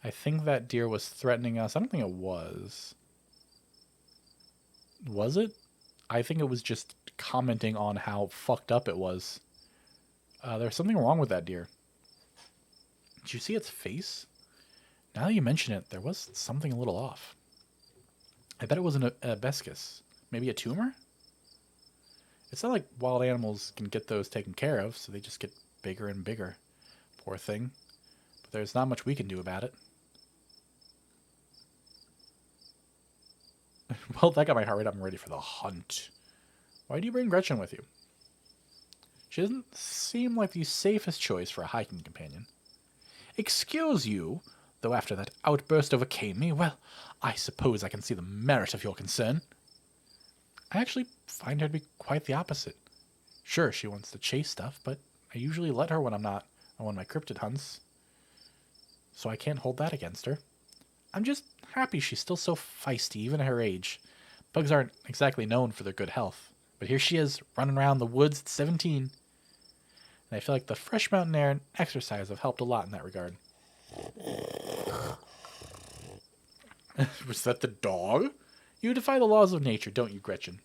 I think that deer was threatening us. I don't think it was. Was it? I think it was just commenting on how fucked up it was. There's something wrong with that deer. Did you see its face? Now that you mention it, there was something a little off. I bet it was an hibiscus. Maybe a tumor? It's not like wild animals can get those taken care of, so they just get bigger and bigger. Poor thing. But there's not much we can do about it. Well, that got my heart rate up. I'm ready for the hunt. Why do you bring Gretchen with you? She doesn't seem like the safest choice for a hiking companion. Excuse you, though after that outburst overcame me, well, I suppose I can see the merit of your concern. I actually find her to be quite the opposite. Sure, she wants to chase stuff, but I usually let her when I'm not on one of my cryptid hunts. So I can't hold that against her. I'm just happy she's still so feisty, even at her age. Bugs aren't exactly known for their good health. But here she is, running around the woods at 17. And I feel like the fresh mountain air and exercise have helped a lot in that regard. Was that the dog? You defy the laws of nature, don't you, Gretchen?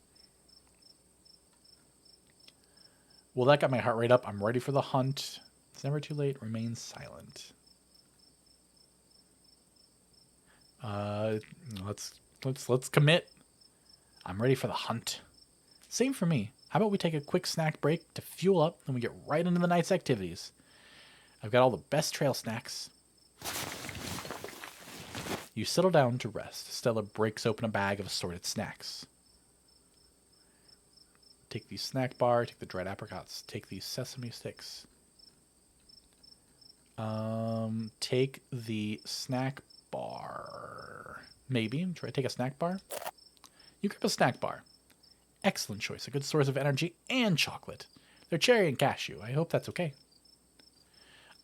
Well, that got my heart rate up. I'm ready for the hunt. It's never too late. Remain silent. Let's commit. I'm ready for the hunt. Same for me. How about we take a quick snack break to fuel up, and we get right into the night's activities. I've got all the best trail snacks. You settle down to rest. Stella breaks open a bag of assorted snacks. Take the snack bar, take the dried apricots, take these sesame sticks. Take the snack bar. Maybe. Try to take a snack bar. You grab a snack bar. Excellent choice. A good source of energy and chocolate. They're cherry and cashew. I hope that's okay.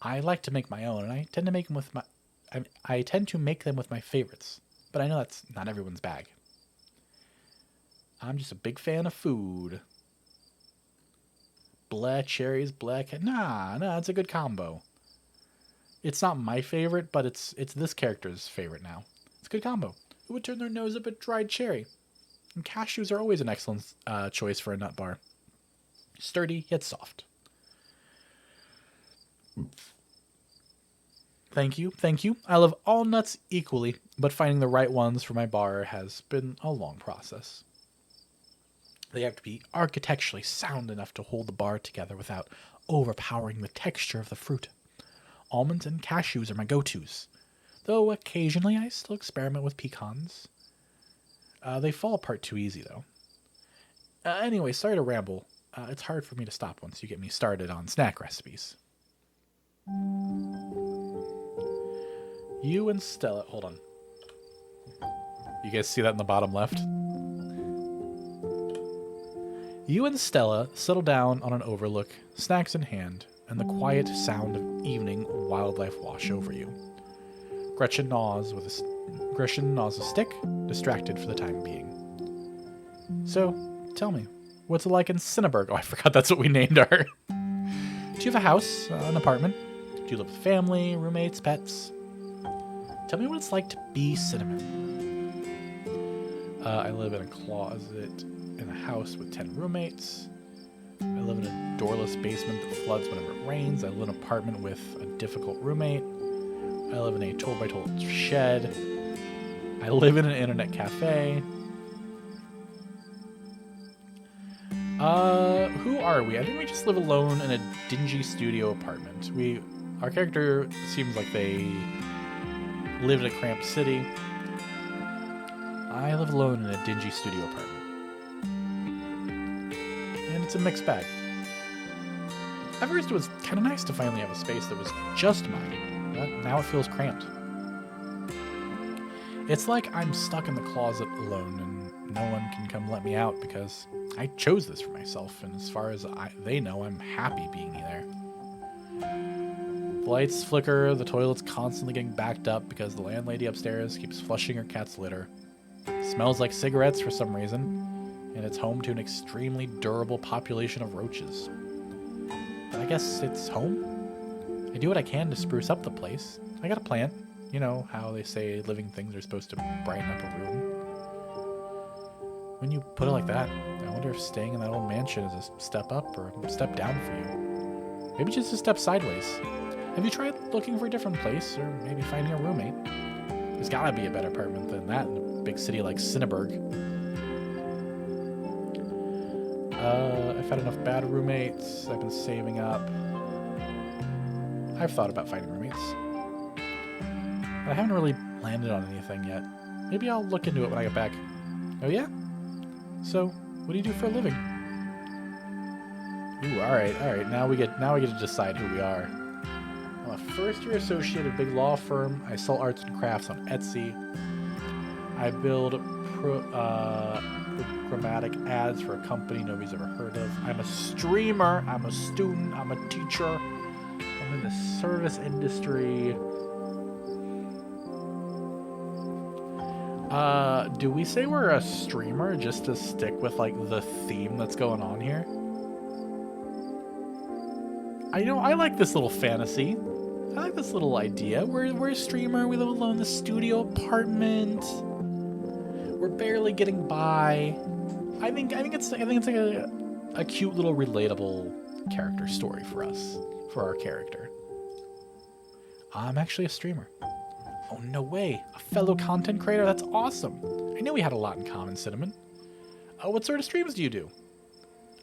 I like to make my own, and I tend to make them with my favorites. But I know that's not everyone's bag. I'm just a big fan of food. Black cherries, nah, it's a good combo. It's not my favorite, but it's this character's favorite now. It's a good combo. Who would turn their nose up at dried cherry? And cashews are always an excellent choice for a nut bar. Sturdy, yet soft. Thank you. I love all nuts equally, but finding the right ones for my bar has been a long process. They have to be architecturally sound enough to hold the bar together without overpowering the texture of the fruit. Almonds and cashews are my go-tos, though occasionally I still experiment with pecans. They fall apart too easy, though. Anyway, sorry to ramble. It's hard for me to stop once you get me started on snack recipes. You and Stella... Hold on. You guys see that in the bottom left? You and Stella settle down on an overlook, snacks in hand, and the quiet sound of evening wildlife wash over you. Gretchen gnaws a stick, distracted for the time being. So, tell me, what's it like in Cinnaburg? Oh, I forgot that's what we named her. Do you have a house, an apartment? Do you live with family, roommates, pets? Tell me what it's like to be Cinnamon. I live in a closet in a house with 10 roommates. I live in a doorless basement that floods whenever it rains. I live in an apartment with a difficult roommate. I live in a toll-by-toll shed. I live in an internet cafe. Who are we? I think we just live alone in a dingy studio apartment. Our character seems like they live in a cramped city. I live alone in a dingy studio apartment. And it's a mixed bag. At first it was kind of nice to finally have a space that was just mine, but now it feels cramped. It's like I'm stuck in the closet alone and no one can come let me out because I chose this for myself, and as far as they know, I'm happy being there. The lights flicker, the toilet's constantly getting backed up because the landlady upstairs keeps flushing her cat's litter. It smells like cigarettes for some reason, and it's home to an extremely durable population of roaches. But I guess it's home. I do what I can to spruce up the place. I got a plant. You know how they say living things are supposed to brighten up a room. When you put it like that, I wonder if staying in that old mansion is a step up or a step down for you. Maybe just a step sideways. Have you tried looking for a different place, or maybe finding a roommate? There's gotta be a better apartment than that in a big city like Cinnaburg. I've had enough bad roommates. I've been saving up. I've thought about finding roommates. But I haven't really landed on anything yet. Maybe I'll look into it when I get back. Oh yeah? So, what do you do for a living? Ooh, alright. Now we get to decide who we are. I'm a first-year associate at a big law firm. I sell arts and crafts on Etsy. I build monochromatic ads for a company nobody's ever heard of. I'm a streamer. I'm a student. I'm a teacher. I'm in the service industry. Do we say we're a streamer just to stick with, like, the theme that's going on here? I like this little fantasy. I like this little idea. We're a streamer. We live alone in the studio apartment. We're barely getting by. I think it's like a cute little relatable character story for us, for our character. I'm actually a streamer. Oh, no way. A fellow content creator? That's awesome. I knew we had a lot in common, Cinnamon. What sort of streams do you do?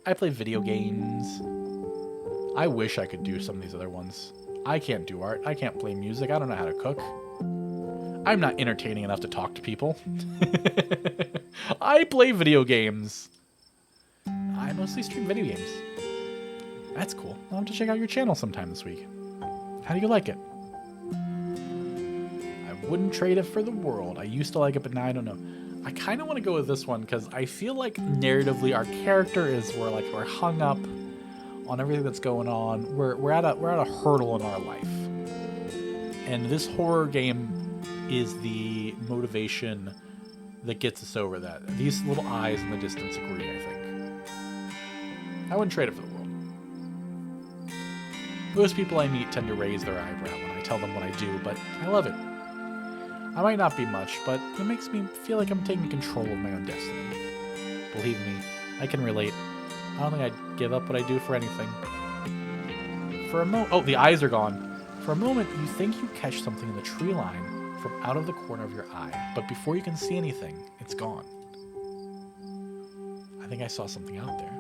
I play video games. I wish I could do some of these other ones. I can't do art. I can't play music. I don't know how to cook. I'm not entertaining enough to talk to people. I play video games. I mostly stream video games. That's cool. I'll have to check out your channel sometime this week. How do you like it? I wouldn't trade it for the world. I used to like it, but now I don't know. I kind of want to go with this one because I feel like narratively our character is we're hung up on everything that's going on. We're at a hurdle in our life, and this horror game is the motivation that gets us over that. These little eyes in the distance agree, I think. I wouldn't trade it for the world. Most people I meet tend to raise their eyebrow when I tell them what I do, but I love it. I might not be much, but it makes me feel like I'm taking control of my own destiny. Believe me, I can relate. I don't think I'd give up what I do for anything. For a moment... Oh, the eyes are gone. For a moment, you think you catch something in the tree line from out of the corner of your eye, but before you can see anything, it's gone. I think I saw something out there.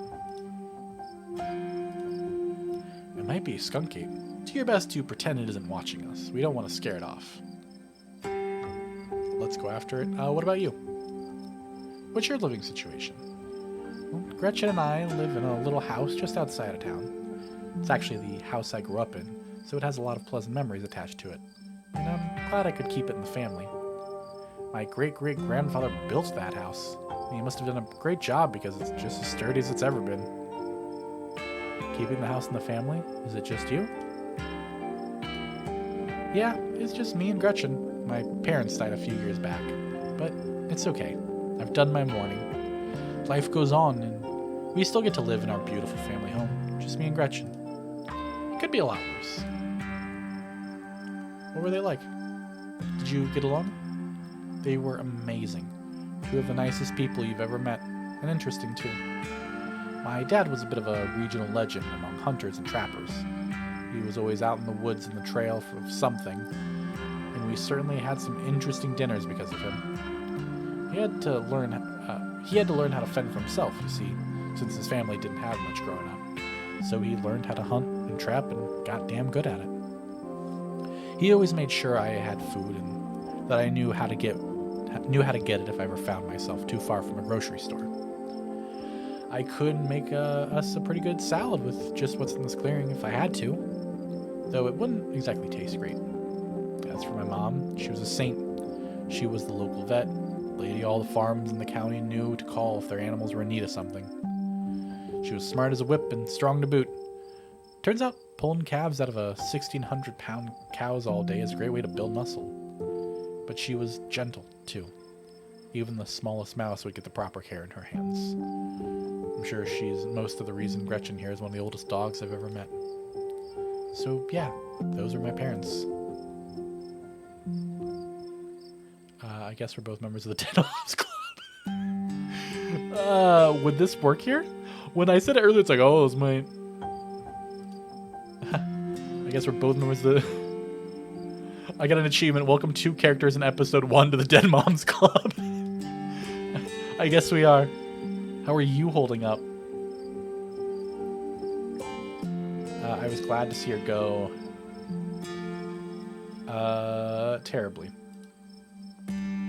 It might be a skunk ape. Do your best to pretend it isn't watching us. We don't want to scare it off. Let's go after it. What about you? What's your living situation? Well, Gretchen and I live in a little house just outside of town. It's actually the house I grew up in, so it has a lot of pleasant memories attached to it. And I'm glad I could keep it in the family. My great-great-grandfather built that house. He must have done a great job because it's just as sturdy as it's ever been. Keeping the house in the family? Is it just you? Yeah, it's just me and Gretchen. My parents died a few years back, but it's okay. I've done my mourning. Life goes on, and we still get to live in our beautiful family home. Just me and Gretchen. It could be a lot worse. What were they like? Did you get along? They were amazing. Two of the nicest people you've ever met, and interesting too. My dad was a bit of a regional legend among hunters and trappers. He was always out in the woods and the trail for something, and we certainly had some interesting dinners because of him. He had to learn how to fend for himself, you see, since his family didn't have much growing up. So he learned how to hunt and trap and got damn good at it. He always made sure I had food and that I knew how to get it if I ever found myself too far from a grocery store. I could make us a pretty good salad with just what's in this clearing if I had to, though it wouldn't exactly taste great. As for my mom, she was a saint. She was the local vet, lady all the farms in the county knew to call if their animals were in need of something. She was smart as a whip and strong to boot. Turns out pulling calves out of a 1,600-pound cows all day is a great way to build muscle. But she was gentle, too. Even the smallest mouse would get the proper care in her hands. I'm sure she's most of the reason Gretchen here is one of the oldest dogs I've ever met. So, yeah, those are my parents. I guess we're both members of the Dead Ops Club. Would this work here? When I said it earlier, it's like, oh, it's my... I guess we're both members of the... I got an achievement. Welcome 2 characters in episode 1 to the Dead Moms Club. I guess we are. How are you holding up? I was glad to see her go. Terribly.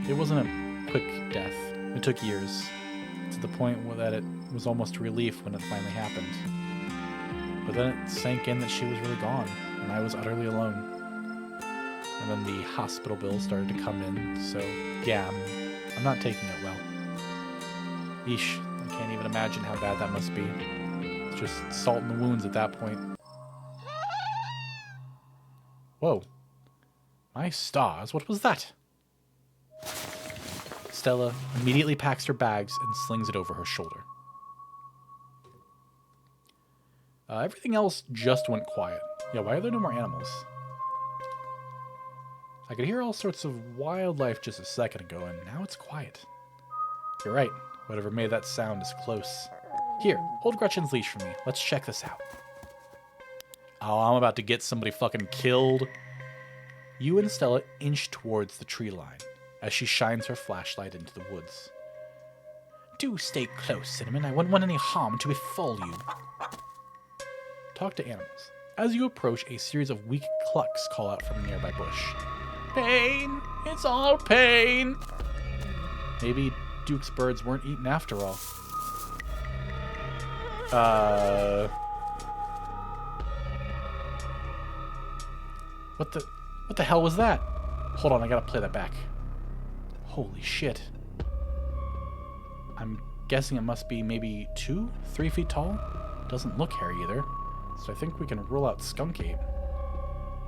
It wasn't a quick death. It took years. To the point that it was almost a relief when it finally happened. But then it sank in that she was really gone, and I was utterly alone. And then the hospital bills started to come in, so yeah, I'm not taking it well. Yeesh, Can't even imagine how bad that must be. It's just salt in the wounds at that point. Whoa. My stars, what was that? Stella immediately packs her bags and slings it over her shoulder. Everything else just went quiet. Yeah, why are there no more animals? I could hear all sorts of wildlife just a second ago, and now it's quiet. You're right. Whatever made that sound is close. Here, hold Gretchen's leash for me. Let's check this out. Oh, I'm about to get somebody fucking killed. You and Stella inch towards the tree line as she shines her flashlight into the woods. Do stay close, Cinnamon. I wouldn't want any harm to befall you. Talk to animals. As you approach, a series of weak clucks call out from a nearby bush. Pain! It's all pain! Maybe Duke's birds weren't eaten after all. What the hell was that? Hold on, I gotta play that back. Holy shit. I'm guessing it must be maybe 2-3 feet tall. Doesn't look hairy either. So I think we can rule out Skunk Ape.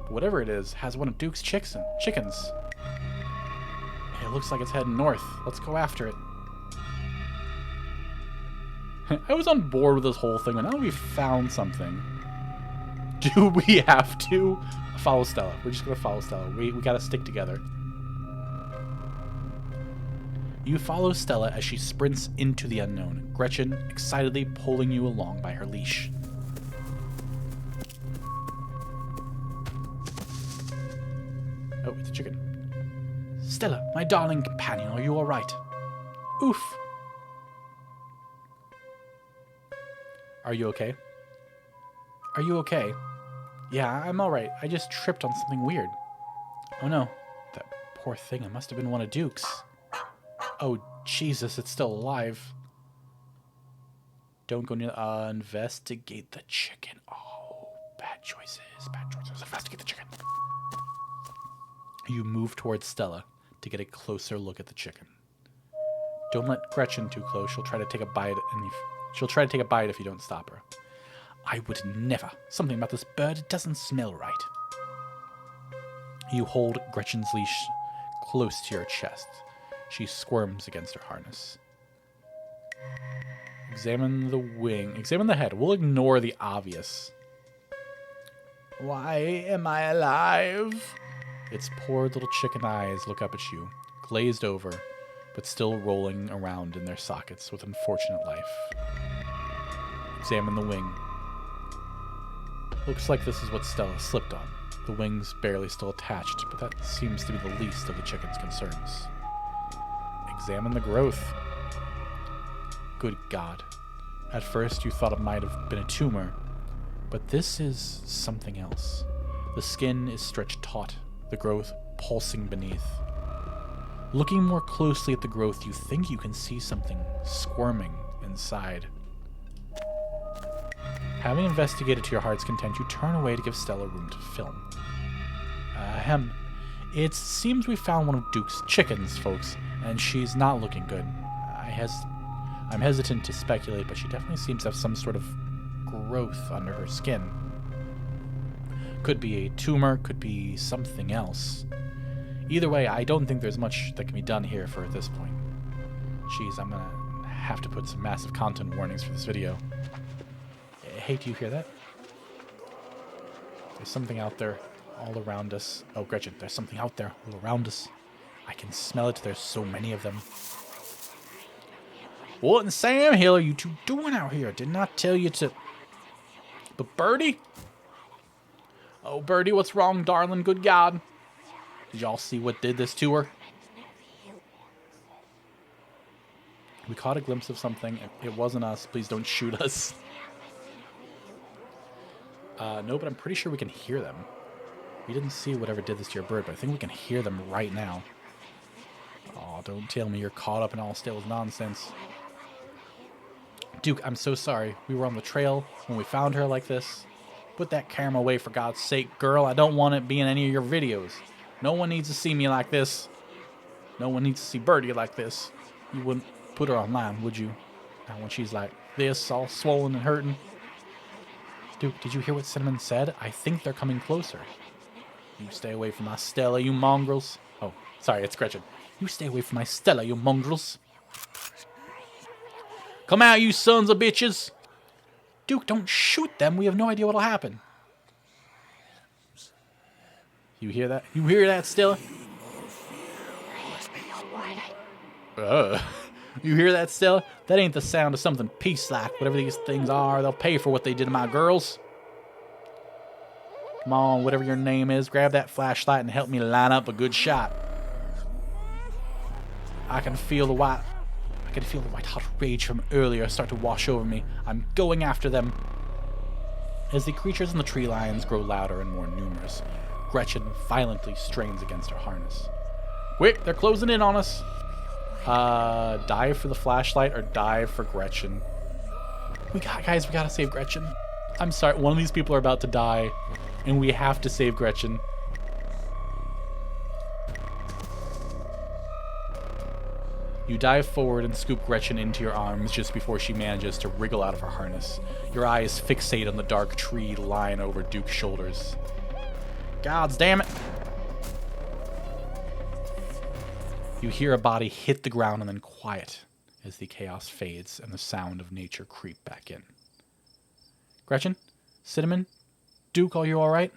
But whatever it is, has one of Duke's chickens. It looks like it's heading north. Let's go after it. I was on board with this whole thing, but now that we've found something, do we have to follow Stella? We're just going to follow Stella. We got to stick together. You follow Stella as she sprints into the unknown, Gretchen excitedly pulling you along by her leash. Oh, it's a chicken. Stella, my darling companion, are you all right? Oof. Are you okay? Are you okay? Yeah, I'm all right. I just tripped on something weird. Oh no, that poor thing. It must have been one of Duke's. Oh, Jesus, it's still alive. Don't go near... investigate the chicken. Oh, bad choices. Bad choices. Investigate the chicken. You move towards Stella to get a closer look at the chicken. Don't let Gretchen too close. She'll try to take a bite, and she'll try to take a bite if you don't stop her. I would never. Something about this bird doesn't smell right. You hold Gretchen's leash close to your chest. She squirms against her harness. Examine the wing. Examine the head. We'll ignore the obvious. Why am I alive? Its poor little chicken eyes look up at you, glazed over, but still rolling around in their sockets with unfortunate life. Examine the wing. Looks like this is what Stella slipped on. The wing's barely still attached, but that seems to be the least of the chicken's concerns. Examine the growth. Good God. At first you thought it might have been a tumor, but this is something else. The skin is stretched taut, the growth pulsing beneath. Looking more closely at the growth, you think you can see something squirming inside. Having investigated to your heart's content, you turn away to give Stella room to film. It seems we found one of Duke's chickens, folks, and she's not looking good. I'm hesitant to speculate, but she definitely seems to have some sort of growth under her skin. Could be a tumor, could be something else. Either way, I don't think there's much that can be done here for at this point. Jeez, I'm gonna have to put some massive content warnings for this video. Hey, do you hear that? There's something out there all around us. Oh, Gretchen, there's something out there all around us. I can smell it. There's so many of them. What in Sam Hill are you two doing out here? Did not tell you to... But Birdie? Oh, Birdie, what's wrong, darling? Good God. Did y'all see what did this to her? We caught a glimpse of something. It wasn't us. Please don't shoot us. No, but I'm pretty sure we can hear them. We didn't see whatever did this to your bird, but I think we can hear them right now. Oh, don't tell me you're caught up in all Stella's nonsense. Duke, I'm so sorry. We were on the trail when we found her like this. Put that camera away, for God's sake, girl. I don't want it being any of your videos. No one needs to see me like this. No one needs to see Birdie like this. You wouldn't put her online, would you? Not when she's like this, all swollen and hurting. Duke, did you hear what Cinnamon said? I think they're coming closer. You stay away from my Stella, you mongrels. Oh, sorry, it's Gretchen. You stay away from my Stella, you mongrels. Come out, you sons of bitches. Duke, don't shoot them. We have no idea what'll happen. You hear that? You hear that, Stella? You hear that, Stella? That ain't the sound of something peace-like. Whatever these things are, they'll pay for what they did to my girls. Come on, whatever your name is, grab that flashlight and help me line up a good shot. I can feel the white hot rage from earlier start to wash over me. I'm going after them. As the creatures in the tree lines grow louder and more numerous, Gretchen violently strains against her harness. Quick, they're closing in on us. Dive for the flashlight or dive for Gretchen? Guys, we gotta save Gretchen. I'm sorry, one of these people are about to die, and we have to save Gretchen. You dive forward and scoop Gretchen into your arms just before she manages to wriggle out of her harness. Your eyes fixate on the dark tree lying over Duke's shoulders. Gods damn it! You hear a body hit the ground and then quiet as the chaos fades and the sound of nature creep back in. Gretchen? Cinnamon? Duke, are you alright?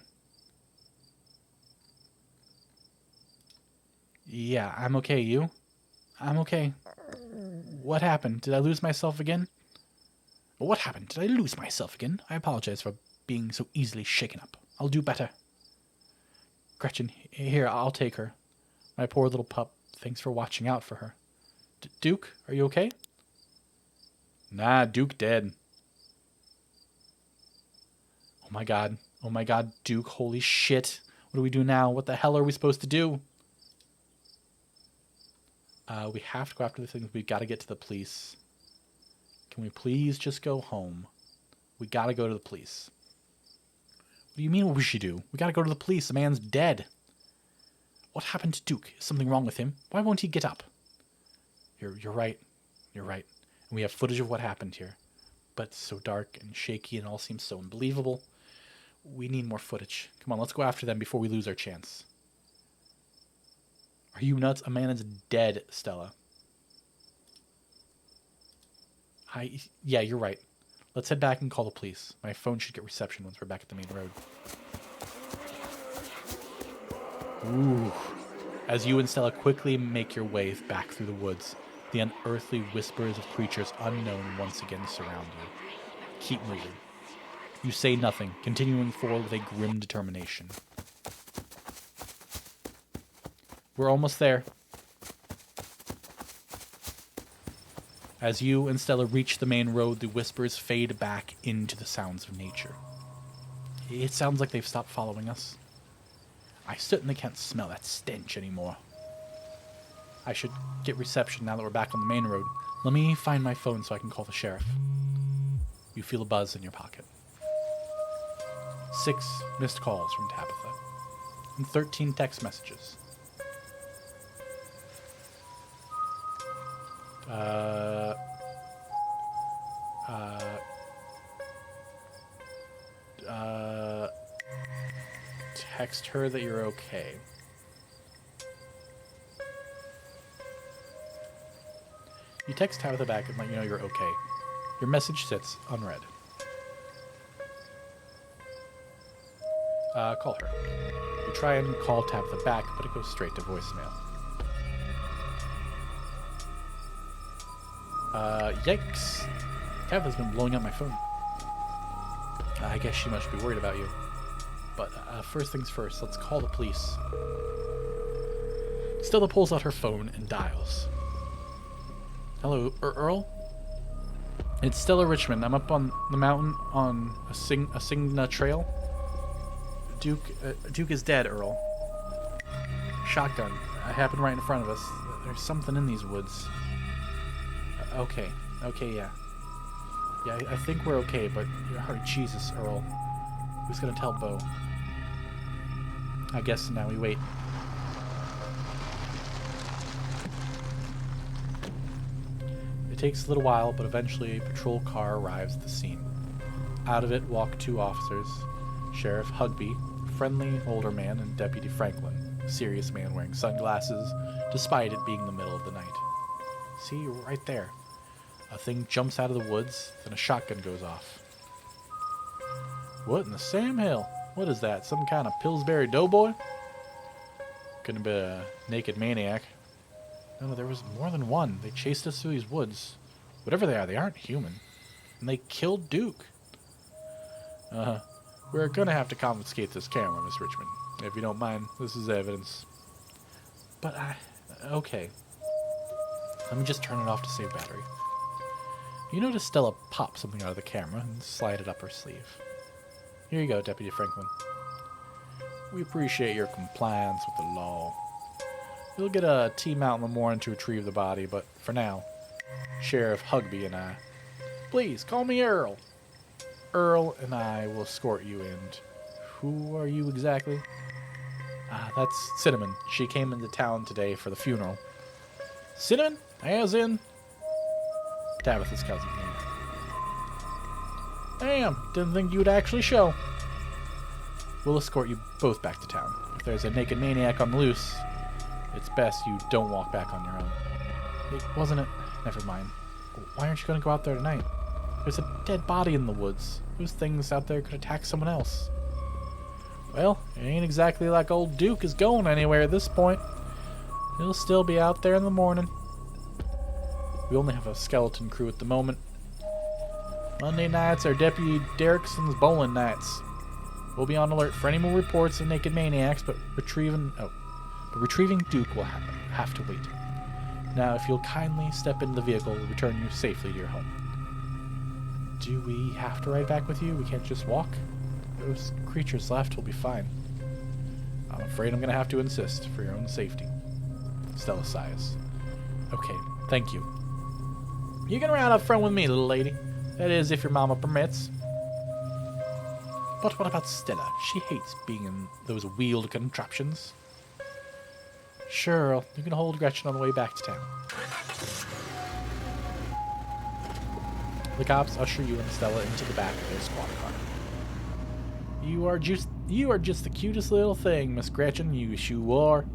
Yeah, I'm okay. You? I'm okay. What happened? Did I lose myself again? What happened? Did I lose myself again? I apologize for being so easily shaken up. I'll do better. Gretchen, here, I'll take her. My poor little pup. Thanks for watching out for her. Duke, are you okay? Nah, Duke dead. Oh my god. Oh my god, Duke, holy shit. What do we do now? What the hell are we supposed to do? We have to go after the things. We've got to get to the police. Can we please just go home? We got to go to the police. What do you mean what we should do? We got to go to the police. The man's dead. What happened to Duke? Is something wrong with him? Why won't he get up? You're right. You're right. And we have footage of what happened here. But it's so dark and shaky and all seems so unbelievable. We need more footage. Come on, let's go after them before we lose our chance. Are you nuts? A man is dead, Stella. Yeah, you're right. Let's head back and call the police. My phone should get reception once we're back at the main road. Ooh. As you and Stella quickly make your way back through the woods, the unearthly whispers of creatures unknown once again surround you. Keep moving. You say nothing, continuing forward with a grim determination. We're almost there. As you and Stella reach the main road, the whispers fade back into the sounds of nature. It sounds like they've stopped following us. I certainly can't smell that stench anymore. I should get reception now that we're back on the main road. Let me find my phone so I can call the sheriff. You feel a buzz in your pocket. 6 missed calls from Tabitha. And 13 text messages. Text her that you're okay. You text Tabitha back and let you know you're okay. Your message sits unread. Call her. You try and call Tabitha back, but it goes straight to voicemail. Yikes. Tabitha's been blowing up my phone. I guess she must be worried about you. But first things first, let's call the police. Stella pulls out her phone and dials. Hello, Earl? It's Stella Richmond. I'm up on the mountain on a Signa trail. Duke is dead, Earl. Shotgun. It happened right in front of us. There's something in these woods. Okay, yeah. Yeah, I think we're okay, but Jesus, Earl. Who's gonna tell Bo? I guess now we wait. takes a little while, but eventually a patrol car arrives at the scene. Out of it walk 2 officers, Sheriff Hugby, a friendly older man, and Deputy Franklin, a serious man wearing sunglasses, despite it being the middle of the night. See, right there. A thing jumps out of the woods, then a shotgun goes off. What in the Sam Hill? What is that, some kind of Pillsbury Doughboy? Couldn't be a naked maniac. No, there was more than one. They chased us through these woods. Whatever they aren't human. And they killed Duke. We're gonna have to confiscate this camera, Miss Richmond. If you don't mind, this is evidence. But okay. Let me just turn it off to save battery. You notice Stella pop something out of the camera and slide it up her sleeve. Here you go, Deputy Franklin. We appreciate your compliance with the law. We'll get a team out in the morning to retrieve the body, but for now, Sheriff Hugby and I... Please, call me Earl. Earl and I will escort you, and who are you exactly? That's Cinnamon. She came into town today for the funeral. Cinnamon? As in? Tabitha's cousin. Damn, didn't think you'd actually show. We'll escort you both back to town. If there's a naked maniac on the loose, it's best you don't walk back on your own. Wasn't it? Never mind. Why aren't you going to go out there tonight? There's a dead body in the woods. Those things out there could attack someone else. Well, it ain't exactly like old Duke is going anywhere at this point. He'll still be out there in the morning. We only have a skeleton crew at the moment. Monday nights are Deputy Derrickson's bowling nights. We'll be on alert for any more reports of naked maniacs, but retrieving Duke will have to wait. Now, if you'll kindly step into the vehicle, we'll return you safely to your home. Do we have to ride back with you? We can't just walk? Those creatures left will be fine. I'm afraid I'm going to have to insist for your own safety. Stella sighs. Okay, thank you. You can ride up front with me, little lady. That is, if your mama permits. But what about Stella? She hates being in those wheeled contraptions. Sure, you can hold Gretchen on the way back to town. The cops usher you and Stella into the back of their squad car. You are just the cutest little thing, Miss Gretchen. You are.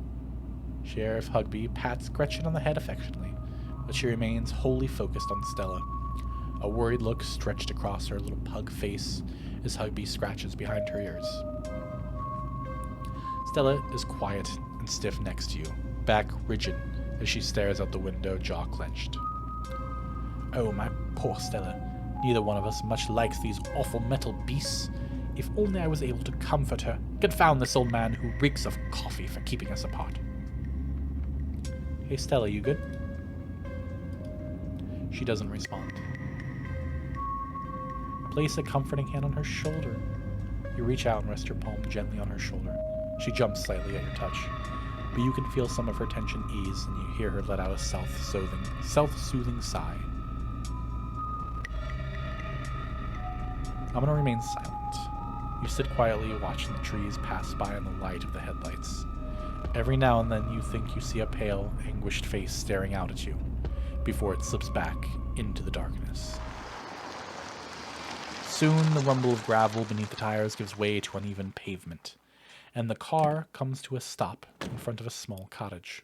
Sheriff Hugby pats Gretchen on the head affectionately, but she remains wholly focused on Stella. A worried look stretched across her little pug face as Hugby scratches behind her ears. Stella is quiet and stiff next to you, back rigid as she stares out the window, jaw clenched. Oh, my poor Stella. Neither one of us much likes these awful metal beasts. If only I was able to comfort her. Confound this old man who reeks of coffee for keeping us apart. Hey, Stella, you good? She doesn't respond. Place a comforting hand on her shoulder. You reach out and rest your palm gently on her shoulder. She jumps slightly at your touch, but you can feel some of her tension ease, and you hear her let out a self-soothing sigh. I'm going to remain silent. You sit quietly watching the trees pass by in the light of the headlights. Every now and then you think you see a pale, anguished face staring out at you, before it slips back into the darkness. Soon the rumble of gravel beneath the tires gives way to uneven pavement, and the car comes to a stop in front of a small cottage.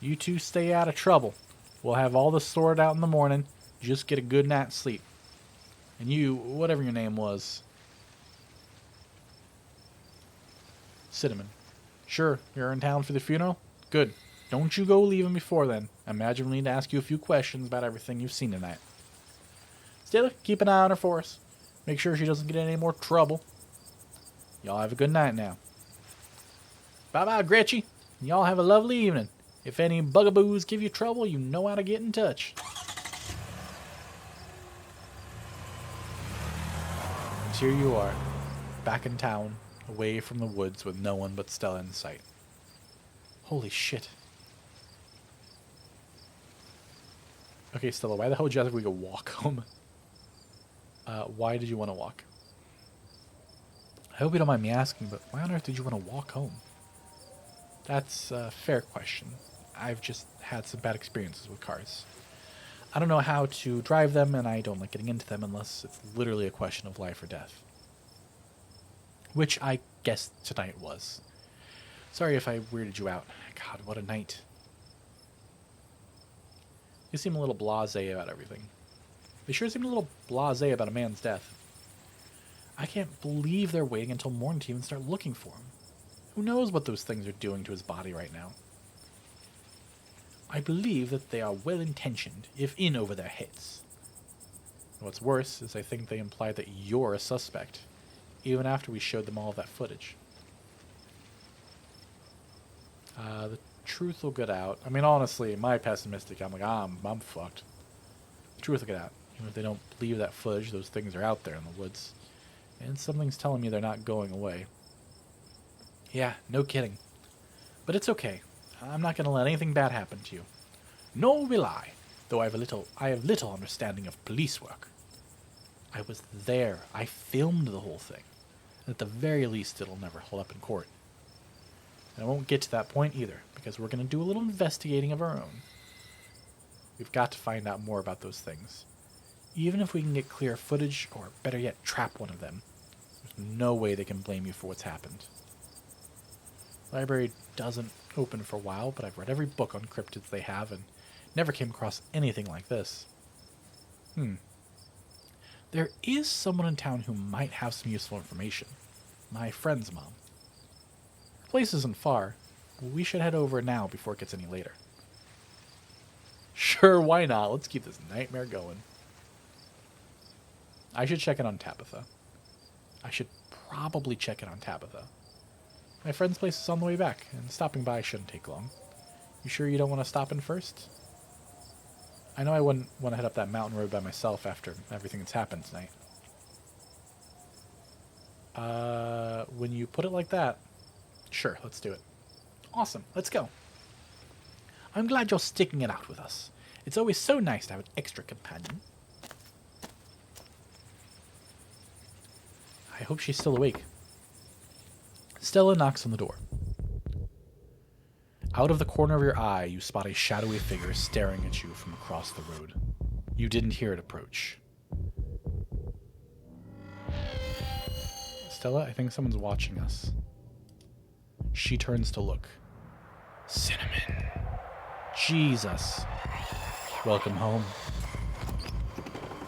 You two stay out of trouble. We'll have all this sorted out in the morning. Just get a good night's sleep. And you, whatever your name was. Cinnamon. Sure, you're in town for the funeral? Good. Don't you go leaving before then. I imagine we'll need to ask you a few questions about everything you've seen tonight. Stella, keep an eye on her for us. Make sure she doesn't get in any more trouble. Y'all have a good night now. Bye-bye, Gretchen. Y'all have a lovely evening. If any bugaboos give you trouble, you know how to get in touch. And here you are, back in town, away from the woods with no one but Stella in sight. Holy shit. Okay, Stella, why the hell would you have to go walk home? Why did you want to walk? I hope you don't mind me asking, but why on earth did you want to walk home? That's a fair question. I've just had some bad experiences with cars. I don't know how to drive them, and I don't like getting into them unless it's literally a question of life or death. Which I guess tonight was. Sorry if I weirded you out. God, what a night. You seem a little blasé about everything. They sure seem a little blasé about a man's death. I can't believe they're waiting until morning to even start looking for him. Who knows what those things are doing to his body right now? I believe that they are well-intentioned, if in over their heads. What's worse is I think they implied that you're a suspect, even after we showed them all of that footage. The truth will get out. I mean, honestly, my pessimistic, I'm like, I'm fucked. The truth will get out. Even if they don't believe that footage, those things are out there in the woods. And something's telling me they're not going away. Yeah, no kidding. But it's okay. I'm not going to let anything bad happen to you. Nor will I, though I have little understanding of police work. I was there. I filmed the whole thing. At the very least, it'll never hold up in court. And I won't get to that point either, because we're going to do a little investigating of our own. We've got to find out more about those things. Even if we can get clear footage, or better yet, trap one of them, there's no way they can blame you for what's happened. The library doesn't open for a while, but I've read every book on cryptids they have, and never came across anything like this. There is someone in town who might have some useful information. My friend's mom. Her place isn't far. We should head over now before it gets any later. Sure, why not? Let's keep this nightmare going. I should check in on Tabitha. I should probably check in on Tabitha. My friend's place is on the way back, and stopping by shouldn't take long. You sure you don't want to stop in first? I know I wouldn't want to head up that mountain road by myself after everything that's happened tonight. When you put it like that, sure, let's do it. Awesome, let's go. I'm glad you're sticking it out with us. It's always so nice to have an extra companion. I hope she's still awake. Stella knocks on the door. Out of the corner of your eye, you spot a shadowy figure staring at you from across the road. You didn't hear it approach. Stella, I think someone's watching us. She turns to look. Cinnamon. Jesus. Welcome home.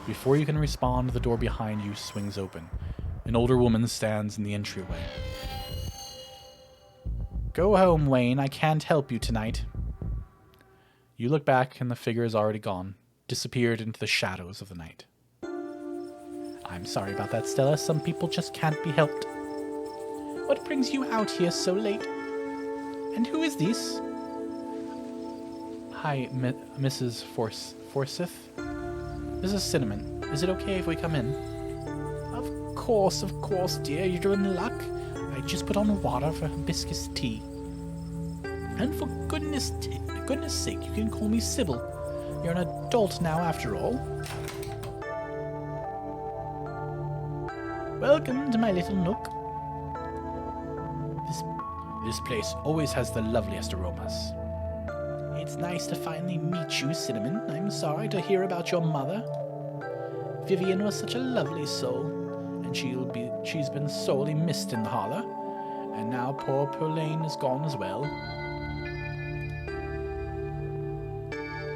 Before you can respond, the door behind you swings open. An older woman stands in the entryway. Go home, Wayne. I can't help you tonight. You look back, and the figure is already gone, disappeared into the shadows of the night. I'm sorry about that, Stella. Some people just can't be helped. What brings you out here so late? And who is this? Hi, Mrs. Forsyth. This is Cinnamon. Is it okay if we come in? Of course, dear. You're in luck. I just put on water for hibiscus tea. And for goodness sake, you can call me Sybil. You're an adult now, after all. Welcome to my little nook. This place always has the loveliest aromas. It's nice to finally meet you, Cinnamon. I'm sorry to hear about your mother. Vivian was such a lovely soul, and she's been sorely missed in the holler. And now poor Perlane is gone as well.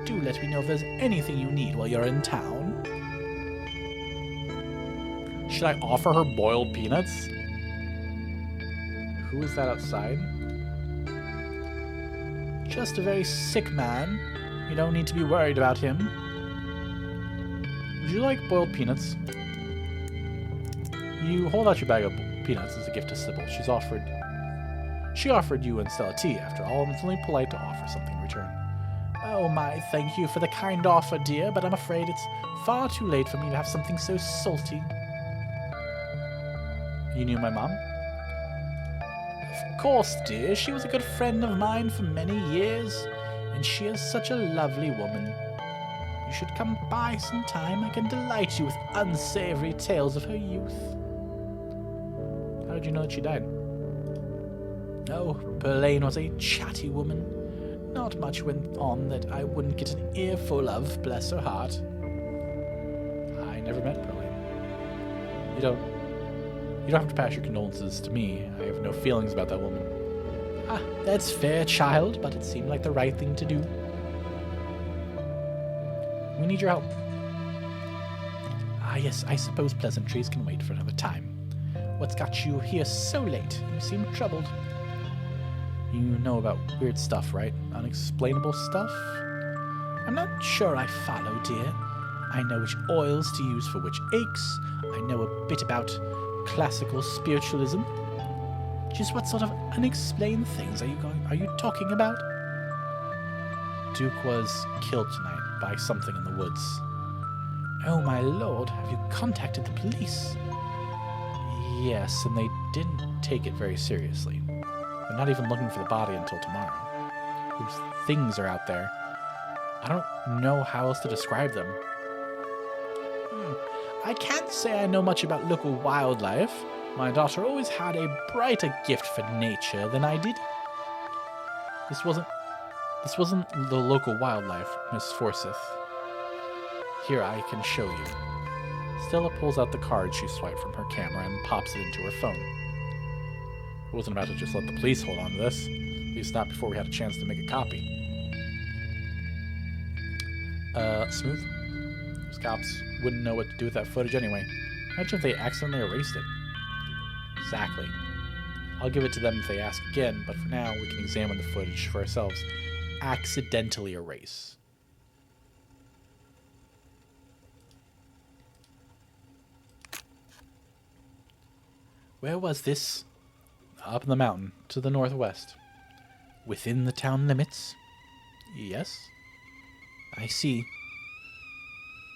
Do let me know if there's anything you need while you're in town. Should I offer her boiled peanuts? Who is that outside? Just a very sick man. You don't need to be worried about him. Would you like boiled peanuts? You hold out your bag of peanuts as a gift to Sybil. She offered you and Stella tea, after all, and it's only polite to offer something in return. Oh my, thank you for the kind offer, dear, but I'm afraid it's far too late for me to have something so salty. You knew my mom? Of course, dear. She was a good friend of mine for many years, and she is such a lovely woman. You should come by sometime. I can delight you with unsavory tales of her youth. How did you know that she died? Oh, Perlane was a chatty woman. Not much went on that I wouldn't get an earful of, bless her heart. I never met Pearline. You don't have to pass your condolences to me. I have no feelings about that woman. Ah, that's fair, child, but it seemed like the right thing to do. We need your help. Ah, yes, I suppose pleasantries can wait for another time. What's got you here so late? You seem troubled. You know about weird stuff, right? Unexplainable stuff? I'm not sure I follow, dear. I know which oils to use for which aches. I know a bit about classical spiritualism. Just what sort of unexplained things are you talking about? Duke was killed tonight by something in the woods. Oh my lord, have you contacted the police? Yes, and they didn't take it very seriously. They're not even looking for the body until tomorrow. Those things are out there. I don't know how else to describe them. I can't say I know much about local wildlife. My daughter always had a brighter gift for nature than I did. This wasn't the local wildlife, Miss Forsyth. Here, I can show you. Stella pulls out the card she swiped from her camera and pops it into her phone. I wasn't about to just let the police hold on to this. At least not before we had a chance to make a copy. Smooth? Those cops wouldn't know what to do with that footage anyway. Imagine if they accidentally erased it. Exactly. I'll give it to them if they ask again, but for now, we can examine the footage for ourselves. Accidentally erase. Where was this? Up in the mountain, to the northwest. Within the town limits? Yes. I see.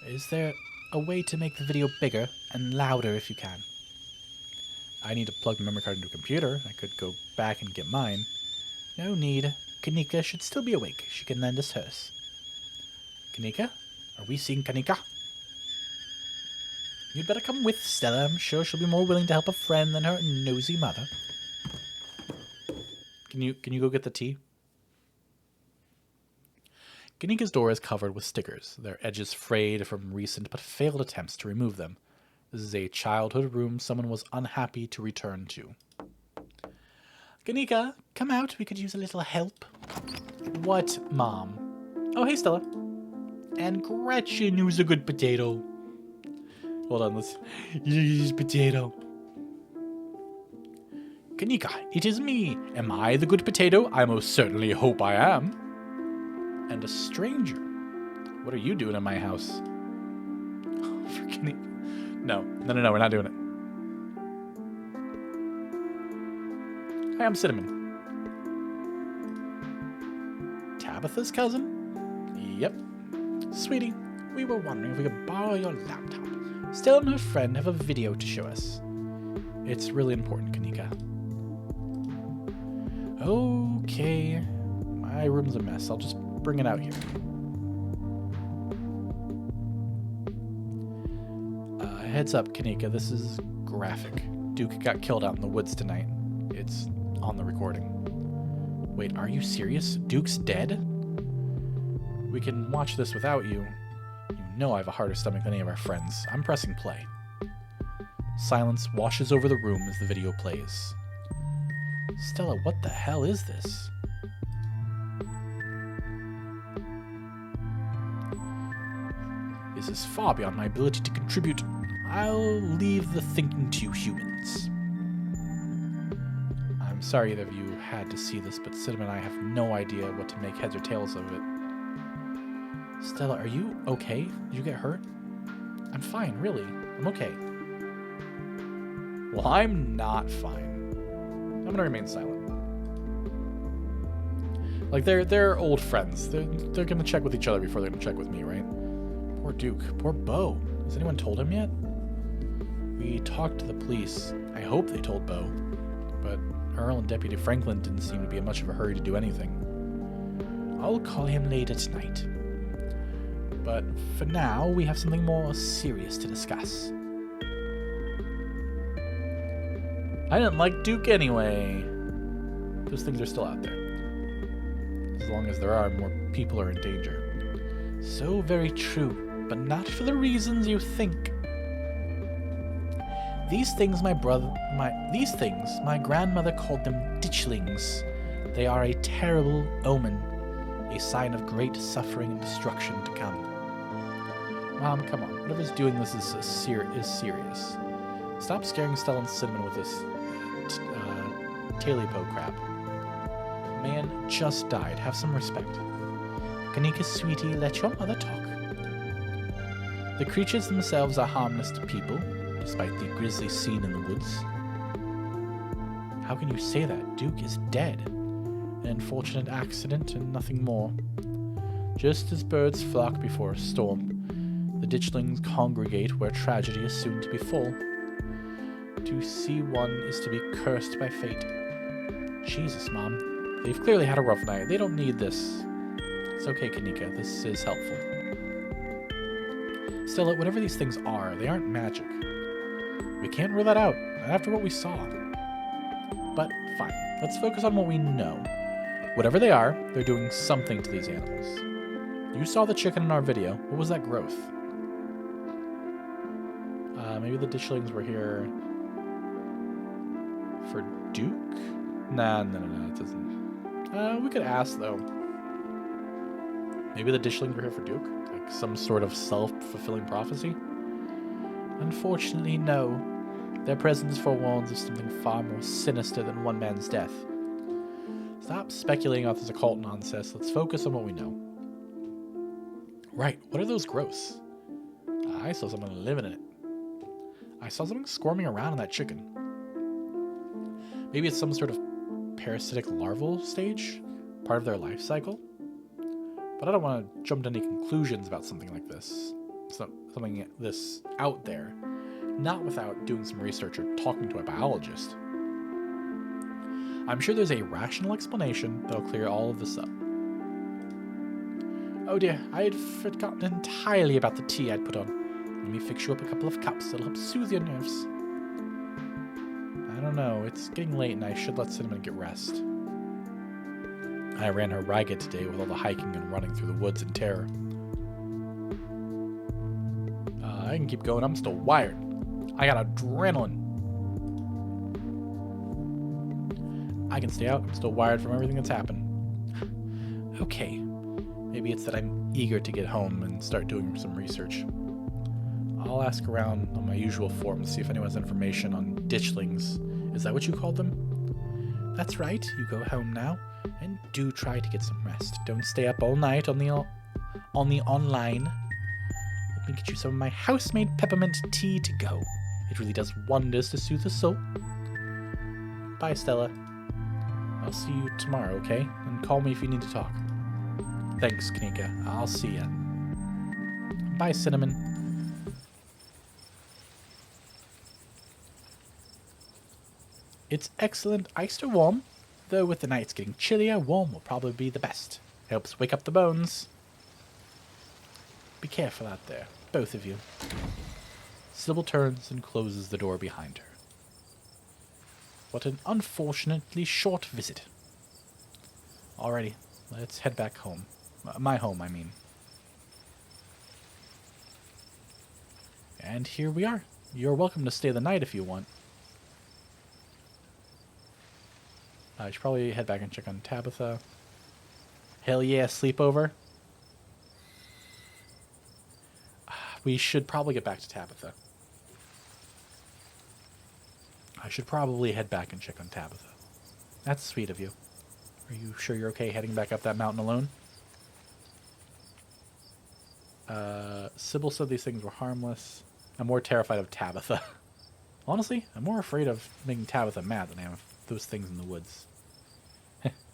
Is there a way to make the video bigger and louder if you can? I need to plug the memory card into a computer. I could go back and get mine. No need. Kanika should still be awake. She can lend us hers. Kanika? Are we seeing Kanika? You'd better come with, Stella. I'm sure she'll be more willing to help a friend than her nosy mother. Can you go get the tea? Kanika's door is covered with stickers, their edges frayed from recent but failed attempts to remove them. This is a childhood room someone was unhappy to return to. Kanika, come out. We could use a little help. What, Mom? Oh, hey, Stella. And Gretchen, who's a good potato. Hold on, let's use potato. Kanika, it is me. Am I the good potato? I most certainly hope I am. And a stranger. What are you doing in my house? Oh, for Kanika. No, we're not doing it. Hi, I'm Cinnamon. Tabitha's cousin? Yep. Sweetie, we were wondering if we could borrow your laptop. Stella and her friend have a video to show us. It's really important, Kanika. Okay. My room's a mess. I'll just bring it out here. Heads up, Kanika. This is graphic. Duke got killed out in the woods tonight. It's on the recording. Wait, are you serious? Duke's dead? We can watch this without you. You know I have a harder stomach than any of our friends. I'm pressing play. Silence washes over the room as the video plays. Stella, what the hell is this? This is far beyond my ability to contribute. I'll leave the thinking to you humans. I'm sorry that you had to see this, but Cinnamon and I have no idea what to make heads or tails of it. Stella, are you okay? Did you get hurt? I'm fine, really. I'm okay. Well, I'm not fine. I'm gonna remain silent. Like, they're old friends. They're gonna check with each other before they're gonna check with me, right? Poor Duke. Poor Bo. Has anyone told him yet? We talked to the police. I hope they told Bo. But Earl and Deputy Franklin didn't seem to be in much of a hurry to do anything. I'll call him later tonight. But for now, we have something more serious to discuss. I didn't like Duke anyway. Those things are still out there. As long as there are, more people are in danger. So very true, but not for the reasons you think. These things my grandmother called them ditchlings. They are a terrible omen, a sign of great suffering and destruction to come. Mom, come on. Whatever's doing this is serious. Stop scaring Stella and Cinnamon with this Talipo crap. Man just died. Have some respect. Kanika, sweetie, let your mother talk. The creatures themselves are harmless to people, despite the grisly scene in the woods. How can you say that? Duke is dead. An unfortunate accident and nothing more. Just as birds flock before a storm, the ditchlings congregate where tragedy is soon to befall. To see one is to be cursed by fate. Jesus, Mom. They've clearly had a rough night. They don't need this. It's okay, Kanika. This is helpful. Stella, whatever these things are, they aren't magic. We can't rule that out, after what we saw. But, fine. Let's focus on what we know. Whatever they are, they're doing something to these animals. You saw the chicken in our video. What was that growth? Maybe the ditchlings were here for Duke? Nah, no, it doesn't. We could ask, though. Maybe the ditchlings were here for Duke? Like some sort of self-fulfilling prophecy? Unfortunately, no. Their presence forewarns of something far more sinister than one man's death. Stop speculating about this occult nonsense. Let's focus on what we know. Right, what are those growths? I saw someone living in it. I saw something squirming around in that chicken. Maybe it's some sort of parasitic larval stage? Part of their life cycle? But I don't want to jump to any conclusions about something like this. Something this out there. Not without doing some research or talking to a biologist. I'm sure there's a rational explanation that'll clear all of this up. Oh dear, I had forgotten entirely about the tea I'd put on. Let me fix you up a couple of cups. It'll help soothe your nerves. I don't know. It's getting late and I should let Cinnamon get rest. I ran her ragged today with all the hiking and running through the woods in terror. I can keep going. I'm still wired. I got adrenaline. I can stay out. I'm still wired from everything that's happened. Okay. Maybe it's that I'm eager to get home and start doing some research. I'll ask around on my usual forums to see if anyone has information on ditchlings. Is that what you called them? That's right. You go home now and do try to get some rest. Don't stay up all night on the online. Let me get you some of my house-made peppermint tea to go. It really does wonders to soothe the soul. Bye, Stella. I'll see you tomorrow, okay? And call me if you need to talk. Thanks, Kanika. I'll see ya. Bye, Cinnamon. It's excellent iced or warm, though with the nights getting chillier, warm will probably be the best. Helps wake up the bones. Be careful out there, both of you. Sybil turns and closes the door behind her. What an unfortunately short visit. Alrighty, let's head back home. My home, I mean. And here we are. You're welcome to stay the night if you want. I should probably head back and check on Tabitha. Hell yeah, sleepover. We should probably get back to Tabitha. I should probably head back and check on Tabitha. That's sweet of you. Are you sure you're okay heading back up that mountain alone? Sybil said these things were harmless. I'm more terrified of Tabitha. Honestly, I'm more afraid of making Tabitha mad than I am of those things in the woods.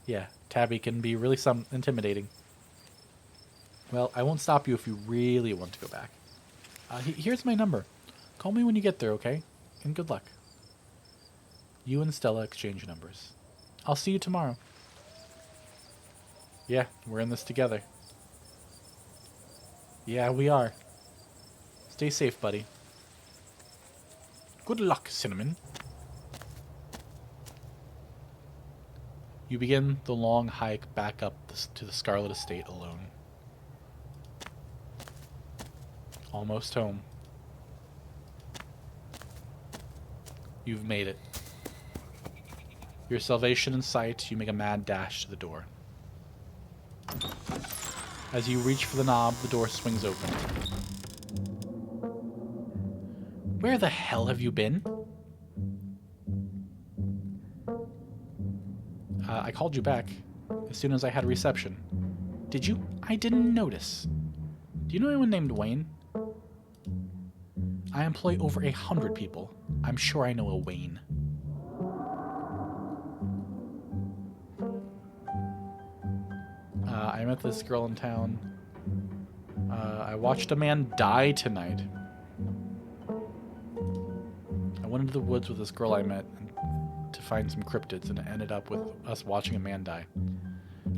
Yeah, Tabby can be really intimidating. Well, I won't stop you if you really want to go back. Here's my number. Call me when you get there, okay? And good luck. You and Stella exchange numbers. I'll see you tomorrow. Yeah, we're in this together. Yeah, we are. Stay safe, buddy. Good luck, Cinnamon. You begin the long hike back up to the Scarlet Estate alone. Almost home. You've made it. Your salvation in sight, you make a mad dash to the door. As you reach for the knob, the door swings open. Where the hell have you been? I called you back as soon as I had reception. Did you? I didn't notice. Do you know anyone named Wayne? I employ over 100 people. I'm sure I know a Wayne. I met this girl in town. I watched a man die tonight. I went into the woods with this girl I met to find some cryptids, and it ended up with us watching a man die.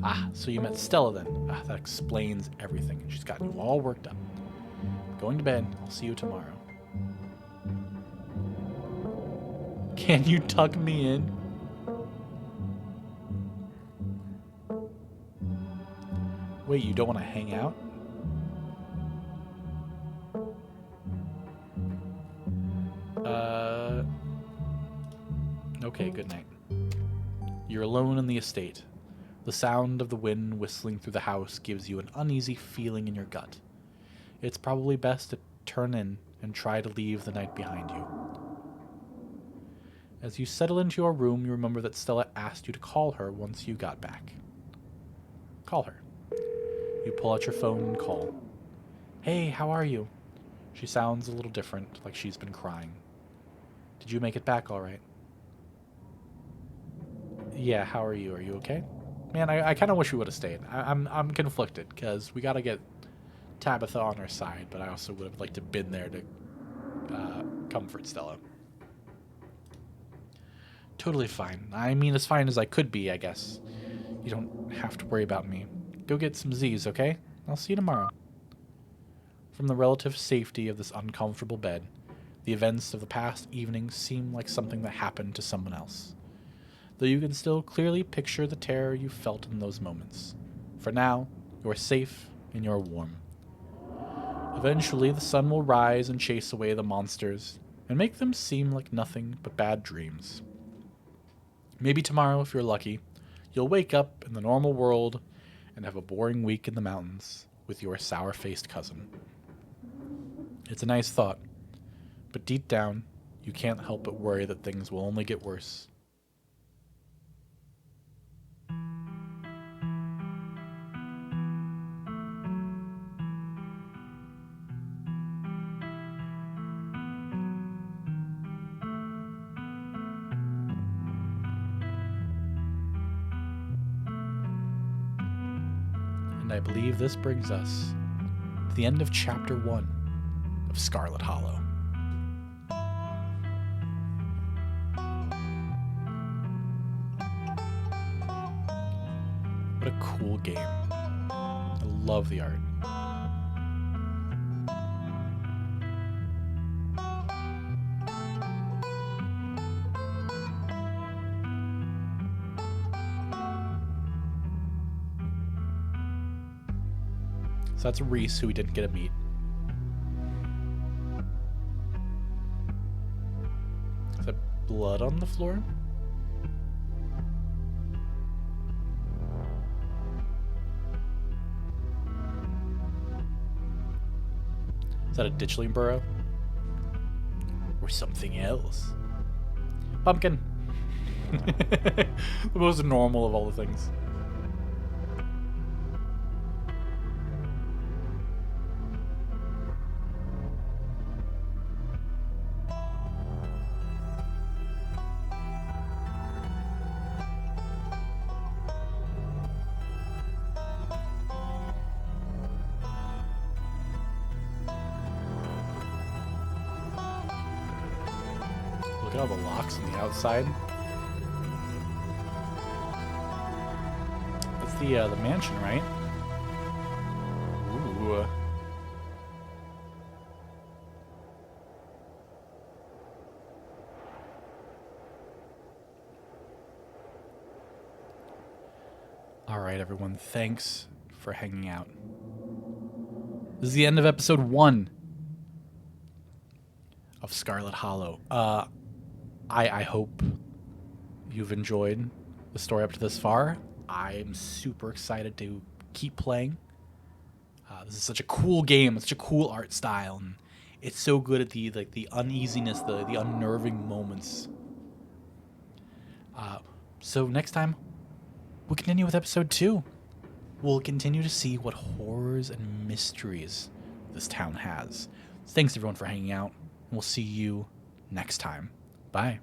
Ah, so you met Stella then. Ah, that explains everything. She's got you all worked up. Going to bed. I'll see you tomorrow. Can you tuck me in? Wait, you don't want to hang out? Okay, good night. You're alone in the estate. The sound of the wind whistling through the house gives you an uneasy feeling in your gut. It's probably best to turn in and try to leave the night behind you. As you settle into your room, you remember that Stella asked you to call her once you got back. Call her. You pull out your phone and call. Hey, how are you? She sounds a little different, like she's been crying. Did you make it back all right? Yeah, how are you? Are you okay? Man, I kind of wish we would have stayed. I'm conflicted, because we got to get Tabitha on our side, but I also would have liked to have been there to comfort Stella. Totally fine. I mean, as fine as I could be, I guess. You don't have to worry about me. Go get some Z's, okay? I'll see you tomorrow. From the relative safety of this uncomfortable bed, the events of the past evening seem like something that happened to someone else, though you can still clearly picture the terror you felt in those moments. For now, you're safe and you're warm. Eventually, the sun will rise and chase away the monsters, and make them seem like nothing but bad dreams. Maybe tomorrow, if you're lucky, you'll wake up in the normal world and have a boring week in the mountains with your sour-faced cousin. It's a nice thought, but deep down, you can't help but worry that things will only get worse. And I believe this brings us to the end of Chapter 1 of Scarlet Hollow. What a cool game. I love the art. So that's Reese, who we didn't get to meet. Is that blood on the floor? Is that a ditchling burrow? Or something else? Pumpkin! The most normal of all the things. Look at all the locks on the outside. That's the mansion, right? Ooh. All right, everyone. Thanks for hanging out. This is the end of episode 1 of Scarlet Hollow. I hope you've enjoyed the story up to this far. I'm super excited to keep playing. This is such a cool game. It's such a cool art style, and it's so good at the uneasiness, the unnerving moments. So next time, we'll continue with episode 2. We'll continue to see what horrors and mysteries this town has. Thanks everyone for hanging out, and we'll see you next time. Bye.